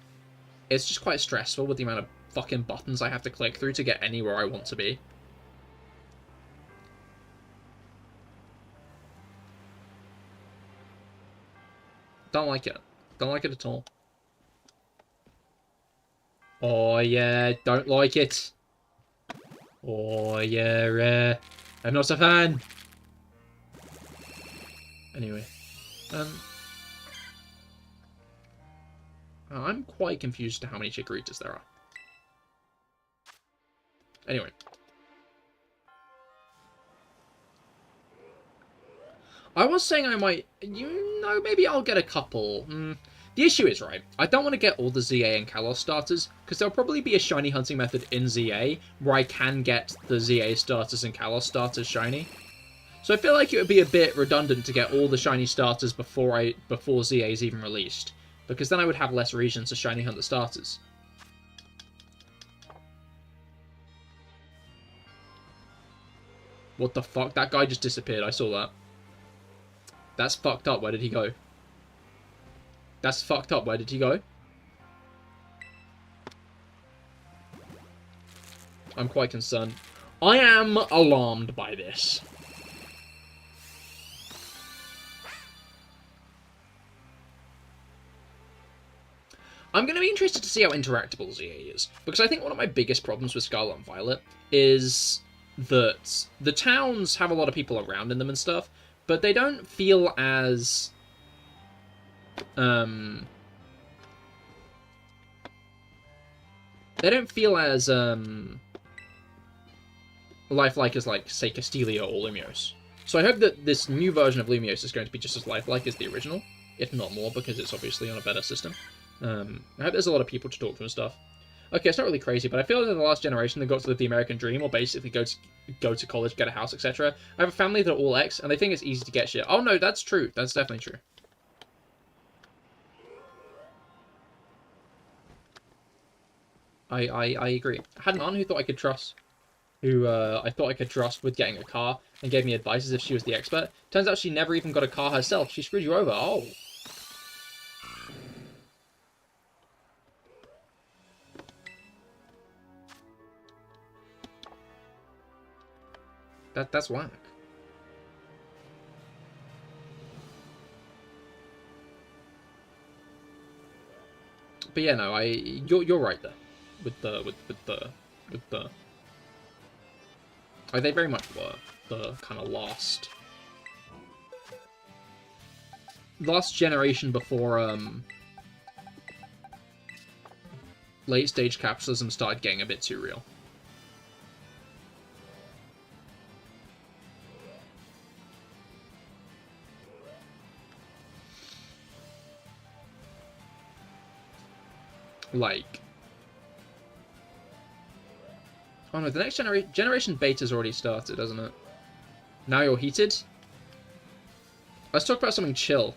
Speaker 1: it's just quite stressful with the amount of fucking buttons I have to click through to get anywhere I want to be. Don't like it. Don't like it at all. Oh, yeah. Don't like it. Oh, yeah. I'm not a fan. Anyway. I'm quite confused to how many Chikoritas there are. Anyway. I was saying I might... maybe I'll get a couple. The issue is, right, I don't want to get all the ZA and Kalos starters, because there'll probably be a shiny hunting method in ZA, where I can get the ZA starters and Kalos starters shiny. So I feel like it would be a bit redundant to get all the shiny starters before ZA is even released, because then I would have less reasons to shiny hunt the starters. What the fuck? That guy just disappeared, I saw that. That's fucked up, where did he go? That's fucked up, where did he go? I'm quite concerned. I am alarmed by this. I'm going to be interested to see how interactable ZA is, because I think one of my biggest problems with Scarlet and Violet is that the towns have a lot of people around in them and stuff, but they don't feel as... they don't feel as lifelike as, like, say, Castelia or Lumiose. So I hope that this new version of Lumiose is going to be just as lifelike as the original, if not more, because it's obviously on a better system. I hope there's a lot of people to talk to and stuff. Okay, it's not really crazy, but I feel like in the last generation they got to live the American dream, or basically go to college, get a house, etc. I have a family that are all X, and they think it's easy to get shit. Oh no, that's true. That's definitely true. I agree. I had an aunt who thought I could trust, I thought I could trust with getting a car, and gave me advice as if she was the expert. Turns out she never even got a car herself. She screwed you over. Oh. That's whack. But yeah, no, you're right there. With the like, they very much were the kind of last generation before late stage capitalism started getting a bit too real. Like, oh no, the next generation beta's already started, hasn't it? Now you're heated? Let's talk about something chill.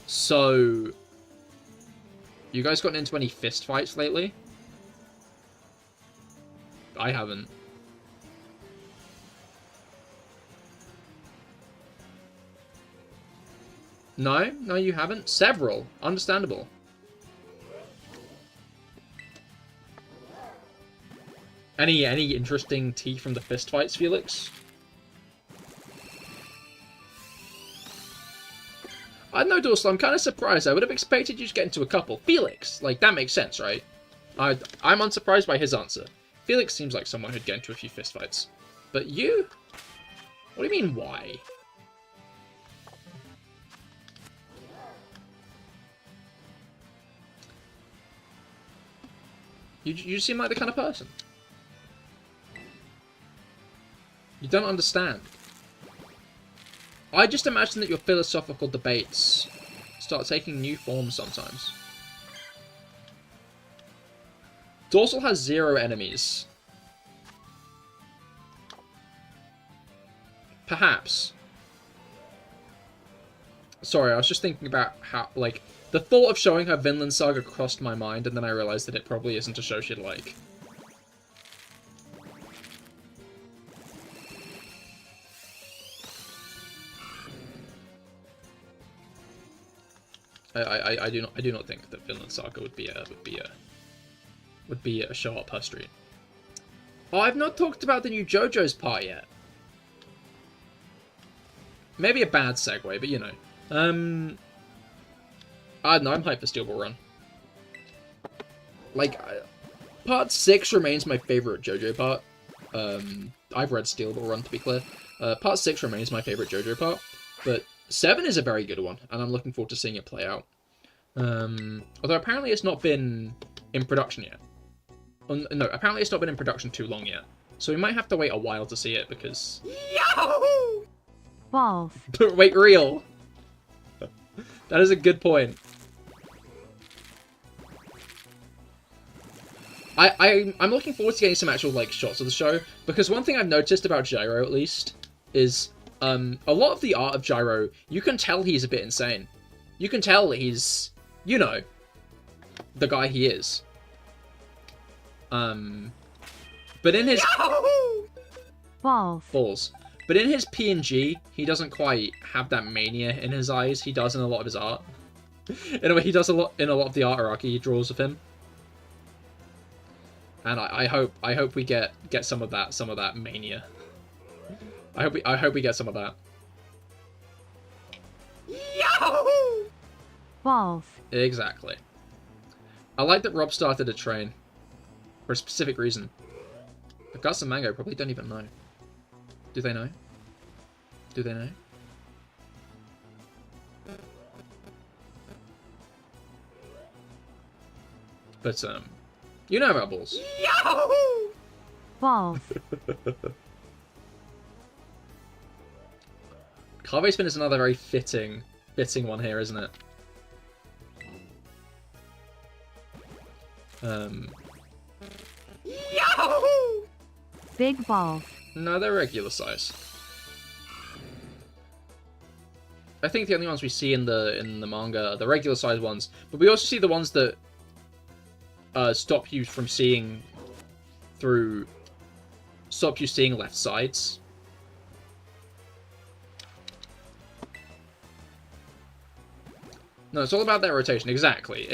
Speaker 1: So, you guys gotten into any fist fights lately? I haven't. No? No, you haven't? Several. Understandable. Any interesting tea from the fist fights, Felix? I don't know, Dorsal, I'm kind of surprised. I would have expected you to get into a couple. Felix! Like, that makes sense, right? I'm unsurprised by his answer. Felix seems like someone who'd get into a few fist fights. But you? What do you mean, why? You seem like the kind of person. You don't understand. I just imagine that your philosophical debates start taking new forms sometimes. Dorsal has 0 enemies. Perhaps. Sorry, I was just thinking about how, like, the thought of showing her Vinland Saga crossed my mind, and then I realized that it probably isn't a show she'd like. I do not think that Vinland Saga would be a show up her street. Oh, I've not talked about the new JoJo's part yet. Maybe a bad segue, but you know. I don't know, I'm hyped for Steel Ball Run. Like, Part 6 remains my favorite JoJo part. I've read Steel Ball Run, to be clear. Part 6 remains my favorite JoJo part, but 7 is a very good one, and I'm looking forward to seeing it play out. Although apparently it's not been in production yet. No, apparently it's not been in production too long yet. So we might have to wait a while to see it, because... Yahoo!
Speaker 3: Balls.
Speaker 1: Wait, real! That is a good point. I'm looking forward to getting some actual, like, shots of the show, because one thing I've noticed about Gyro, at least, is, a lot of the art of Gyro, you can tell he's a bit insane. You can tell he's, you know, the guy he is. But in his...
Speaker 3: Balls.
Speaker 1: But in his PNG, he doesn't quite have that mania in his eyes he does in a lot of his art. In a way, he does a lot in a lot of the art Araki he draws of him. And I hope we get some of that mania. I hope we get some of that. Yahoo!
Speaker 3: Balls.
Speaker 1: Exactly. I like that Rob started a train for a specific reason. But Gus and Mango probably don't even know. Do they know? Do they know? But you know about balls. Yahoo!
Speaker 3: Balls.
Speaker 1: Carve Spin is another very fitting one here, isn't it? Yahoo!
Speaker 3: Big balls.
Speaker 1: No, they're regular size. I think the only ones we see in the manga are the regular size ones, but we also see the ones that stop you seeing left sides. No, it's all about that rotation. Exactly.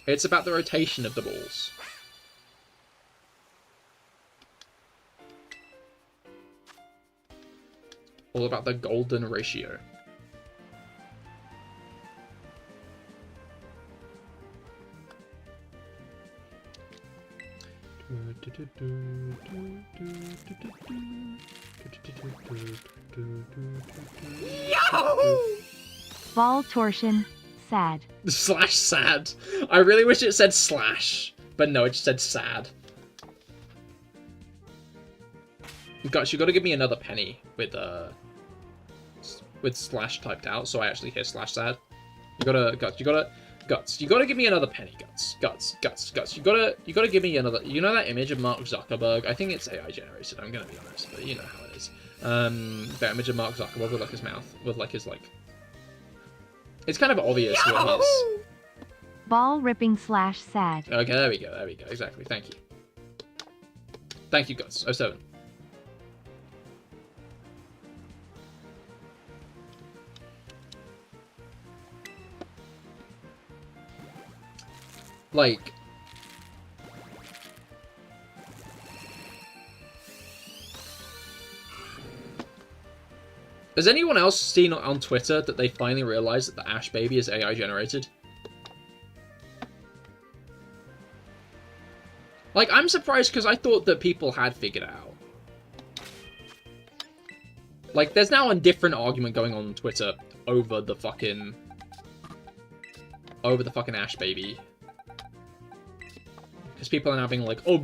Speaker 1: It's about the rotation of the balls. All about the golden ratio. Yahoo!
Speaker 3: Ball torsion. Sad.
Speaker 1: Slash sad. I really wish it said slash, but no, it just said sad. Guys, you gotta give me another penny with slash typed out, so I actually hear slash sad. You gotta give me another penny, Guts. You gotta give me another. You know that image of Mark Zuckerberg? I think it's AI generated. I'm gonna be honest, but you know how it is. That image of Mark Zuckerberg with like his mouth, with like his like. It's kind of obvious what he is.
Speaker 3: Ball ripping slash sad.
Speaker 1: Okay, there we go. Exactly. Thank you, Guts. 07. Like, has anyone else seen on Twitter that they finally realized that the Ash baby is AI generated? Like, I'm surprised because I thought that people had figured it out. Like, there's now a different argument going on Twitter over the fucking Ash baby. Because people are now being like, oh,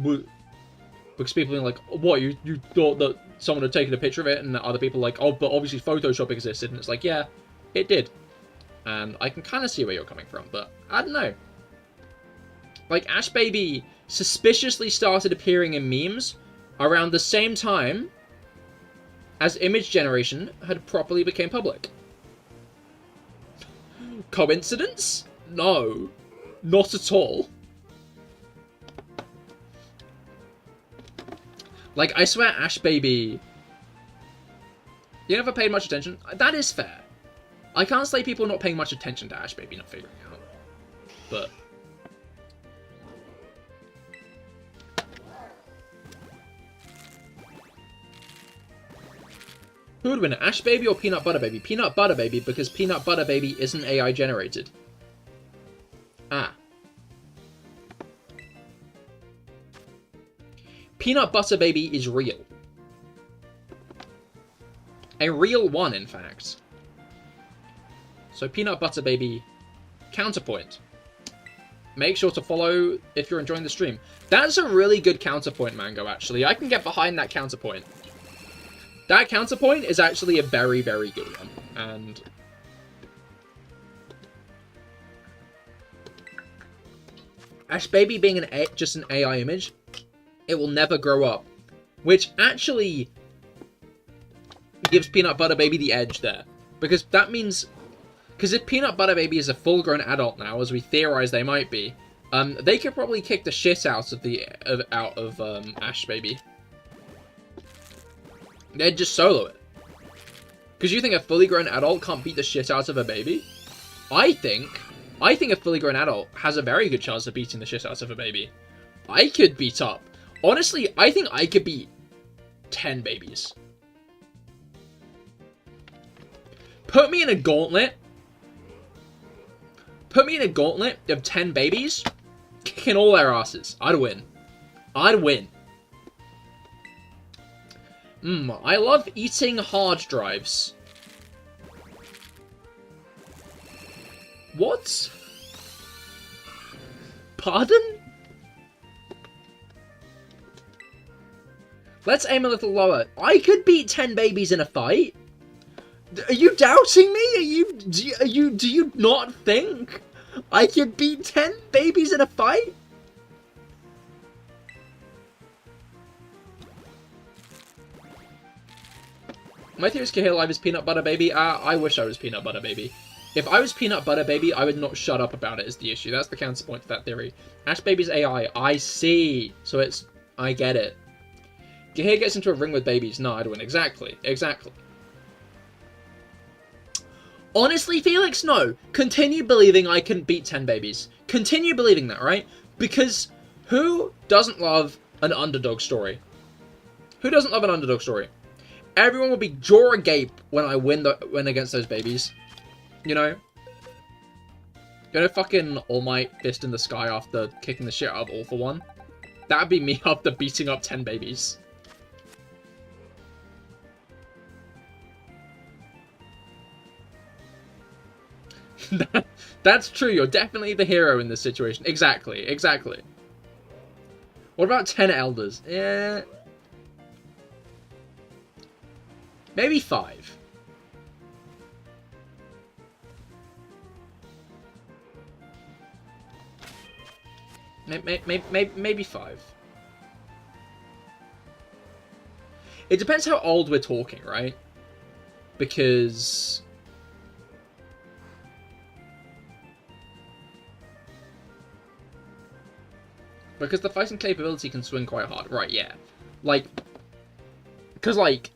Speaker 1: because people are like, what, you thought that someone had taken a picture of it, and other people are like, oh, but obviously Photoshop existed, and it's like, yeah, it did. And I can kind of see where you're coming from, but I don't know. Like, Ash Baby suspiciously started appearing in memes around the same time as image generation had properly became public. Coincidence? No. Not at all. Like, I swear Ash Baby... You never paid much attention? That is fair. I can't say people not paying much attention to Ash Baby not figuring it out. But... Who would win, Ash Baby or Peanut Butter Baby? Peanut Butter Baby, because Peanut Butter Baby isn't AI generated. Ah. Peanut Butter Baby is real. A real one, in fact. So Peanut Butter Baby, counterpoint. Make sure to follow if you're enjoying the stream. That's a really good counterpoint, Mango, actually. I can get behind that counterpoint. That counterpoint is actually a very, very good one. And Ash Baby being just an AI image, it will never grow up. Which actually gives Peanut Butter Baby the edge there. Because that means... Because if Peanut Butter Baby is a full-grown adult now, as we theorize they might be, they could probably kick the shit out of Ash Baby. They'd just solo it. Because you think a fully grown adult can't beat the shit out of a baby? I think a fully grown adult has a very good chance of beating the shit out of a baby. I could beat up. Honestly, I think I could beat 10 babies. Put me in a gauntlet. Put me in a gauntlet of 10 babies, kicking all their asses. I'd win. I'd win. I love eating hard drives. What? Pardon? Let's aim a little lower. I could beat 10 babies in a fight. Are you doubting me? Do you not think I could beat 10 babies in a fight? My theory is CahirLIVE is Peanut Butter Baby. I wish I was Peanut Butter Baby. If I was Peanut Butter Baby, I would not shut up about it is the issue. That's the counterpoint to that theory. Ash Baby's AI. I see. So it's... I get it. Cahir gets into a ring with babies. No, I'd win. Exactly. Exactly. Honestly, Felix, no. Continue believing I can beat 10 babies. Continue believing that, right? Because who doesn't love an underdog story? Who doesn't love an underdog story? Everyone will be jaw agape when I win against those babies. You know? You know, fucking All Might fist in the sky after kicking the shit out of All for One? That'd be me after beating up 10 babies. That's true, you're definitely the hero in this situation. Exactly, exactly. What about 10 elders? Yeah. Maybe 5. Maybe 5. It depends how old we're talking, right? Because... Because the fighting capability can swing quite hard. Right, yeah. Like... Because, like...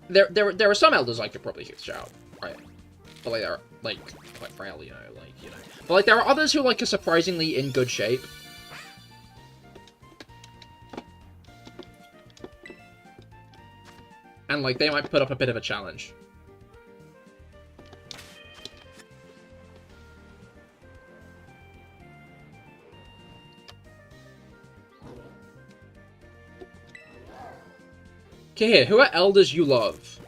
Speaker 1: There are some elders I could probably kick out, right? But, like, they're, like, quite frail, you know, like, you know. But, like, there are others who, like, are surprisingly in good shape. And, like, they might put up a bit of a challenge. Cahir, who are elders you love?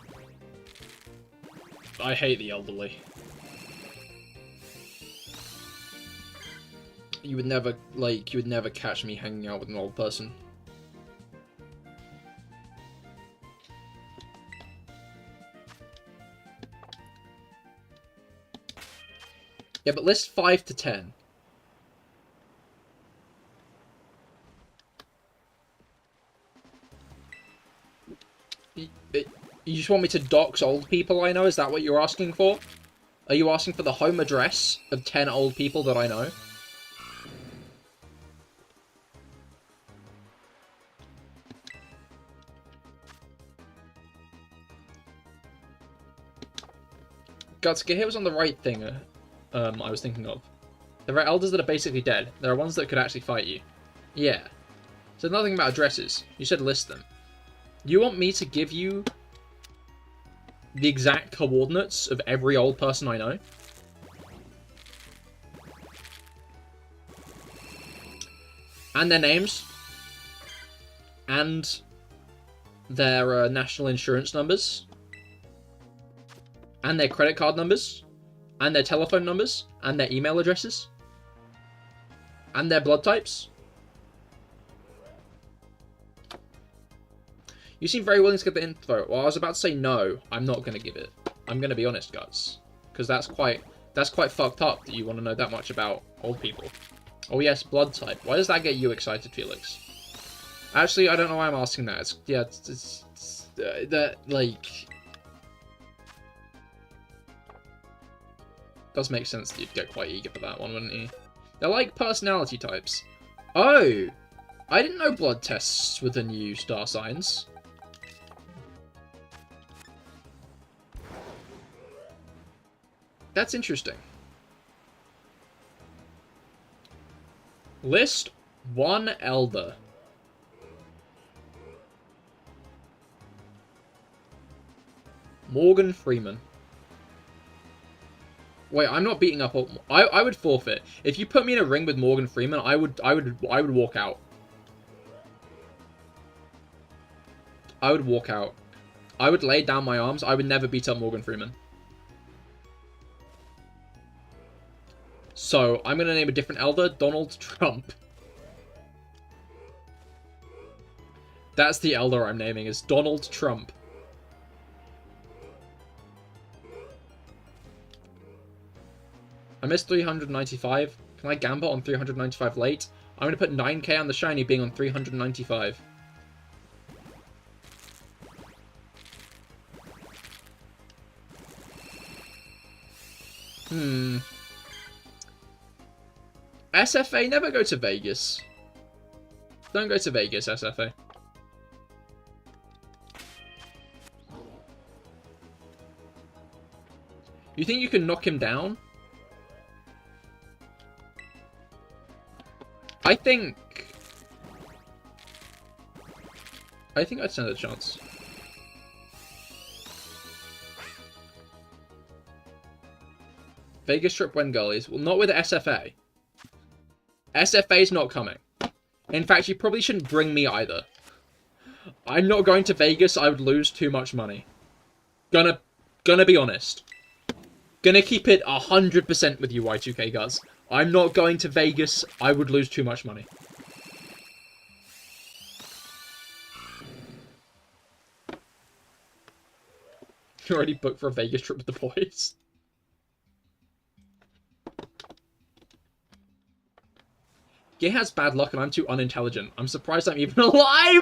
Speaker 1: I hate the elderly. You would never, like, you would never catch me hanging out with an old person. Yeah, but list 5 to 10. You just want me to dox old people I know? Is that what you're asking for? Are you asking for the home address of 10 old people that I know? Guts, Cahir was on the right thing I was thinking of. There are elders that are basically dead. There are ones that could actually fight you. Yeah. So nothing about addresses. You said list them. You want me to give you the exact coordinates of every old person I know? And their names? And their national insurance numbers? And their credit card numbers? And their telephone numbers? And their email addresses? And their blood types? You seem very willing to give the info. Well, I was about to say no. I'm not going to give it. I'm going to be honest, guys. Because that's quite fucked up that you want to know that much about old people. Oh yes, blood type. Why does that get you excited, Felix? Actually, I don't know why I'm asking that. That, like... Does make sense that you'd get quite eager for that one, wouldn't you? They're like personality types. Oh! I didn't know blood tests were the new star signs. That's interesting. List 1 Elder. Morgan Freeman. Wait, I'm not beating up. I would forfeit. If you put me in a ring with Morgan Freeman, I would walk out. I would walk out. I would lay down my arms. I would never beat up Morgan Freeman. So, I'm going to name a different elder, Donald Trump. That's the elder I'm naming, is Donald Trump. I missed 395. Can I gamble on 395 late? I'm going to put 9k on the shiny being on 395. SFA, never go to Vegas. Don't go to Vegas, SFA. You think you can knock him down? I think I'd stand a chance. Vegas trip when girlies. Well, not with SFA. SFA's not coming. In fact, you probably shouldn't bring me either. I'm not going to Vegas. I would lose too much money. Gonna be honest. Gonna keep it 100% with you, Y2K guys. I'm not going to Vegas. I would lose too much money. You're already booked for a Vegas trip with the boys. Gay has bad luck and I'm too unintelligent. I'm surprised I'm even alive!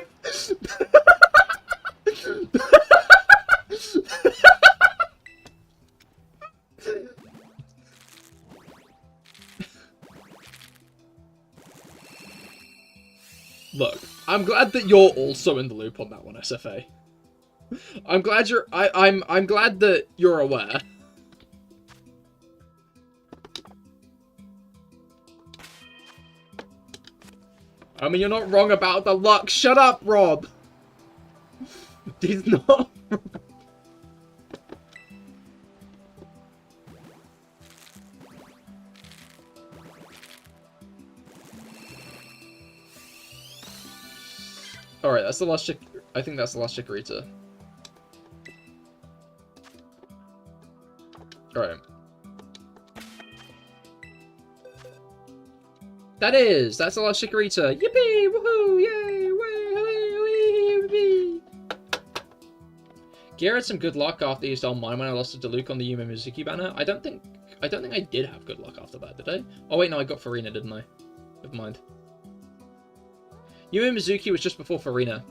Speaker 1: Look, I'm glad that you're also in the loop on that one, SFA. I'm glad you're I'm glad that you're aware. I mean, you're not wrong about the luck. Shut up, Rob. He's not. Alright, that's the last chick. I think that's the last Chikorita. Alright. That's the last Chikorita. Yippee! Woohoo! Yay! Wee! Gear had some good luck after he stole mine when I lost to Diluc on the Yume Mizuki banner. I don't think I did have good luck after that, did I? Oh wait, no, I got Farina, didn't I? Never mind. Yume Mizuki was just before Farina.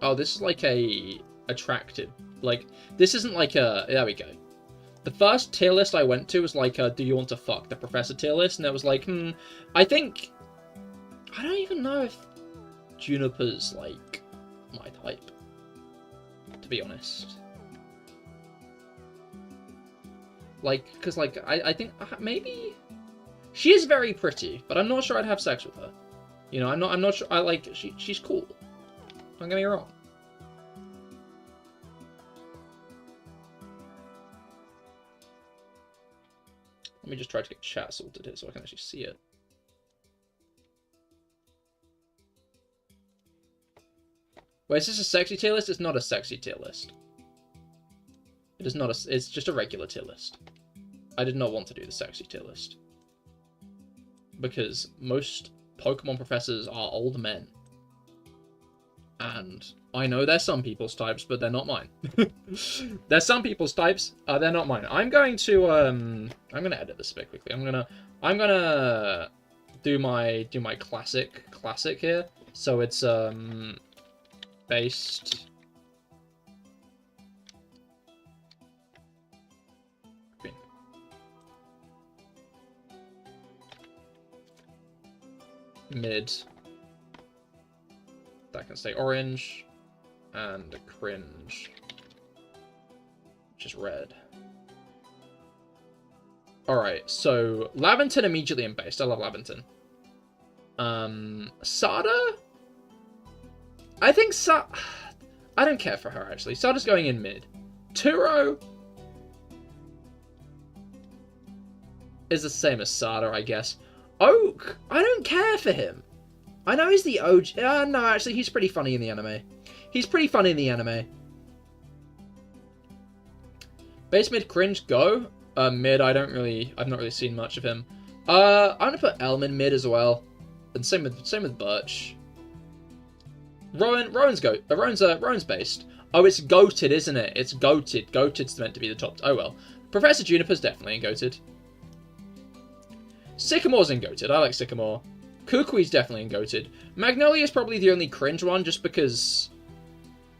Speaker 1: Oh, this is like a attractive, like, this isn't like a, there we go. The first tier list I went to was like a, do you want to fuck the professor tier list, and it was like, I think, I don't even know if Juniper's like my type, to be honest. Like, because, like, I think maybe... She is very pretty, but I'm not sure I'd have sex with her. You know, I'm not sure, she's cool. Don't get me wrong. Let me just try to get chat sorted here so I can actually see it. Wait, is this a sexy tier list? It's not a sexy tier list. It is not it's just a regular tier list. I did not want to do the sexy tier list. Because most Pokemon professors are old men. And I know they're some people's types, but they're not mine. They're some people's types, they're not mine. I'm going to edit this a bit quickly. I'm gonna do my classic here. So it's based mid. That can stay orange, and cringe, which is red. Alright, so Laventon immediately in base. I love Laventon. Sada? I think I don't care for her, actually. Sada's going in mid. Turo is the same as Sada, I guess. Oak, I don't care for him. I know he's the OG. No, actually, he's pretty funny in the anime. He's pretty funny in the anime. Base mid cringe go. Mid, I've not really seen much of him. I'm gonna put Elm in mid as well, and same with Birch. Rowan's based. Oh, it's goated, isn't it? It's goated. Goated's meant to be the top. Oh well. Professor Juniper's definitely in goated. Sycamore's in goated. I like Sycamore. Kukui's definitely in goated. Magnolia's probably the only cringe one, just because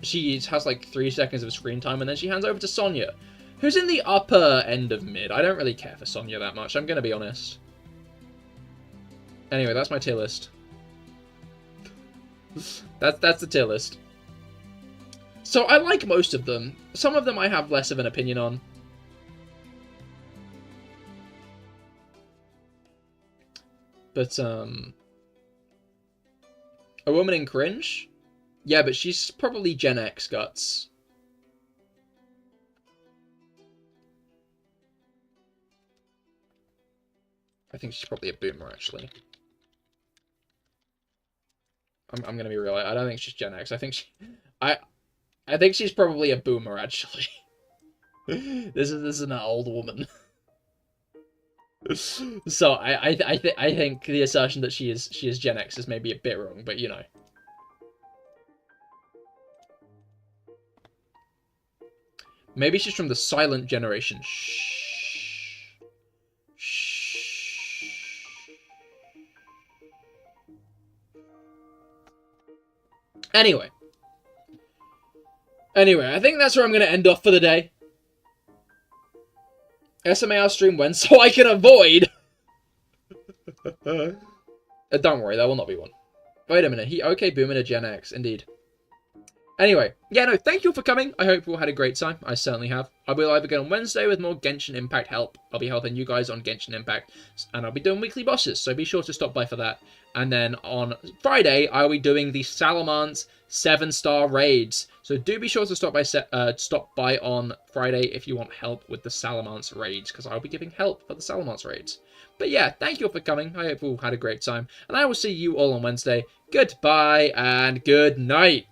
Speaker 1: she has like 3 seconds of screen time, and then she hands over to Sonya, who's in the upper end of mid. I don't really care for Sonya that much, I'm gonna be honest. Anyway, that's my tier list. That's the tier list. So I like most of them. Some of them I have less of an opinion on. But, a woman in cringe? Yeah, but she's probably Gen X guts. I think she's probably a boomer, actually. I'm gonna be real. I don't think she's Gen X. I think she's probably a boomer, actually. This is an old woman. So I think the assertion that she is Gen X is maybe a bit wrong, but you know. Maybe she's from the silent generation. Shh. Shh. Anyway, I think that's where I'm going to end off for the day. SMAR stream when, so I can avoid. Don't worry, there will not be one. Wait a minute, okay, booming a Gen X, indeed. Anyway, yeah, no, thank you for coming. I hope you all had a great time. I certainly have. I'll be live again on Wednesday with more Genshin Impact help. I'll be helping you guys on Genshin Impact, and I'll be doing weekly bosses, so be sure to stop by for that. And then on Friday, I'll be doing the Salamence 7-star raids. So do be sure to stop by on Friday if you want help with the Salamence raids, because I'll be giving help for the Salamence raids. But yeah, thank you all for coming. I hope you all had a great time, and I will see you all on Wednesday. Goodbye and good night.